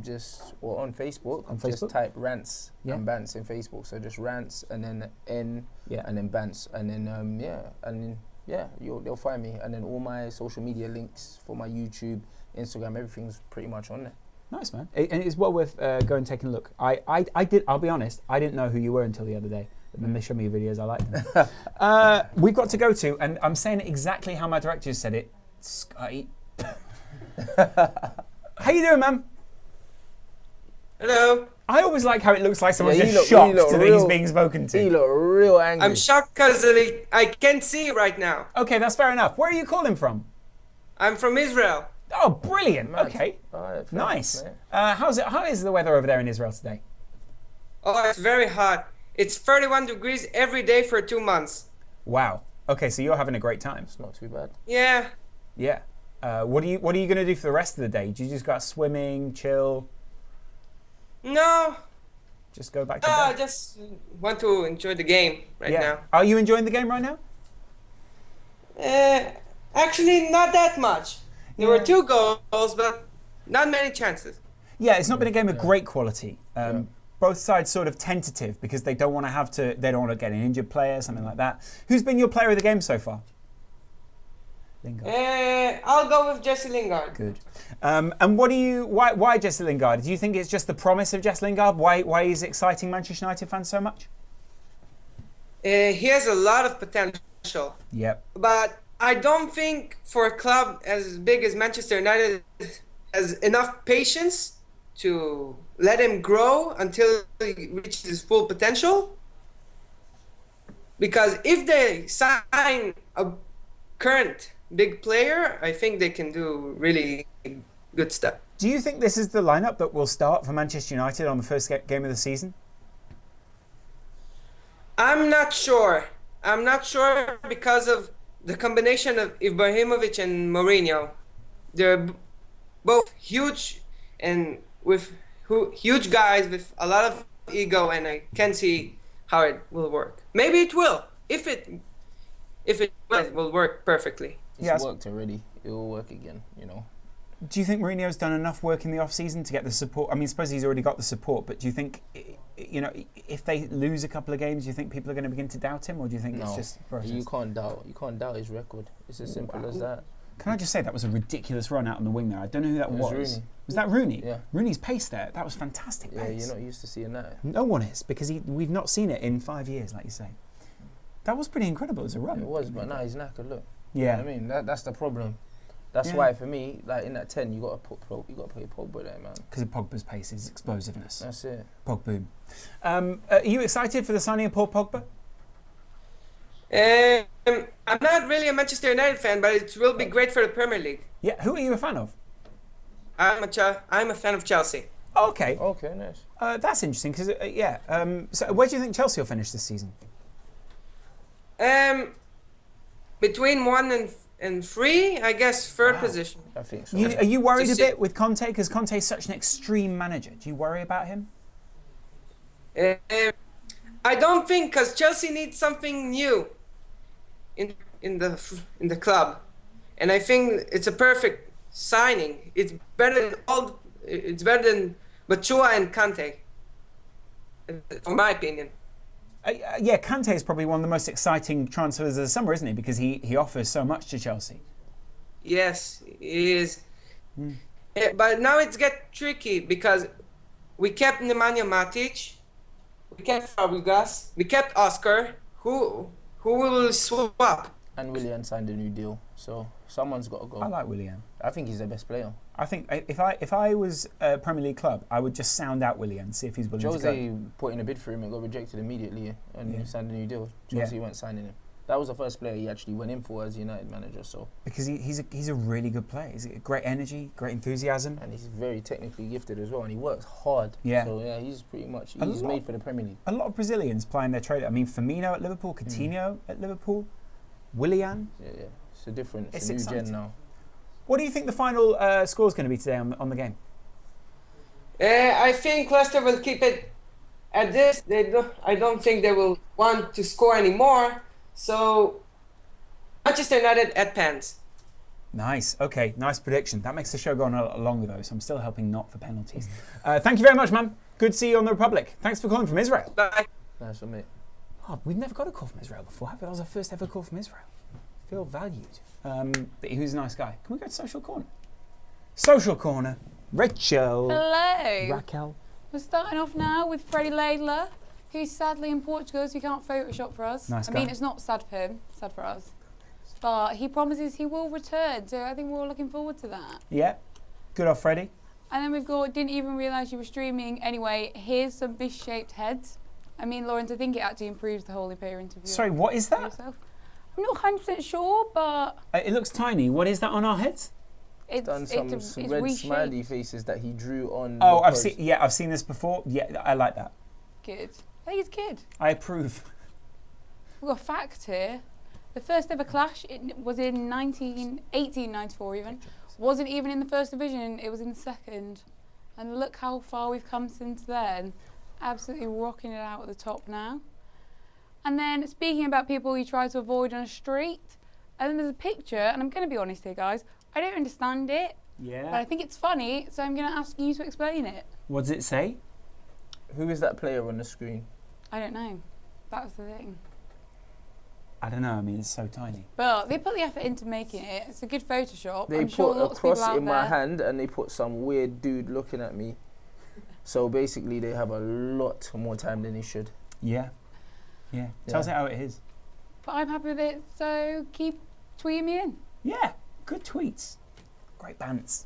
Just on Facebook. On Facebook? Just type rants and bants in Facebook. So just rants and then N and then bants and then they'll find me. And then all my social media links for my YouTube, Instagram, everything's pretty much on there. Nice, man. And it's well worth going and taking a look. I'll be honest, I didn't know who you were until the other day. But then they showed me your videos, I liked them. We've got to go to, and I'm saying it exactly how my director said it, Skype. How you doing, man? Hello. I always like how it looks like someone's just shocked that he's being spoken to. You look real angry. I'm shocked because I can't see right now. Okay, that's fair enough. Where are you calling from? I'm from Israel. Oh, brilliant. Mad. Okay. Right, nice. Nice, How is the weather over there in Israel today? Oh, it's very hot. It's 31 degrees every day for 2 months. Wow. Okay, so you're having a great time. It's not too bad. Yeah. Yeah. What are you going to do for the rest of the day? Do you just go out swimming, chill? No. Just go back to I bed? just want to enjoy the game right now. Are you enjoying the game right now? Actually, not that much. There were 2 goals, but not many chances. Yeah, it's not been a game of great quality. Both sides sort of tentative because they don't want to they don't want to get an injured player, something like that. Who's been your player of the game so far? Lingard. I'll go with Jesse Lingard. Good. And why Jesse Lingard? Do you think it's just the promise of Jesse Lingard? Why is it exciting Manchester United fans so much? He has a lot of potential. Yep. But I don't think for a club as big as Manchester United has enough patience to let him grow until he reaches his full potential. Because if they sign a current big player, I think they can do really good stuff. Do you think this is the lineup that will start for Manchester United on the first game of the season? I'm not sure. I'm not sure because of the combination of Ibrahimovic and Mourinho. They're both huge and with huge guys with a lot of ego, and I can't see how it will work. Maybe it will. If it will work perfectly. It's worked already. It will work again, you know. Do you think Mourinho's done enough work in the off-season to get the support? I mean, I suppose he's already got the support, but do you think, if they lose a couple of games, do you think people are going to begin to doubt him, or do you think it's just process? You can't doubt his record. It's as simple as that. Can I just say that was a ridiculous run out on the wing there? I don't know who that was. Rooney. Was that Rooney? Yeah. Rooney's pace there, that was fantastic pace. Yeah, you're not used to seeing that. No one is, because we've not seen it in 5 years, like you say. That was pretty incredible as a run. It was, but now he's knackered. Look. Yeah. You know what I mean, that's the problem. That's why for me, like in that 10, you got to play Pogba there, man. Because of Pogba's pace, his explosiveness. That's it. Pogba. Are you excited for the signing of Paul Pogba? I'm not really a Manchester United fan, but it will be great for the Premier League. Yeah. Who are you a fan of? I'm a fan of Chelsea. Oh, okay. Okay, nice. That's interesting because so where do you think Chelsea will finish this season? Between 1 and 3, I guess third position. I think so. Are you worried a bit with Kanté because Conte is such an extreme manager? Do you worry about him? I don't think, because Chelsea needs something new in the club, and I think it's a perfect signing. It's better than Batshuayi and Kanté, for my opinion. Yeah, Kanté is probably one of the most exciting transfers of the summer, isn't he? Because he offers so much to Chelsea. Yes, he is. Yeah, but now it's get tricky because we kept Nemanja Matic, we kept Fabregas, we kept Oscar. Who will swap? And Willian signed a new deal, so someone's got to go. I like Willian. I think he's the best player. I think if I was a Premier League club, I would just sound out Willian, see if he's willing to go. Jose put in a bid for him and got rejected immediately, and he signed a new deal. Chelsea weren't signing him. That was the first player he actually went in for as United manager. So because he's a really good player. He's got great energy, great enthusiasm, and he's very technically gifted as well, and he works hard. Yeah. So yeah, he's pretty much made for the Premier League. A lot of Brazilians playing their trade. I mean, Firmino at Liverpool, Coutinho at Liverpool, Willian. Yeah. It's a different. It's a new exciting. gen now. What do you think the final score is going to be today on the game? I think Leicester will keep it at this. I don't think they will want to score anymore. So Manchester United at pens. Nice. Okay. Nice prediction. That makes the show go on a lot longer though. So I'm still hoping not for penalties. Thank you very much, man. Good to see you on the Republic. Thanks for calling from Israel. Bye. Nice one, mate. Oh, we've never got a call from Israel before, have we? That was our first ever call from Israel. Feel valued. But who's a nice guy. Can we go to Social Corner? Social Corner. Rachel. Hello. Raquel. We're starting off now with Freddie Laidler, who's sadly in Portugal, so he can't Photoshop for us. Nice I guy. mean, it's not sad for him, sad for us. But he promises he will return, so I think we're all looking forward to that. Yeah. Good old Freddie. And then we've got, didn't even realise you were streaming. Anyway, here's some fish-shaped heads. I mean, Lawrence, I think it actually improves the whole Player interview. Sorry, what is that? Yourself. I'm not 100% sure, but... It looks tiny. What is that on our heads? It's done some it's red reshaped. smiley faces that he drew on. Oh, the I've post. I've seen this before. Yeah, I like that. Good. I think it's good. I approve. We've got a fact here. The first ever clash was in 1894 even. Wasn't even in the first division, it was in the second. And look how far we've come since then. Absolutely rocking it out at the top now. And then speaking about people you try to avoid on a street, and then there's a picture, and I'm going to be honest here guys, I don't understand it, Yeah. but I think it's funny, so I'm going to ask you to explain it. What does it say? Who is that player on the screen? I don't know. That's the thing. I don't know. I mean, it's so tiny. But they put the effort into making it. It's a good Photoshop. They I'm put sure a lots of people cross out in my there. hand and they put some weird dude looking at me. So basically, they have a lot more time than they should. Yeah. Yeah. Tells it how it is. But I'm happy with it, so keep tweeting me in. Yeah. Good tweets. Great bants.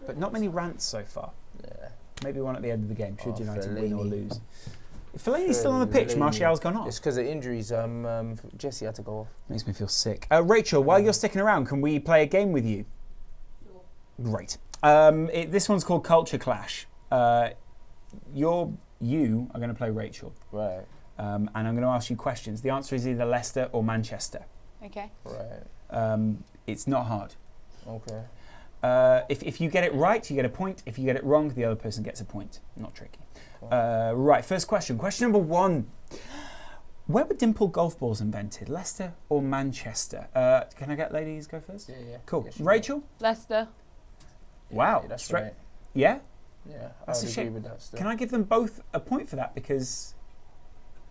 But not many rants so far. Yeah. Maybe one at the end of the game, should Oh, United win or Fellaini. lose. Fellaini's still on the pitch. Fellaini. Martial's gone off. It's because of injuries. Jesse had to go off. Makes me feel sick. Rachel, while you're sticking around, can we play a game with you? Sure. Great. This one's called Culture Clash. You are going to play Rachel. Right. And I'm going to ask you questions. The answer is either Leicester or Manchester. Okay. Right. It's not hard. Okay. If you get it right, you get a point. If you get it wrong, the other person gets a point. Not tricky. Right, first question. Question number 1. Where were dimple golf balls invented? Leicester or Manchester? Can I get ladies go first? Yeah. Cool. Yes, Rachel? Leicester. Wow. Yeah, that's Straight. right. Yeah? Yeah, That's I a would shame. agree with that still. Can I give them both a point for that? Because...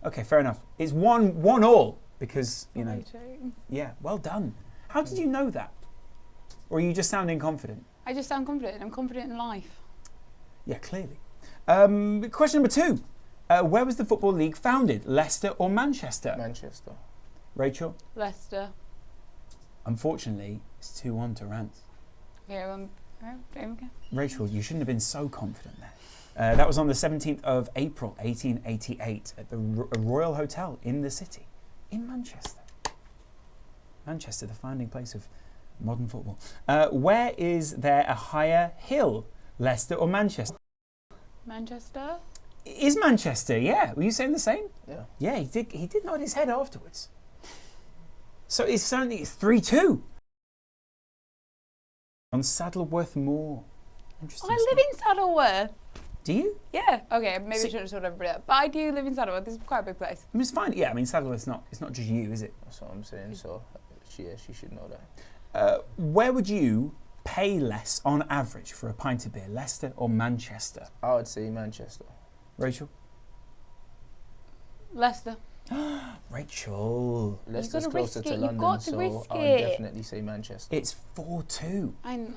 Okay, fair enough. It's 1-1 because, you know... Yeah, well done. How did you know that? Or are you just sounding confident? I just sound confident. I'm confident in life. Yeah, clearly. Question number 2. Where was the Football League founded? Leicester or Manchester? Manchester. Rachel? Leicester. Unfortunately, it's 2-1 to Rants. Okay, there we go. Rachel, you shouldn't have been so confident there. That was on the 17th of April, 1888, at the Royal Hotel in the city, in Manchester. Manchester, the founding place of modern football. Where is there a higher hill, Leicester or Manchester? Manchester. Is Manchester? Yeah. Were you saying the same? Yeah. Yeah, he did. He did nod his head afterwards. So it's only 3-2 on Saddleworth Moor. Interesting. I live in Saddleworth. Do you? Yeah. Okay, maybe I shouldn't have told everybody that. But I do live in Saddleworth. This is quite a big place. I mean, it's fine. Yeah, I mean, Saddleworth's not. It's not just you, is it? That's what I'm saying. So, she should know that. Where would you pay less on average for a pint of beer, Leicester or Manchester? I would say Manchester. Rachel? Leicester. Rachel. Leicester's gotta closer risk to it, you've London, got to so risk I'll it. definitely say Manchester. It's 4-2 I know.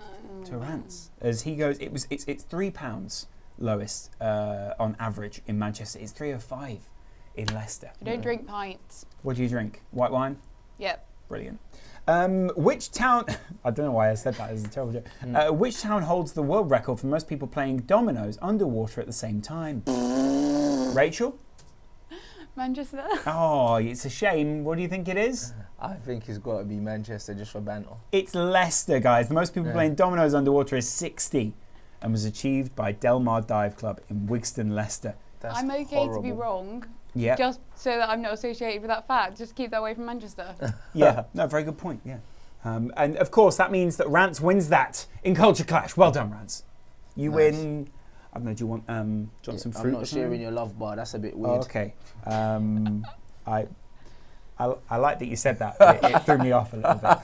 to Rants. As he goes, it's £3 lowest on average in Manchester. It's 3.05 in Leicester. I don't drink pints. What do you drink? White wine? Yep. Brilliant. Which town... I don't know why I said that. It's a terrible joke. Which town holds the world record for most people playing dominoes underwater at the same time? Rachel? Manchester. Oh, it's a shame. What do you think it is? I think it's got to be Manchester just for banter. It's Leicester, guys. The most people playing dominoes underwater is 60 and was achieved by Delmar Dive Club in Wigston, Leicester. That's I'm okay horrible. to be wrong. Yeah. Just so that I'm not associated with that fact. Just keep that away from Manchester. Yeah. No, very good point. Yeah. And of course, that means that Rants wins that in Culture Clash. Well done, Rants. You win. I don't know. Do you want some fruit? I'm not sharing your love bar. That's a bit weird. Oh, okay. I like that you said that. It threw me off a little bit.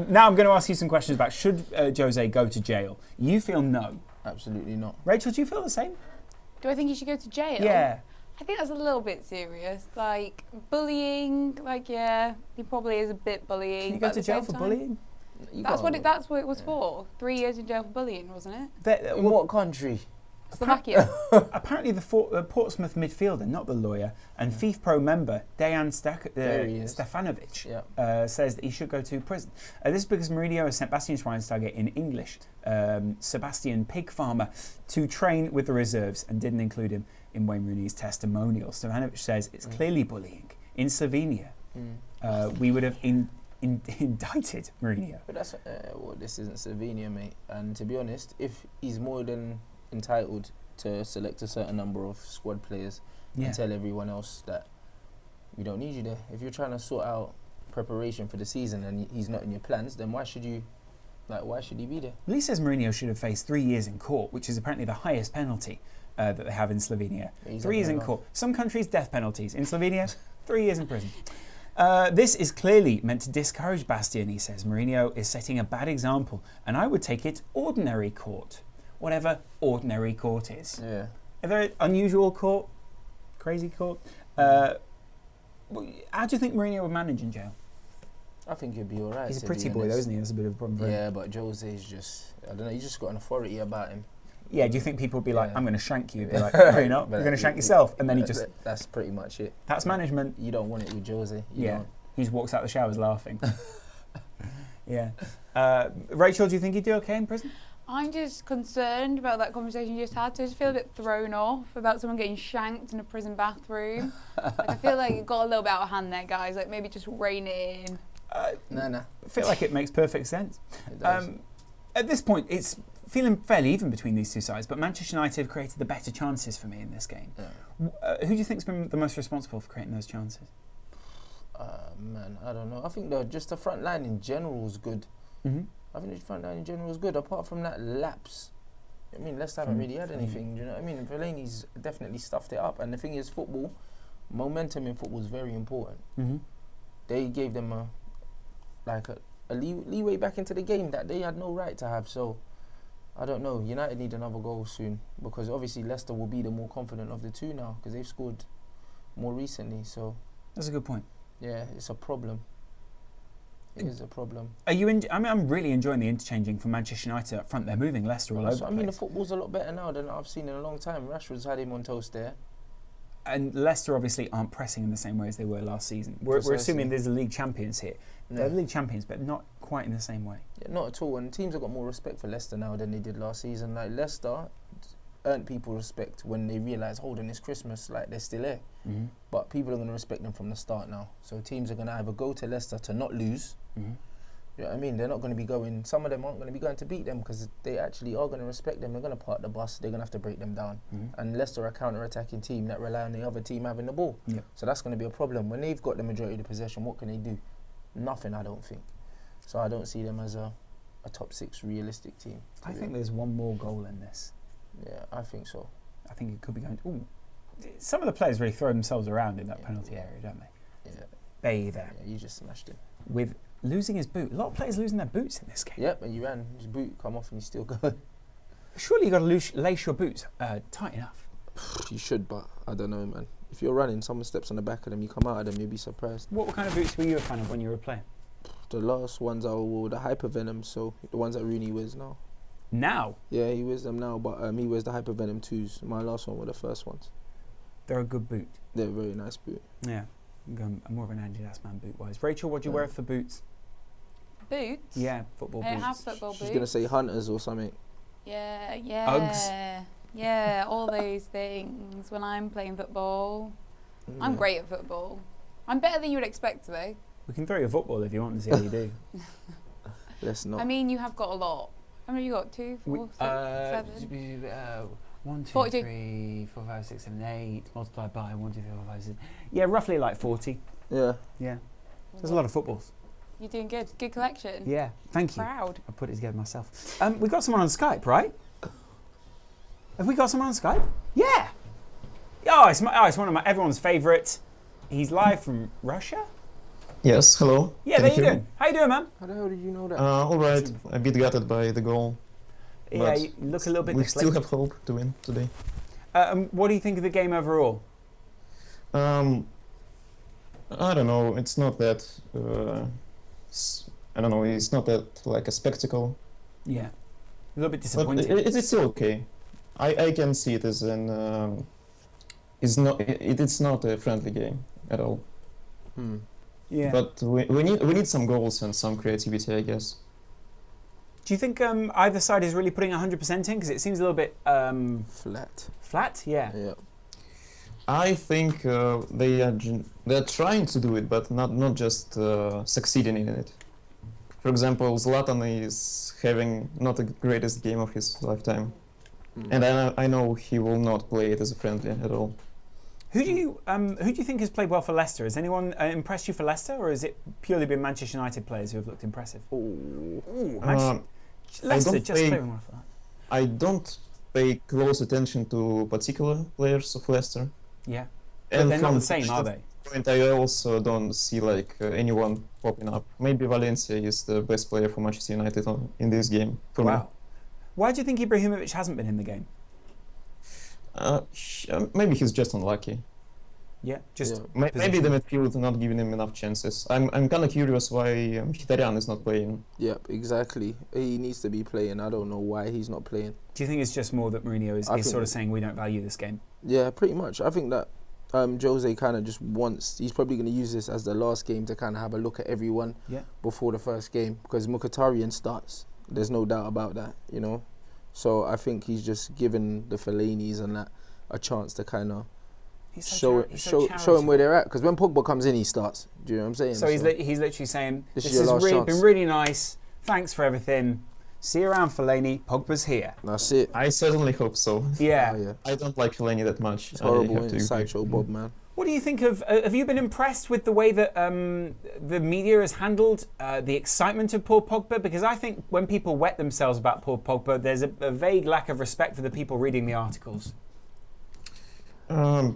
Now I'm going to ask you some questions about should Jose go to jail. You feel no. Absolutely not. Rachel, do you feel the same? Do I think he should go to jail? Yeah. I think that's a little bit serious. Like, bullying, yeah, he probably is a bit bullying. Can you go to jail for bullying? That's what it was for. 3 years in jail for bullying, wasn't it? In what country? Slovakia. Apparently the Portsmouth midfielder, not the lawyer, and FIFPro member, Dejan Stefanovic, says that he should go to prison. This is because Mourinho has sent Bastian Schweinsteiger in English, Sebastian Pig Farmer, to train with the reserves and didn't include him in Wayne Rooney's testimonial. Stefanovic says it's clearly bullying. In Slovenia, we would have indicted Mourinho. But that's this isn't Slovenia, mate. And to be honest, if he's more than entitled to select a certain number of squad players and tell everyone else that we don't need you there. If you're trying to sort out preparation for the season and he's not in your plans, then why should he be there? Lee says Mourinho should have faced 3 years in court, which is apparently the highest penalty that they have in Slovenia. 3 years in court. Some countries, death penalties. In Slovenia, 3 years in prison. This is clearly meant to discourage Bastian, he says. Mourinho is setting a bad example, and I would take it ordinary court. Whatever ordinary court is. Yeah. Are there unusual court? Crazy court? How do you think Mourinho would manage in jail? I think he'd be alright. He's a pretty boy though, isn't he? That's a bit of a problem for him. Yeah, but Jose is just, I don't know, he's just got an authority about him. Yeah, do you think people would be like, I'm going to shank you? He'd be like, no, you're not. You're going to shank yourself. And then he just... That's pretty much it. That's management. You don't want it with Jose. You don't. He just walks out the showers laughing. Yeah. Rachel, do you think he'd do okay in prison? I'm just concerned about that conversation you just had. So I just feel a bit thrown off about someone getting shanked in a prison bathroom. I feel like it got a little bit out of hand there, guys. Like maybe just rein it in. No. I feel like it makes perfect sense. It does. At this point, it's feeling fairly even between these two sides, but Manchester United have created the better chances for me in this game. Yeah. Who do you think's been the most responsible for creating those chances? Man, I don't know. I think just the front line in general is good. I think the front line in general is good, apart from that lapse. I mean, Leicester haven't really had anything, do you know what I mean? Fellaini's definitely stuffed it up. And the thing is, momentum in football is very important. They gave them a leeway back into the game that they had no right to have. So, I don't know. United need another goal soon, because obviously Leicester will be the more confident of the two now, because they've scored more recently. So that's a good point. Yeah, it's a problem. It is a problem. Are you? I'm really enjoying the interchanging from Manchester United up front. They're moving Leicester all over the place. I mean, the football's a lot better now than I've seen in a long time. Rashford's had him on toast there. And Leicester obviously aren't pressing in the same way as they were last season. We're assuming there's the league champions here. They're league champions, but not quite in the same way. Yeah, not at all. And teams have got more respect for Leicester now than they did last season. Like, Leicester earned people respect when they realised, hold on, it's Christmas, like, they're still here. But people are going to respect them from the start now. So teams are going to either go to Leicester to not lose. You know what I mean? They're not going to be going, some of them aren't going to be going to beat them, because they actually are going to respect them. They're going to park the bus. They're going to have to break them down. And Leicester are a counter-attacking team that rely on the other team having the ball. So that's going to be a problem. When they've got the majority of the possession, what can they do? Nothing, I don't think. So I don't see them as a top 6 realistic team. I think there's one more goal in this. Yeah, I think so. I think it could be going... Ooh. Some of the players really throw themselves around in that penalty area, don't they? Yeah. Bay there. Yeah, you just smashed him. With losing his boot. A lot of players losing their boots in this game. Yep, and you ran. His boot come off and he's still going. Surely you've got to lace your boots tight enough. You should, but I don't know, man. if you're running, someone steps on the back of them, you come out of them, you'll be surprised. What kind of boots were you a fan of when you were playing? The last ones are all the Hypervenom, so the ones that Rooney wears now. Now? Yeah, he wears them now, but he wears the Hypervenom 2s. My last one were the first ones. They're a good boot. They're a very nice boot. Yeah. I'm more of an Adidas man boot-wise. Rachel, what do you wear for boots? Boots? Yeah, football boots. I don't have football boots. She's going to say Hunters or something. Yeah. Uggs. Yeah, all those things when I'm playing football. I'm great at football. I'm better than you would expect, though. We can throw you a football if you want to see how you do. Let's not. I mean, you have got a lot. How many you got? 2, 4, 6, 7? 1, 2, 42. 3, 4, 5, 6, 7, 8, multiplied by 1, 2, 3, 4, 5, 6. Yeah, roughly like 40. Yeah. Yeah. There's a lot of footballs. You're doing good. Good collection. Yeah, thank you. Proud. I put it together myself. We've got someone on Skype, right? Have we got someone on Skype? Yeah. Oh, it's one of everyone's favourite. He's live from Russia. Yes, hello. Yeah, there you doing? How you doing, man? How the hell did you know that? All right. A bit gutted by the goal. Yeah, you look a little bit we deflated. still have hope to win today. What do you think of the game overall? I don't know. It's not that. I don't know. It's not that like a spectacle. Yeah, a little bit But disappointed. it's still okay. I can see it as an. It's not a friendly game at all. Yeah. But we need some goals and some creativity, I guess. Do you think either side is really putting 100% in? Because it seems a little bit flat. Flat, yeah. Yeah. I think they're trying to do it, but not just succeeding in it. For example, Zlatan is having not the greatest game of his lifetime, and I know he will not play it as a friendly at all. Who do you think has played well for Leicester? Has anyone impressed you for Leicester, or has it purely been Manchester United players who have looked impressive? Leicester just playing well for that. I don't pay close attention to particular players of Leicester. Yeah, but they're not the same, are they? Point, I also don't see like anyone popping up. Maybe Valencia is the best player for Manchester United in this game for me. Why do you think Ibrahimovic hasn't been in the game? Maybe he's just unlucky. Yeah, maybe the midfield not giving him enough chances. I'm kind of curious why Mkhitaryan is not playing. Yep, exactly. He needs to be playing. I don't know why he's not playing. Do you think it's just more that Mourinho is sort of saying we don't value this game? Yeah, pretty much. I think that Jose kind of just wants. He's probably going to use this as the last game to kind of have a look at everyone before the first game, because Mkhitaryan starts. There's no doubt about that, you know. So I think he's just given the Fellaini's and that a chance to kind of show him where they're at. Because when Pogba comes in, he starts. Do you know what I'm saying? So he's literally saying, this has been really nice. Thanks for everything. See you around, Fellaini. Pogba's here. That's it. I certainly hope so. Yeah. I don't like Fellaini that much. It's horrible. Sideshow Bob, man. What do you think of? Have you been impressed with the way that the media has handled the excitement of Paul Pogba? Because I think when people wet themselves about Paul Pogba, there's a vague lack of respect for the people reading the articles. I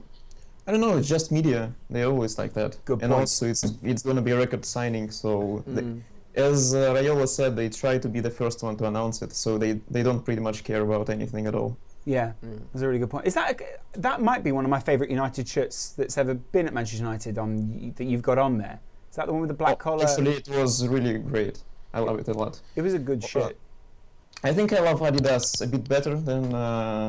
don't know. It's just media. They're always like that. Good point. And also, it's going to be a record signing. So, as Raiola said, they try to be the first one to announce it. So they don't pretty much care about anything at all. Yeah, that's a really good point. Is that might be one of my favourite United shirts that's ever been at Manchester United that you've got on there? Is that the one with the black collar? Actually, it was really great. I love it a lot. It was a good shirt. I think I love Adidas a bit better than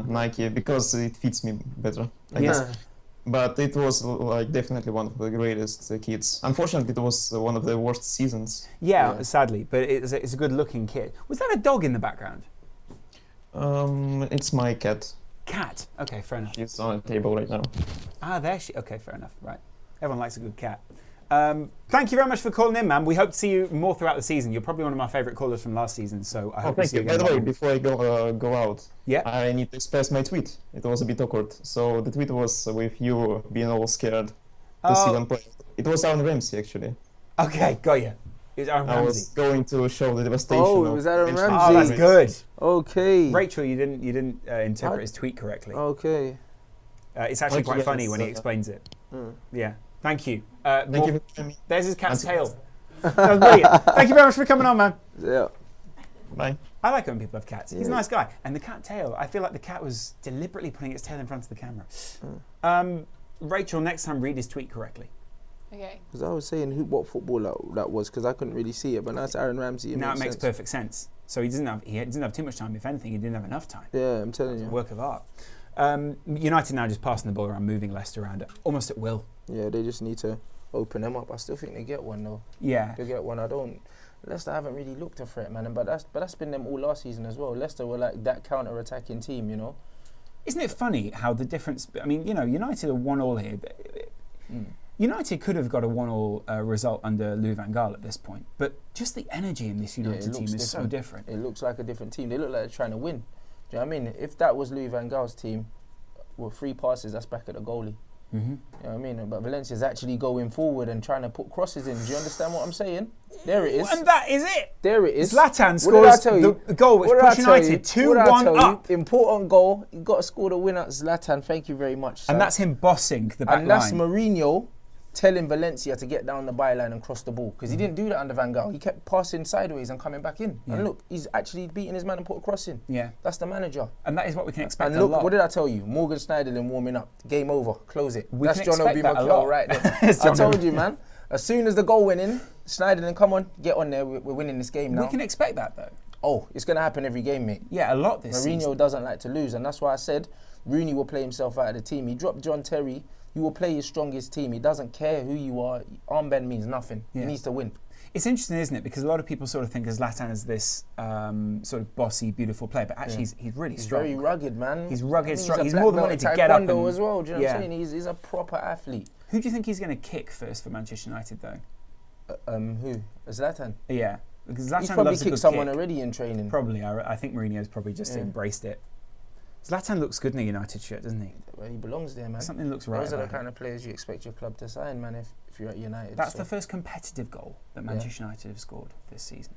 Nike because it fits me better, I guess. But it was like definitely one of the greatest kits. Unfortunately, it was one of the worst seasons. Yeah, sadly, but it's a good looking kit. Was that a dog in the background? It's my cat. Cat? Okay, fair enough. She's on a table right now. There she... Okay, fair enough. Right. Everyone likes a good cat. Thank you very much for calling in, man. We hope to see you more throughout the season. You're probably one of my favourite callers from last season, so I hope to see you again. By the way, before I go out, yeah, I need to express my tweet. It was a bit awkward. So the tweet was with you being all scared to see one play. It was Aaron Ramsey, actually. Okay, got you. It was Aaron Ramsey. I was going to show the devastation. Oh, it was Aaron Ramsey. Oh, that's good. Okay. Rachel, you didn't interpret his tweet correctly. Okay. It's actually quite funny when he explains it. Yeah. Thank you. Thank you. There's his cat's tail. That was brilliant. Thank you very much for coming on, man. Yeah. Bye. I like it when people have cats. He's a nice guy. And the cat tail, I feel like the cat was deliberately putting its tail in front of the camera. Rachel, next time read his tweet correctly. Okay. Because I was saying what football that was, because I couldn't really see it, but now it's Aaron Ramsey. Now it makes perfect sense. So he didn't have too much time. If anything, he didn't have enough time. Yeah, I'm telling you. It's a work of art. United now just passing the ball around, moving Leicester around almost at will. Yeah, they just need to open them up. I still think they get one though. Yeah. They get one. Leicester haven't really looked a threat, man. But that's been them all last season as well. Leicester were like that counter-attacking team, you know. Isn't it funny how the difference? I mean, you know, United are 1-1 here. United could have got a 1-1 result under Louis van Gaal at this point, but just the energy in this United team is so different. It looks like a different team. They look like they're trying to win. Do you know what I mean? If that was Louis van Gaal's team, with 3 passes, that's back at the goalie. You know what I mean? But Valencia's actually going forward and trying to put crosses in. Do you understand what I'm saying? There it is. And that is it. There it is. Zlatan scores the goal which pushed United 2-1 up. Important goal. You got to score the winner. Zlatan, thank you very much, son. And that's him bossing the back line. And that's Mourinho telling Valencia to get down the byline and cross the ball, because he didn't do that under Van Gaal. He kept passing sideways and coming back in. And look, he's actually beating his man and put a cross in. Yeah. That's the manager. And that is what we can expect. And look, what did I tell you? Morgan Schneiderlin warming up. Game over. Close it. That's John Obi Mikel right there. I told you, man. As soon as the goal went in, Schneiderlin, come on, get on there. We're winning this game now. We can expect that though. Oh, it's going to happen every game, mate. Yeah, a lot this season. Mourinho doesn't like to lose, and that's why I said Rooney will play himself out of the team. He dropped John Terry. He will play his strongest team. He doesn't care who you are. Armband means nothing. Yeah. He needs to win. It's interesting, isn't it? Because a lot of people sort of think of Zlatan as this sort of bossy, beautiful player, but actually he's really strong. He's very rugged, man. He's rugged, strong. He's more than willing to get up and as well. Do you know what I'm saying? He's a proper athlete. Who do you think he's going to kick first for Manchester United, though? Who? Zlatan. Yeah, because Zlatan he's probably loves kicked someone already in training. Probably. I think Mourinho's probably just embraced it. Zlatan looks good in a United shirt, doesn't he? Well, he belongs there, man. Something looks right. Those are the kind of players you expect your club to sign, man, if you're at United. That's the first competitive goal that Manchester United have scored this season.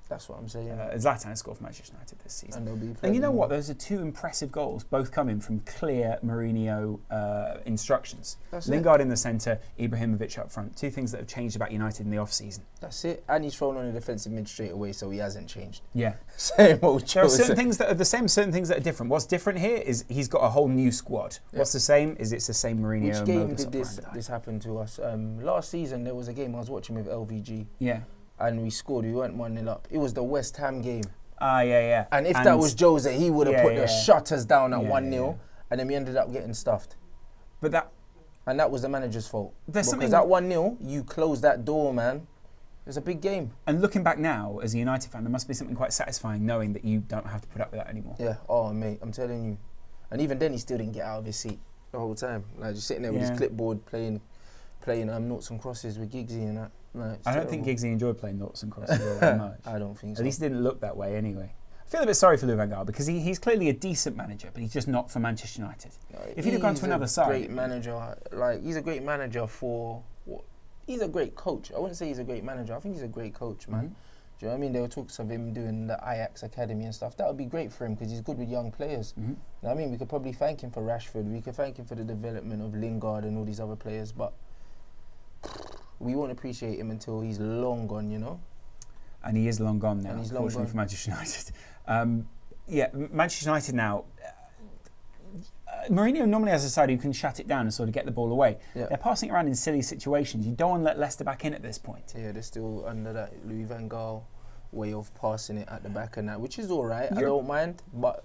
That's what I'm saying. Zlatan has scored for Manchester United this season. And they'll be and you know what? Those are 2 impressive goals, both coming from clear Mourinho instructions. Lingard in the centre, Ibrahimovic up front. 2 things that have changed about United in the off-season. That's it. And he's thrown on a defensive mid straight away, so he hasn't changed. Yeah. Same old There are certain things that are the same, certain things that are different. What's different here is he's got a whole new squad. What's the same is it's the same Mourinho. Which game did this happen to us? Last season, there was a game I was watching with LVG. Yeah. And we scored. We went 1-0 up. It was the West Ham game. Yeah. And if that was Jose, he would have put the shutters down at 1-0, and then we ended up getting stuffed. And that was the manager's fault. Because at 1-0, you closed that door, man. It's a big game. And looking back now, as a United fan, there must be something quite satisfying knowing that you don't have to put up with that anymore. Yeah. Oh, mate, I'm telling you. And even then, he still didn't get out of his seat the whole time. Like just sitting there with his clipboard, playing noughts and crosses with Giggsy and that. No, I don't think Giggsy enjoyed playing noughts and crosses all that much. I don't think so. At least it didn't look that way anyway. I feel a bit sorry for Louis van Gaal because he's clearly a decent manager, but he's just not for Manchester United. If he'd have gone to another side... He's a great manager. Like, he's a great manager for... He's a great coach. I wouldn't say he's a great manager. I think he's a great coach, man. Do you know what I mean? There were talks of him doing the Ajax Academy and stuff. That would be great for him because he's good with young players. You know what I mean? We could probably thank him for Rashford. We could thank him for the development of Lingard and all these other players, but... we won't appreciate him until he's long gone, you know? And he is long gone now, unfortunately for Manchester United. Manchester United now... Mourinho normally has a side who can shut it down and sort of get the ball away. Yeah. They're passing around in silly situations. You don't want to let Leicester back in at this point. Yeah, they're still under that Louis van Gaal way of passing it at the back and that, which is all right. I don't mind, but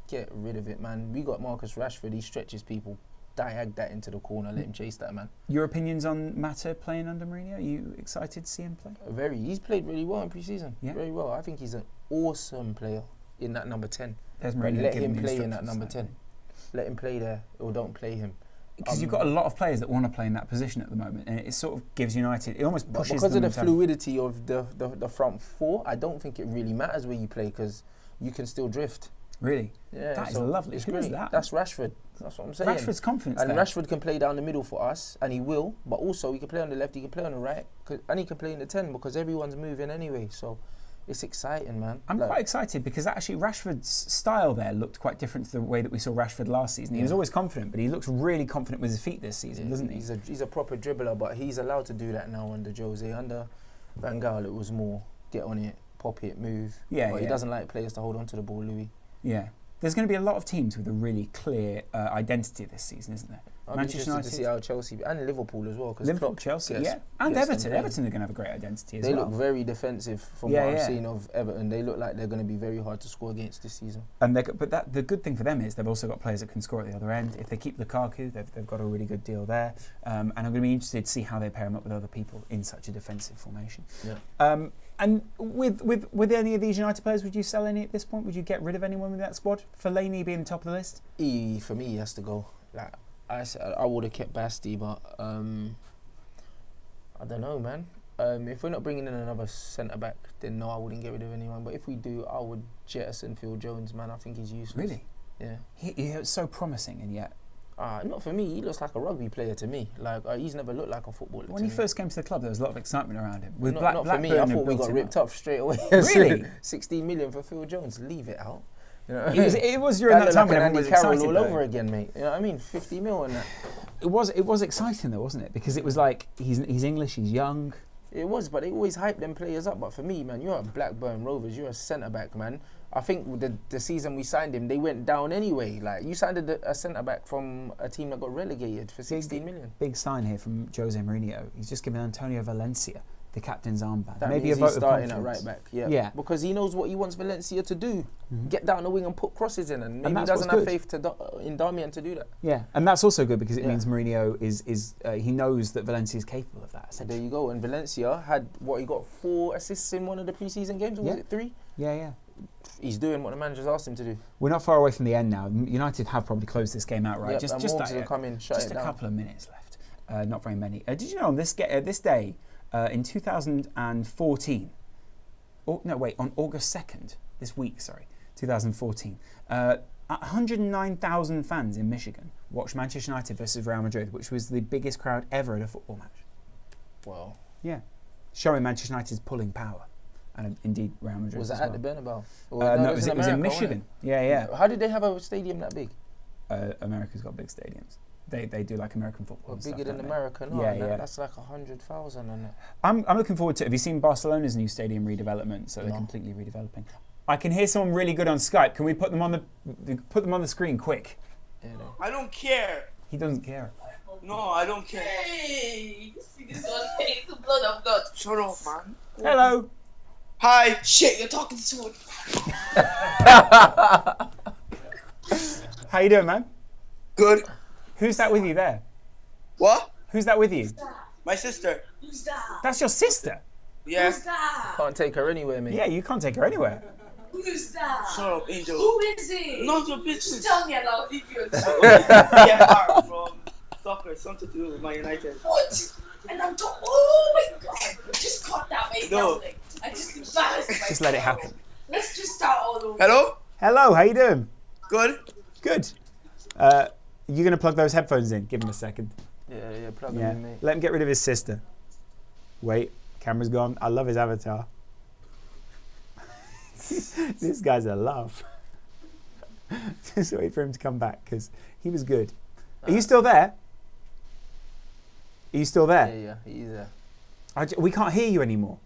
get rid of it, man. We got Marcus Rashford. He stretches people. Diag that into the corner, let him chase that, man. Your opinions on Mata playing under Mourinho? Are you excited to see him play? Very. He's played really well in pre-season. Yeah. Very well. I think he's an awesome player in that number 10. There's Mourinho. Let him play in that number 10. Let him play there or don't play him. Because you've got a lot of players that want to play in that position at the moment, and it sort of gives United, it almost pushes because them of the fluidity of the front 4, I don't think it really matters where you play because you can still drift. Really? Yeah. That is lovely. Who is that? That's Rashford. That's what I'm saying. Rashford's confidence and there. Rashford can play down the middle for us, and he will, but also he can play on the left, he can play on the right, and he can play in the 10 because everyone's moving anyway, so it's exciting, man. I'm quite excited because actually Rashford's style there looked quite different to the way that we saw Rashford last season. He was always confident, but he looks really confident with his feet this season, doesn't he? He's a proper dribbler, but he's allowed to do that now under Jose. Under Van Gaal, it was more get on it, pop it, move. Yeah, but he doesn't like players to hold on to the ball, Louis. Yeah. There's going to be a lot of teams with a really clear identity this season, isn't there? I'll be Manchester interested to see United. how Chelsea and Liverpool as well. 'Cause Liverpool, Klopp Chelsea, gets- yeah. And gets them Everton. playing. Everton are going to have a great identity as They well. look very defensive from Yeah, what yeah. I've seen of Everton. They look like they're going to be very hard to score against this season. And the good thing for them is they've also got players that can score at the other end. If they keep Lukaku, they've got a really good deal there. And I'm going to be interested to see how they pair him up with other people in such a defensive formation. Yeah. And with any of these United players, would you sell any at this point? Would you get rid of anyone with that squad? Fellaini being top of the list? For me, he has to go. Like I would have kept Basti, but I don't know, man. If we're not bringing in another centre back, then no, I wouldn't get rid of anyone. But if we do, I would jettison Phil Jones, man. I think he's useless. Really? Yeah. He was so promising, and yet not for me. He looks like a rugby player to me. Like he's never looked like a footballer. when he first came to the club, there was a lot of excitement around him. With Not for me. I thought we got ripped off straight away. Really? 16 million for Phil Jones. Leave it out. You know? It was during that time when everyone was Andy Carroll excited. all over again, mate. You know what I mean? 50 mil and that. It was exciting though, wasn't it? Because it was like he's English, he's young. It was, but they always hype them players up. But for me, man, you're at Blackburn Rovers. You're a centre back, man. I think with the season we signed him, they went down anyway. Like you signed a centre back from a team that got relegated for 16 million. Big sign here from Jose Mourinho. He's just given Antonio Valencia the captain's armband. That Maybe means a vote he's of starting at confidence. right back. Yeah. Yeah. Because he knows what he wants Valencia to do. Get down the wing and put crosses in, and maybe he that's doesn't what's have good. faith in Darmian to do that. Yeah, and that's also good because it Yeah. means Mourinho is he knows that Valencia is capable of that. So there you go. And Valencia had he got 4 assists in one of the preseason games, or was it 3? Yeah. He's doing what the manager's asked him to do. We're not far away from the end now. United have probably closed this game out, right? Yep, just and just Morgs will come in, shut just it a down. couple of minutes left. Not very many. Did you know on this day in 2014? On August 2nd, this week, 2014. 109,000 fans in Michigan watched Manchester United versus Real Madrid, which was the biggest crowd ever at a football match. Wow. Yeah, showing Manchester United's pulling power, and indeed Real Madrid. Was as that well. at the Bernabeu? No, it was in America, Michigan. wasn't it? Yeah. How did they have a stadium that big? America's got big stadiums. They do like American football. and Bigger stuff, than don't they? America, no? Yeah, and yeah. That's like 100,000 and that. I'm looking forward to it. Have you seen Barcelona's new stadium redevelopment? So they're completely redeveloping. I can hear someone really good on Skype. Can we put them on the screen quick? Yeah, no. I don't care. He doesn't care. No, I don't care. Hey, you see this one? Hey, the blood of God. Shut up, man. Hello. Hi. Shit, you're talking to someone. How you doing, man? Good. Who's that with you there? What? Who's that with you? My sister. Who's that? That's your sister. Yeah. Who's that? Can't take her anywhere, mate. Yeah, you can't take her anywhere. Who's that? Shut up, Angel. Who is it? None of your business. Tell me and I'll leave you alone. Yeah, from soccer, something to do with my United. What? And I'm talking. Oh my God! Just cut that, mate. No. I just embarrassed myself. Just let it happen. Let's just start all over. Hello? Hello, how you doing? Good. Good. You gonna plug those headphones in? Give him a second. Yeah, plug Yeah. him in, mate. Let him get rid of his sister. Wait, camera's gone. I love his avatar. This guy's a laugh. Just wait for him to come back because he was good. Are you still there? Are you still there? Yeah, he's there. We can't hear you anymore.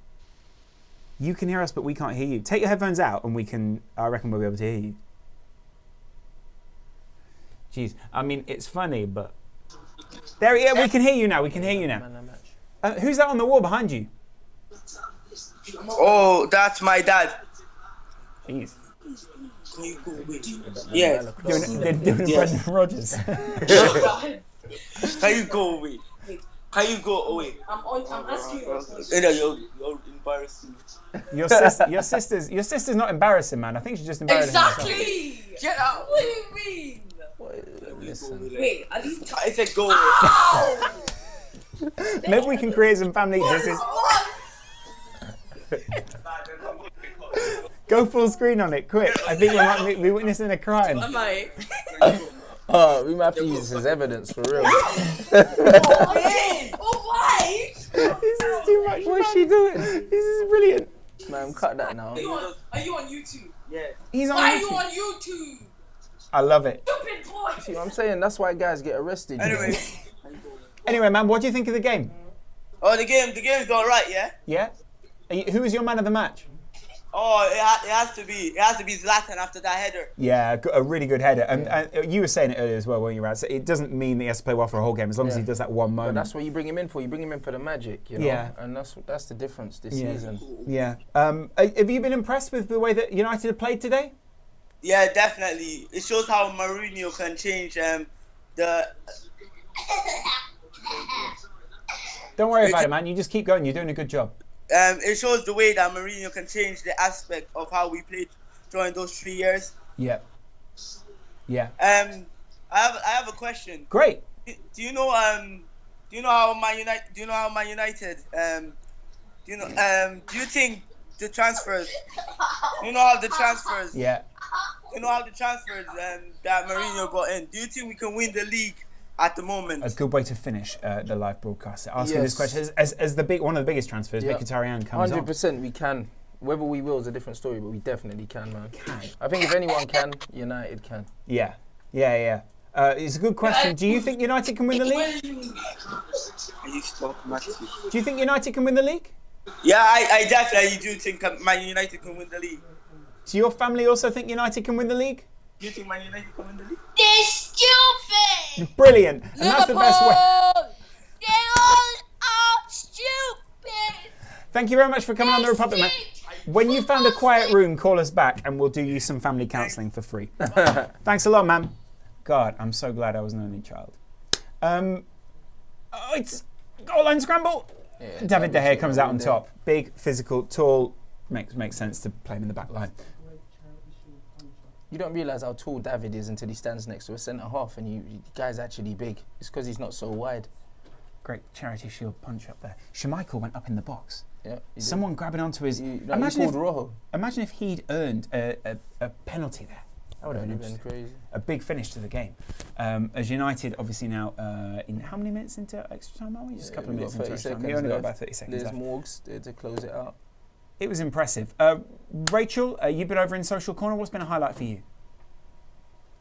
You can hear us, but we can't hear you. Take your headphones out and I reckon we'll be able to hear you. Jeez, I mean, it's funny, but... There, yeah, we can hear you now, we can hear you now. Who's that on the wall behind you? Oh, that's my dad. Jeez. Can you go away? Yeah. Doing Yes. Brendan Rodgers. Can you go away? Can you go away? I'm asking you. You're embarrassing. Your sister's not embarrassing, man. I think she's just embarrassing herself. Exactly. Get out. What do you mean? Listen. Wait, at least. I said go away. Ow! Maybe we can create some family. Go full screen on it, quick. I think we might be witnessing a crime. Am I? We might have to use this as evidence for real. Oh, why? This is too much. What's she doing? This is brilliant. Man, cut that now. Are you on YouTube? Yeah. He's on Why are YouTube. you on YouTube? I love it. Stupid boy. See what I'm saying? That's why guys get arrested. Anyway, man, what do you think of the game? Oh, the game's going right, yeah? Yeah? Who was your man of the match? Oh, it has to be. It has to be Zlatan after that header. Yeah, a really good header. And you were saying it earlier as well, weren't you, Rad? So it doesn't mean that he has to play well for a whole game, as long as he does that one moment. But that's what you bring him in for. You bring him in for the magic, you know? Yeah. And that's the difference this season. Yeah. Have you been impressed with the way that United have played today? Yeah, definitely. It shows how Mourinho can change the... Don't worry about it, man. You just keep going. You're doing a good job. It shows the way that Mourinho can change the aspect of how we played during those 3 years. Yeah. Yeah. I have a question. Great. Do you know how Man United do you think the transfers do you know how the transfers that Mourinho got in, do you think we can win the league at the moment? A good way to finish the live broadcast. Ask you this question as one of the biggest transfers. Mkhitaryan comes 100% we can. Whether we will is a different story, but we definitely can, man. I think if anyone can, United can. Yeah. It's a good question. Do you think United can win the league? Do you think United can win the league? Yeah, I definitely do think Man United can win the league. Do your family also think United can win the league? Do you think Man United can win the league? They're stupid! Brilliant. And that's the best way. They all are stupid! Thank you very much for coming on The Republic, man. When you found a quiet room, call us back and we'll do you some family counselling for free. Thanks a lot, man. God, I'm so glad I was an only child. It's goal line scramble. Yeah, David De Gea comes out on top. Big, physical, tall. Makes sense to play him in the back line. You don't realise how tall David is until he stands next to a centre half, and the guy's actually big. It's because he's not so wide. Great Charity Shield punch up there. Schmeichel went up in the box. Yeah, someone grabbing onto his. Imagine if he'd earned a penalty there. That would have been crazy. A big finish to the game. As United, obviously now, in how many minutes into extra time are we? Just a couple of minutes into extra time. We only got about 30 seconds There's left. Morgs there to close it out. It was impressive. Rachel, you've been over in Social Corner. What's been a highlight for you?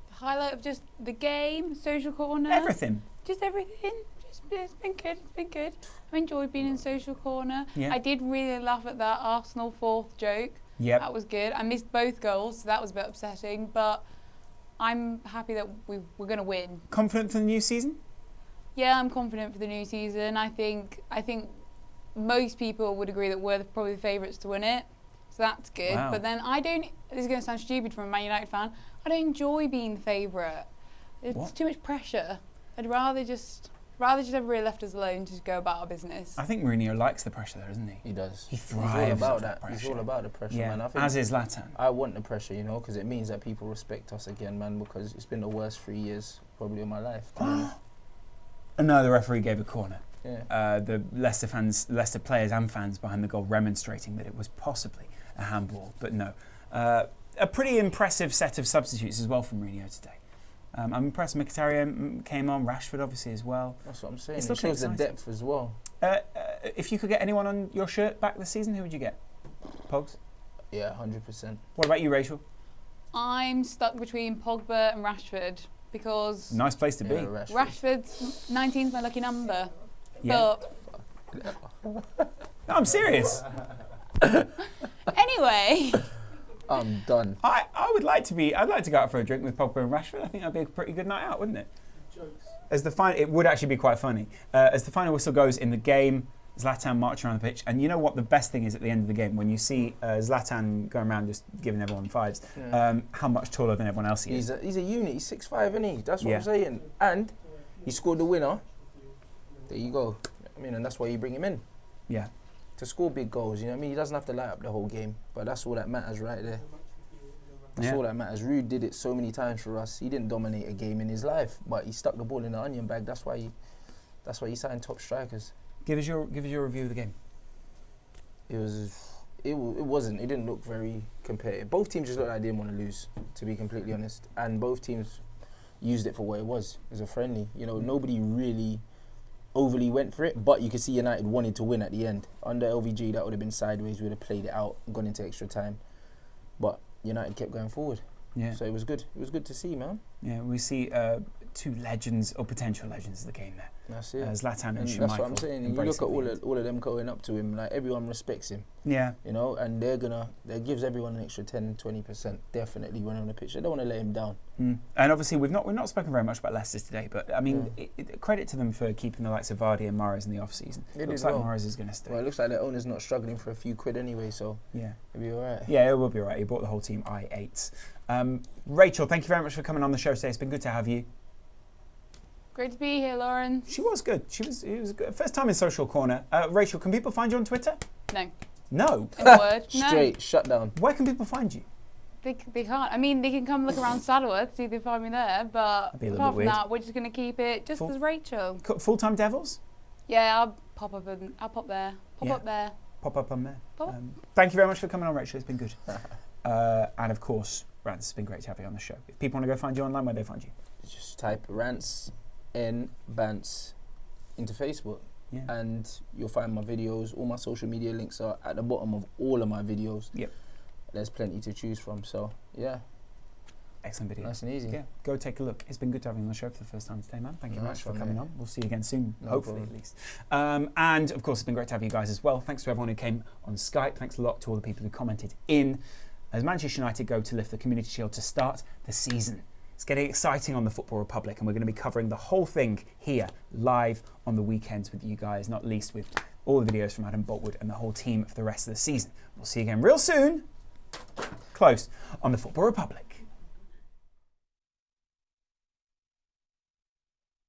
The highlight of just the game, Social Corner. Everything. Just everything. It's been good. It's been good. I enjoyed being in Social Corner. Yeah. I did really laugh at that Arsenal fourth joke. Yep. That was good. I missed both goals, so that was a bit upsetting. But I'm happy that we're going to win. Confident for the new season? Yeah, I'm confident for the new season. I think most people would agree that we're probably the favourites to win it. So that's good. Wow. But then this is going to sound stupid from a Man United fan, I don't enjoy being the favourite. It's too much pressure. I'd rather just everybody left us alone to go about our business. I think Mourinho likes the pressure there, doesn't he? He does. He thrives He's all about that that. pressure. He's all about the pressure, yeah, man. I think as is Zlatan. I want the pressure, because it means that people respect us again, man, because it's been the worst 3 years probably of my life. No, the referee gave a corner. Yeah. The Leicester players and fans behind the goal remonstrating that it was possibly a handball, but no. A pretty impressive set of substitutes as well from Mourinho today. I'm impressed. Mkhitaryan came on, Rashford obviously as well. That's what I'm saying. It shows the depth as well. If you could get anyone on your shirt back this season, who would you get? Pogs? Yeah, 100%. What about you, Rachel? I'm stuck between Pogba and Rashford because... Nice place to be. Rashford's 19's my lucky number. Yeah. But... No, I'm serious. Anyway... I'm done. I'd like to go out for a drink with Pogba and Rashford. I think that'd be a pretty good night out, wouldn't it? Jokes. It would actually be quite funny. As the final whistle goes in the game, Zlatan marching around the pitch, and you know what the best thing is at the end of the game when you see Zlatan going around just giving everyone fives. Yeah. How much taller than everyone else he is. He's a unit. He's 6'5", isn't he? That's what I'm saying. And he scored the winner. There you go. And that's why you bring him in. Yeah. To score big goals, He doesn't have to light up the whole game, but that's all that matters right there. That's all that matters. Rude did it so many times for us. He didn't dominate a game in his life, but he stuck the ball in the onion bag. That's why he signed top strikers. Give us your review of the game. It didn't look very competitive. Both teams just looked like they didn't want to lose, to be completely honest. And both teams used it for what it was. It was a friendly. Nobody really overly went for it, but you could see United wanted to win at the end. Under LVG, that would have been sideways. We would have played it out, gone into extra time. But United kept going forward. Yeah. So it was good. It was good to see, man. Yeah, we see two legends or potential legends of the game there. That's it. Zlatan and Schmeichel. That's what I'm saying. You look at all of them going up to him, like everyone respects him. Yeah. You know, and that gives everyone an extra 10-20% definitely when on the pitch. They don't want to let him down. And obviously we've not spoken very much about Leicester today, but I mean, credit to them for keeping the likes of Vardy and Mahrez in the off season. It looks like Mahrez is going to stay. Well, it looks like the owner's not struggling for a few quid anyway, so yeah, it'll be all right. Yeah, it will be all right. He bought the whole team I8. Rachel, thank you very much for coming on the show today. It's been good to have you. Great to be here, Lauren. She was good. It was good. First time in Social Corner. Rachel, can people find you on Twitter? No. No? In a word, no. Straight, shut down. Where can people find you? They can't. I mean, they can come look around Saddleworth, see if they find me there, but apart from that, we're just going to keep it just as Rachel. Full-time Devils? Yeah, I'll pop up there. Pop up there. Pop up on there. Thank you very much for coming on, Rachel. It's been good. And of course, Rants, it's been great to have you on the show. If people want to go find you online, where do they find you? Just type Rants and Bants into Facebook. Yeah. And you'll find my videos. All my social media links are at the bottom of all of my videos. Yep. There's plenty to choose from. So, yeah. Excellent video. Nice and easy. Yeah, go take a look. It's been good to have you on the show for the first time today, man. Thank you very much for coming on. We'll see you again soon, hopefully at least. And of course, it's been great to have you guys as well. Thanks to everyone who came on Skype. Thanks a lot to all the people who commented in. As Manchester United go to lift the Community Shield to start the season. It's getting exciting on the Football Republic, and we're going to be covering the whole thing here live on the weekends with you guys, not least with all the videos from Adam Boltwood and the whole team for the rest of the season. We'll see you again real soon, close, on the Football Republic.